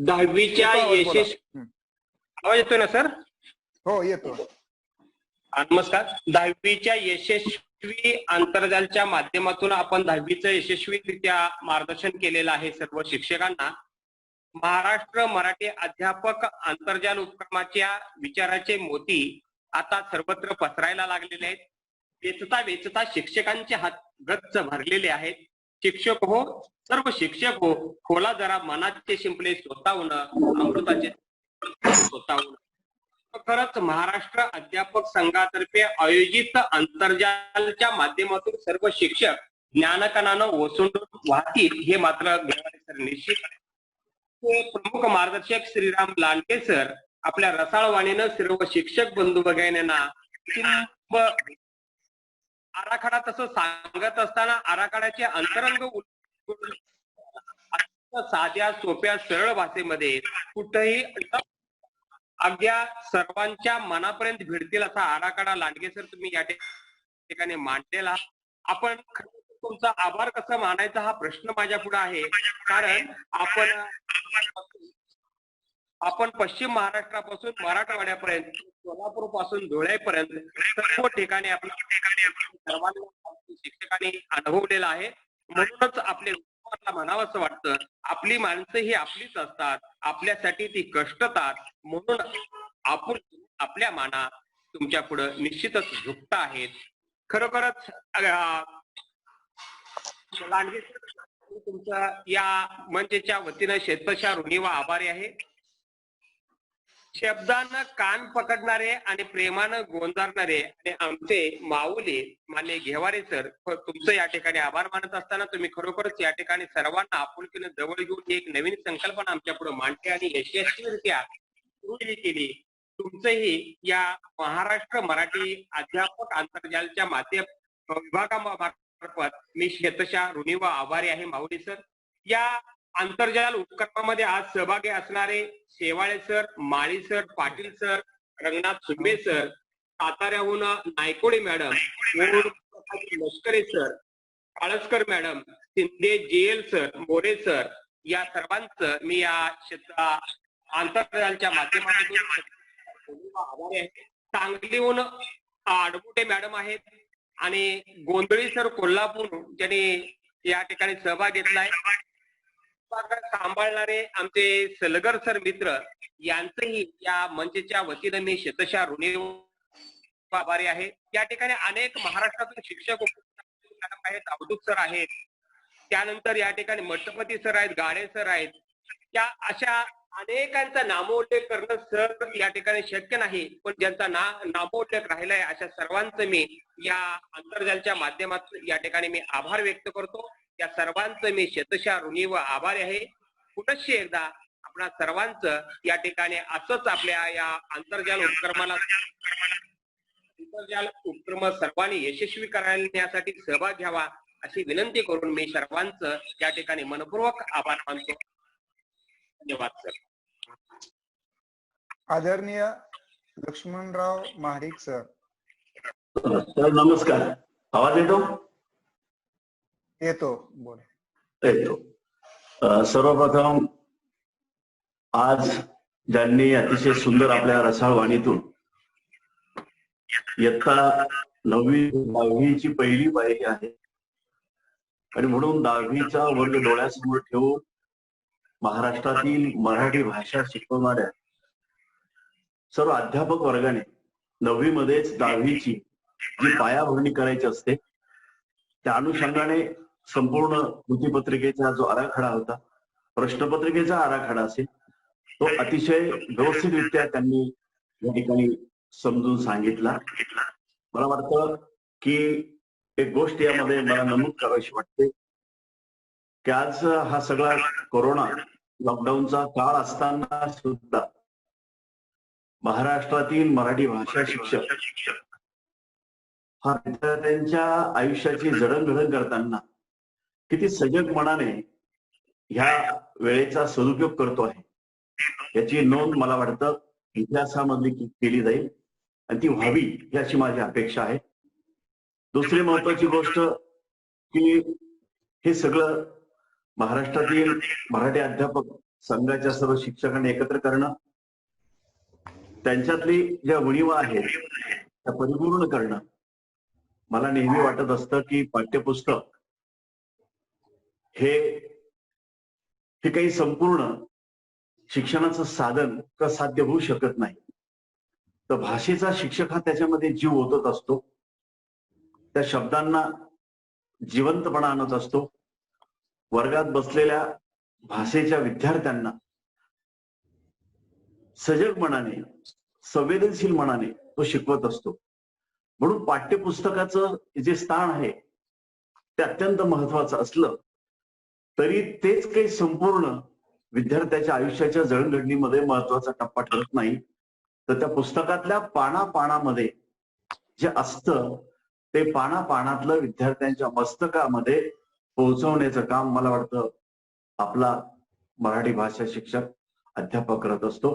10वीच्या यशस्वी, आवाज येतोय ना सर? हो येतो. नमस्कार. 10वीच्या यशस्वी आंतरजालच्या माध्यमातून आपण 10वीचं यशस्वीरित्या मार्गदर्शन केलेलं आहे सर्व शिक्षकांना. महाराष्ट्र मराठी अध्यापक आंतरजाल उपक्रमाच्या विचाराचे मोती आता सर्वत्र पसरायला लागलेले आहेत. वेचता वेचता शिक्षकांचे हात गच्च भरलेले आहेत. शिक्षक हो, सर्व शिक्षक हो, खोला जरा मनाचे शिंपले स्वतःहून, अमृताचे स्वतःहून. खरंच महाराष्ट्र अध्यापक संघातर्फे आयोजित आंतरजालच्या माध्यमातून सर्व शिक्षक ज्ञानकणानं ओसंडून वाहतील हे मात्र सर निश्चित आहे. प्रमुख मार्गदर्शक श्रीराम लांडगे सर आपल्या रसाळ वाणीनं सर्व शिक्षक बंधू भगिनींना आराखडा तसं सांगत असताना आराखड्याचे अंतरंग साध्या सोप्या सरळ भाषेमध्ये कुठेही अगद्या सर्वांच्या मनापर्यंत भिडतील असा आराखडा लांडगे सर तुम्ही या ठिकाणी मांडलेला. आपण तुमचा आभार कसा मानायचा हा प्रश्न माझ्या पुढे आहे. कारण आपण पश्चिम महाराष्ट्रापासून मराठवाड्यापर्यंत, सोलापूर पासून धुळ्यापर्यंत सर्व ठिकाणी सर्वांना शिक्षकांनी अनुभवलेला आहे. म्हणूनच आपले म्हणावं असं वाटतं, आपली माणसं ही आपलीच असतात, आपल्यासाठी ती कष्टतात. म्हणून आपण आपल्या माना तुमच्या पुढे निश्चितच झुकता आहेत. खरोखरच लांडगे तुमच्या या मंचच्या वतीनं शेतशा ऋणी व आभारी आहे. शब्दानं कान पकडणारे आणि प्रेमानं गोंजारणारे आणि आमचे माऊली मान्य घेवारे सर, तुमचं या ठिकाणी आभार मानत असताना तुम्ही खरोखरच या ठिकाणी सर्वांना आपुलकीने जवळ घेऊन एक नवीन संकल्पना आमच्या पुढे मांडली आणि यशस्वीरित्या सुरू केली. तुमचंही या महाराष्ट्र मराठी अध्यापक आंतरजालच्या माध्यम विभागामार्फत मी शेतशा ऋणी व आभारी आहे माऊली सर. या आंतरजाल उपक्रमामध्ये आज सहभागी असणारे Shewale sir, Mali sir, Patil sir, Ranganath Sumbe sir, साताऱ्याहून Naikode madam, Lashkare sir, Kalaskar madam, Shinde J L sir, More sir, या सर्वांचं मी या आंतरजालच्या माध्यमातून आभारी आहे. सांगलीहून आडमुटे मॅडम आहेत आणि गोंधळी सर कोल्हापूर ज्यांनी या ठिकाणी सहभाग घेतलाय. सांभाळणारे आमचे सलगर सर मित्र यांचेही या मंचच्या वतीनं मी शतशः ऋणी आभारी आहे. या ठिकाणी अनेक महाराष्ट्रातून शिक्षक आहेत, अवधूत सर आहेत, त्यानंतर या ठिकाणी मठपती सर आहेत, गाडे सर आहेत. या अशा अनेकांचा नामोल्लेख करणं सर या ठिकाणी शक्य नाही, पण ज्यांचा नामोल्लेख राहिलाय अशा सर्वांचं मी या आंतरजालच्या माध्यमातून या ठिकाणी मी आभार व्यक्त करतो. या सर्वांचं मी शतशः ऋणी व आभारी आहे. पुनश्च एकदा आपणा सर्वांचं या ठिकाणी असंच आपल्या या आंतरजाल उपक्रम सर्वांनी यशस्वी करण्यासाठी सहभाग घ्यावा अशी विनंती करून मी सर्वांचं या ठिकाणी मनपूर्वक आभार मानतो. धन्यवाद सर. आदरणीय लक्ष्मणराव महाडिक सर. सर नमस्कार. आवाज येतो? येतो, बोल. येतो. सर्वप्रथम आज ज्यांनी अतिशय सुंदर आपल्या रसाळ वाणीतून इयत्ता 9वी-10वीची पहिली पायरी आहे आणि म्हणून 10वीचा वर्ग डोळ्यासमोर ठेवून महाराष्ट्रातील मराठी भाषा शिकवणाऱ्या सर्व अध्यापक वर्गाने 9वी मध्येच 10वीची जी पायाभरणी करायची असते त्या अनुषंगाने संपूर्ण कृतीपत्रिकेचा जो आराखडा होता, प्रश्नपत्रिकेचा आराखडा असेल, तो अतिशय व्यवस्थितरित्या त्यांनी या ठिकाणी समजून सांगितला. मला वाटतं की एक गोष्ट यामध्ये मला नमूद करावीशी वाटते की आज हा सगळा कोरोना लॉकडाऊनचा काळ असताना सुद्धा महाराष्ट्रातील मराठी भाषा शिक्षक हा विद्यार्थ्यांच्या आयुष्याची जडणघडण करताना किती सजग मनाने ह्या वेळेचा सदुपयोग करतो आहे याची नोंद मला वाटतं इतिहासामधली केली जाईल आणि ती व्हावी ही अशी माझी अपेक्षा आहे. दुसरी महत्वाची गोष्ट की हे सगळं महाराष्ट्रातील मराठी अध्यापक संघाच्या सर्व शिक्षकांनी एकत्र करणं, त्यांच्यातली ज्या उणिवा आहेत त्या परिपूर्ण करणं. मला नेहमी वाटत असतं की पाठ्यपुस्तक हे काही संपूर्ण शिक्षणाचं साधन का साध्य होऊ शकत नाही. तर भाषेचा शिक्षक हा त्याच्यामध्ये जीव ओतत असतो, त्या शब्दांना जिवंतपणा आणत असतो. वर्गात बसलेल्या भाषेच्या विद्यार्थ्यांना सजग मनाने, संवेदनशील मनाने तो शिकवत असतो. म्हणून पाठ्यपुस्तकाचं जे स्थान आहे ते अत्यंत महत्वाचं असलं तरी तेच काही संपूर्ण विद्यार्थ्याच्या आयुष्याच्या जडणघडणीमध्ये महत्वाचा टप्पा ठरत नाही. तर त्या पुस्तकातल्या पानापानामध्ये जे असतं ते पानापानातलं विद्यार्थ्यांच्या मस्तकामध्ये पोहोचवण्याचं काम मला वाटतं आपला मराठी भाषा शिक्षक अध्यापक करत असतो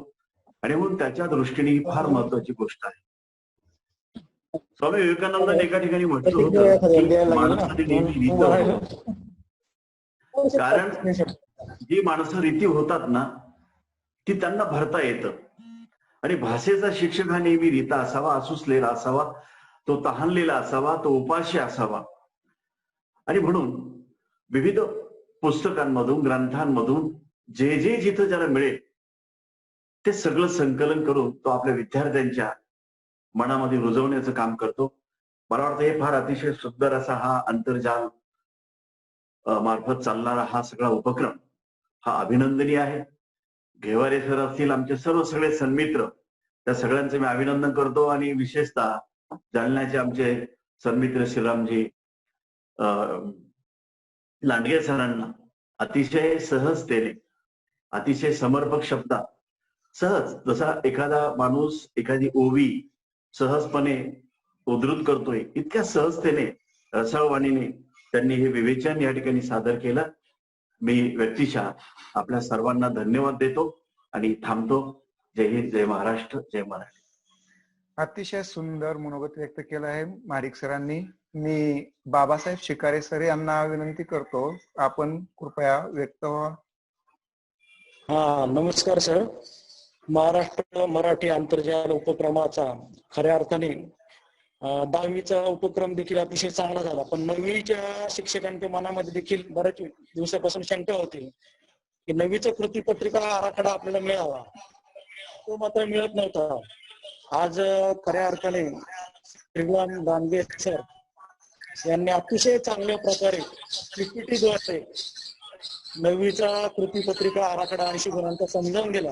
आणि म्हणून त्याच्या दृष्टीने ही फार महत्वाची गोष्ट आहे. स्वामी विवेकानंदांनी एका ठिकाणी म्हटलं होतं की माणसाने नेहमी रीत व्हावं. कारण जी माणसं रीती होतात ना ती त्यांना भरता येतं आणि भाषेचा शिक्षक हा नेहमी रीता असावा, असूसलेला असावा, तो तहानलेला असावा, तो उपाशी असावा. आणि म्हणून विविध पुस्तकांमधून, ग्रंथांमधून जे जे जिथं ज्याला मिळेल ते सगळं संकलन करून तो आपल्या विद्यार्थ्यांच्या मनामध्ये रुजवण्याचं काम करतो. मला वाटतं हे फार अतिशय सुंदर असा हा आंतरजाल मार्फत चालणारा हा सगळा उपक्रम हा अभिनंदनीय आहे. घेवारे सर असतील, आमचे सगळे सन्मित्र, त्या सगळ्यांचे मी अभिनंदन करतो आणि विशेषतः जालन्याचे आमचे सन्मित्र श्रीरामजी लांडगे सरांना अतिशय सहजतेने, अतिशय समर्पक शब्दात, सहज जसा एखादा माणूस एखादी ओवी सहजपणे उद्धृत करतोय इतक्या सहजतेने रसाळवाणीने त्यांनी हे विवेचन या ठिकाणी सादर केलं मी व्यक्तिशः आपल्या सर्वांना धन्यवाद देतो आणि थांबतो. जय हिंद, जय महाराष्ट्र, जय मराठी. अतिशय सुंदर मनोगत व्यक्त केलं आहे महाडिक सरांनी. मी बाबासाहेब शिकारे सर यांना विनंती करतो, आपण कृपया व्यक्त व्हा. नमस्कार सर. महाराष्ट्र मराठी आंतरजाल उपक्रमाचा खऱ्या अर्थाने 10वीचा उपक्रम देखील अतिशय चांगला झाला, पण 9वीच्या शिक्षकांच्या मनामध्ये देखील बऱ्याच दिवसापासून शंका होती की 9वीचा कृतीपत्रिका आराखडा आपल्याला मिळावा, तो मात्र मिळत नव्हता. आज खऱ्या अर्थाने श्रीराम दानवे सर यांनी अतिशय चांगल्या प्रकारे पीपीटीद्वारे 9वीचा कृतीपत्रिका आराखडा 80 गुणांचा समजावून दिला.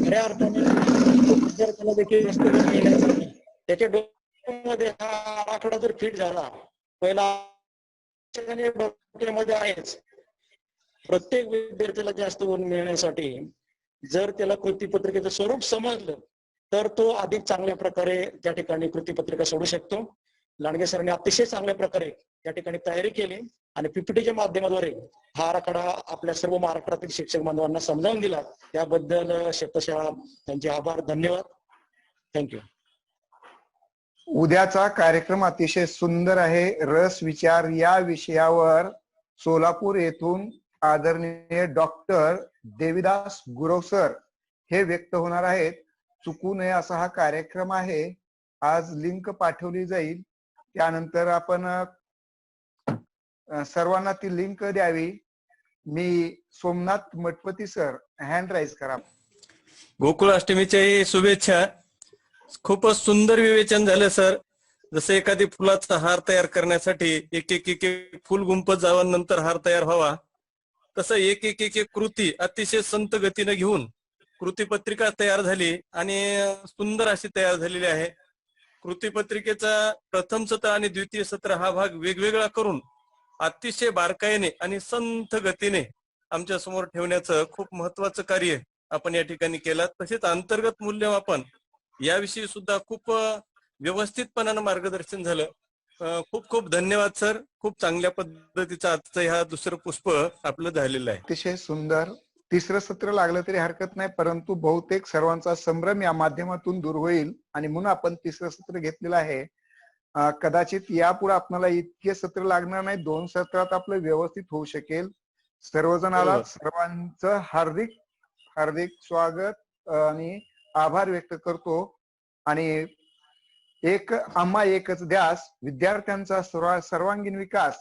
खऱ्या अर्थाने विद्यार्थ्यांना देखील जास्त वेळ मिळण्यासाठी त्याच्या डोक्यामध्ये हा आराखडा जर फिट झाला, पहिला डोक्यामध्ये आहेच, प्रत्येक विद्यार्थ्याला जास्त गुण मिळण्यासाठी जर त्याला कृतीपत्रिकेचं स्वरूप समजलं तर तो अधिक चांगल्या प्रकारे त्या ठिकाणी कृतीपत्रिका सोडू शकतो. लांडगे सरांनी अतिशय चांगल्या प्रकारे त्या ठिकाणी तयारी केली आणि पीपीटीच्या माध्यमाद्वारे हा आराखडा आपल्या सर्व महाराष्ट्रातील शिक्षक बांधवांना समजावून दिला. त्याबद्दल शतशः त्यांचे आभार, धन्यवाद, थँक्यू. उद्याचा कार्यक्रम अतिशय सुंदर आहे. रस विचार या विषयावर सोलापूर येथून आदरणीय डॉक्टर देविदास गुरव सर हे व्यक्त होणार आहेत. चुकू नये असा हा कार्यक्रम आहे. आज लिंक पाठवली जाईल, त्यानंतर आपण सर्वांना ती लिंक द्यावी. मी Somnath Mathpati sir, hand raise करा. गोकुळाष्टमीच्याही शुभेच्छा. खूपच सुंदर विवेचन झालं सर. जसं एखादी फुलाचा हार तयार करण्यासाठी एक एक एक एक फुल गुंफत जावं, नंतर हार तयार व्हावा, तसं एक एक एक एक कृती अतिशय संत गतीने घेऊन कृतीपत्रिका तयार झाली आणि सुंदर अशी तयार झालेली आहे. कृतीपत्रिकेचा प्रथम सत्र आणि द्वितीय सत्र हा भाग वेगवेगळा करून अतिशय बारकाईने आणि संथ गतीने आमच्या समोर ठेवण्याचं खूप महत्वाचं कार्य आपण या ठिकाणी केलं. तसेच अंतर्गत मूल्यमापन याविषयी सुद्धा खूप व्यवस्थितपणानं मार्गदर्शन झालं. खूप खूप धन्यवाद सर. खूप चांगल्या पद्धतीचं आजचं ह्या दुसरं पुष्प आपलं झालेलं आहे. अतिशय सुंदर. तिसरं सत्र लागलं तरी हरकत नाही, परंतु बहुतेक सर्वांचा संभ्रम या माध्यमातून दूर होईल आणि म्हणून आपण तिसरं सत्र घेतलेलं आहे. कदाचित यापुढे आपल्याला इतके सत्र लागणार नाही, 2 सत्रात आपलं व्यवस्थित होऊ शकेल. सर्वजणाला सर्वांचं हार्दिक हार्दिक स्वागत आणि आभार व्यक्त करतो. आणि एक आम्हा एकच ध्यास, विद्यार्थ्यांचा सर्वांगीण विकास,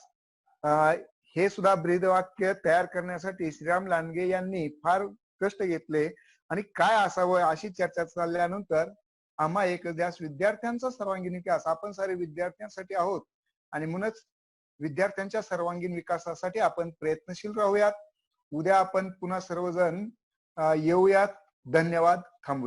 हे सुद्धा ब्रीदवाक्य तयार करण्यासाठी श्रीराम लांडगे यांनी फार कष्ट घेतले. आणि काय असावं अशी चर्चा चालल्यानंतर आम्हा एक ध्यास, विद्यार्थ्यांचा सर्वांगीण विकास, आपण सारे विद्यार्थ्यांसाठी आहोत आणि म्हणूनच विद्यार्थ्यांच्या सर्वांगीण विकासासाठी आपण प्रयत्नशील राहूयात. उद्या आपण पुन्हा सर्वजण येऊयात. धन्यवाद. थांबूया.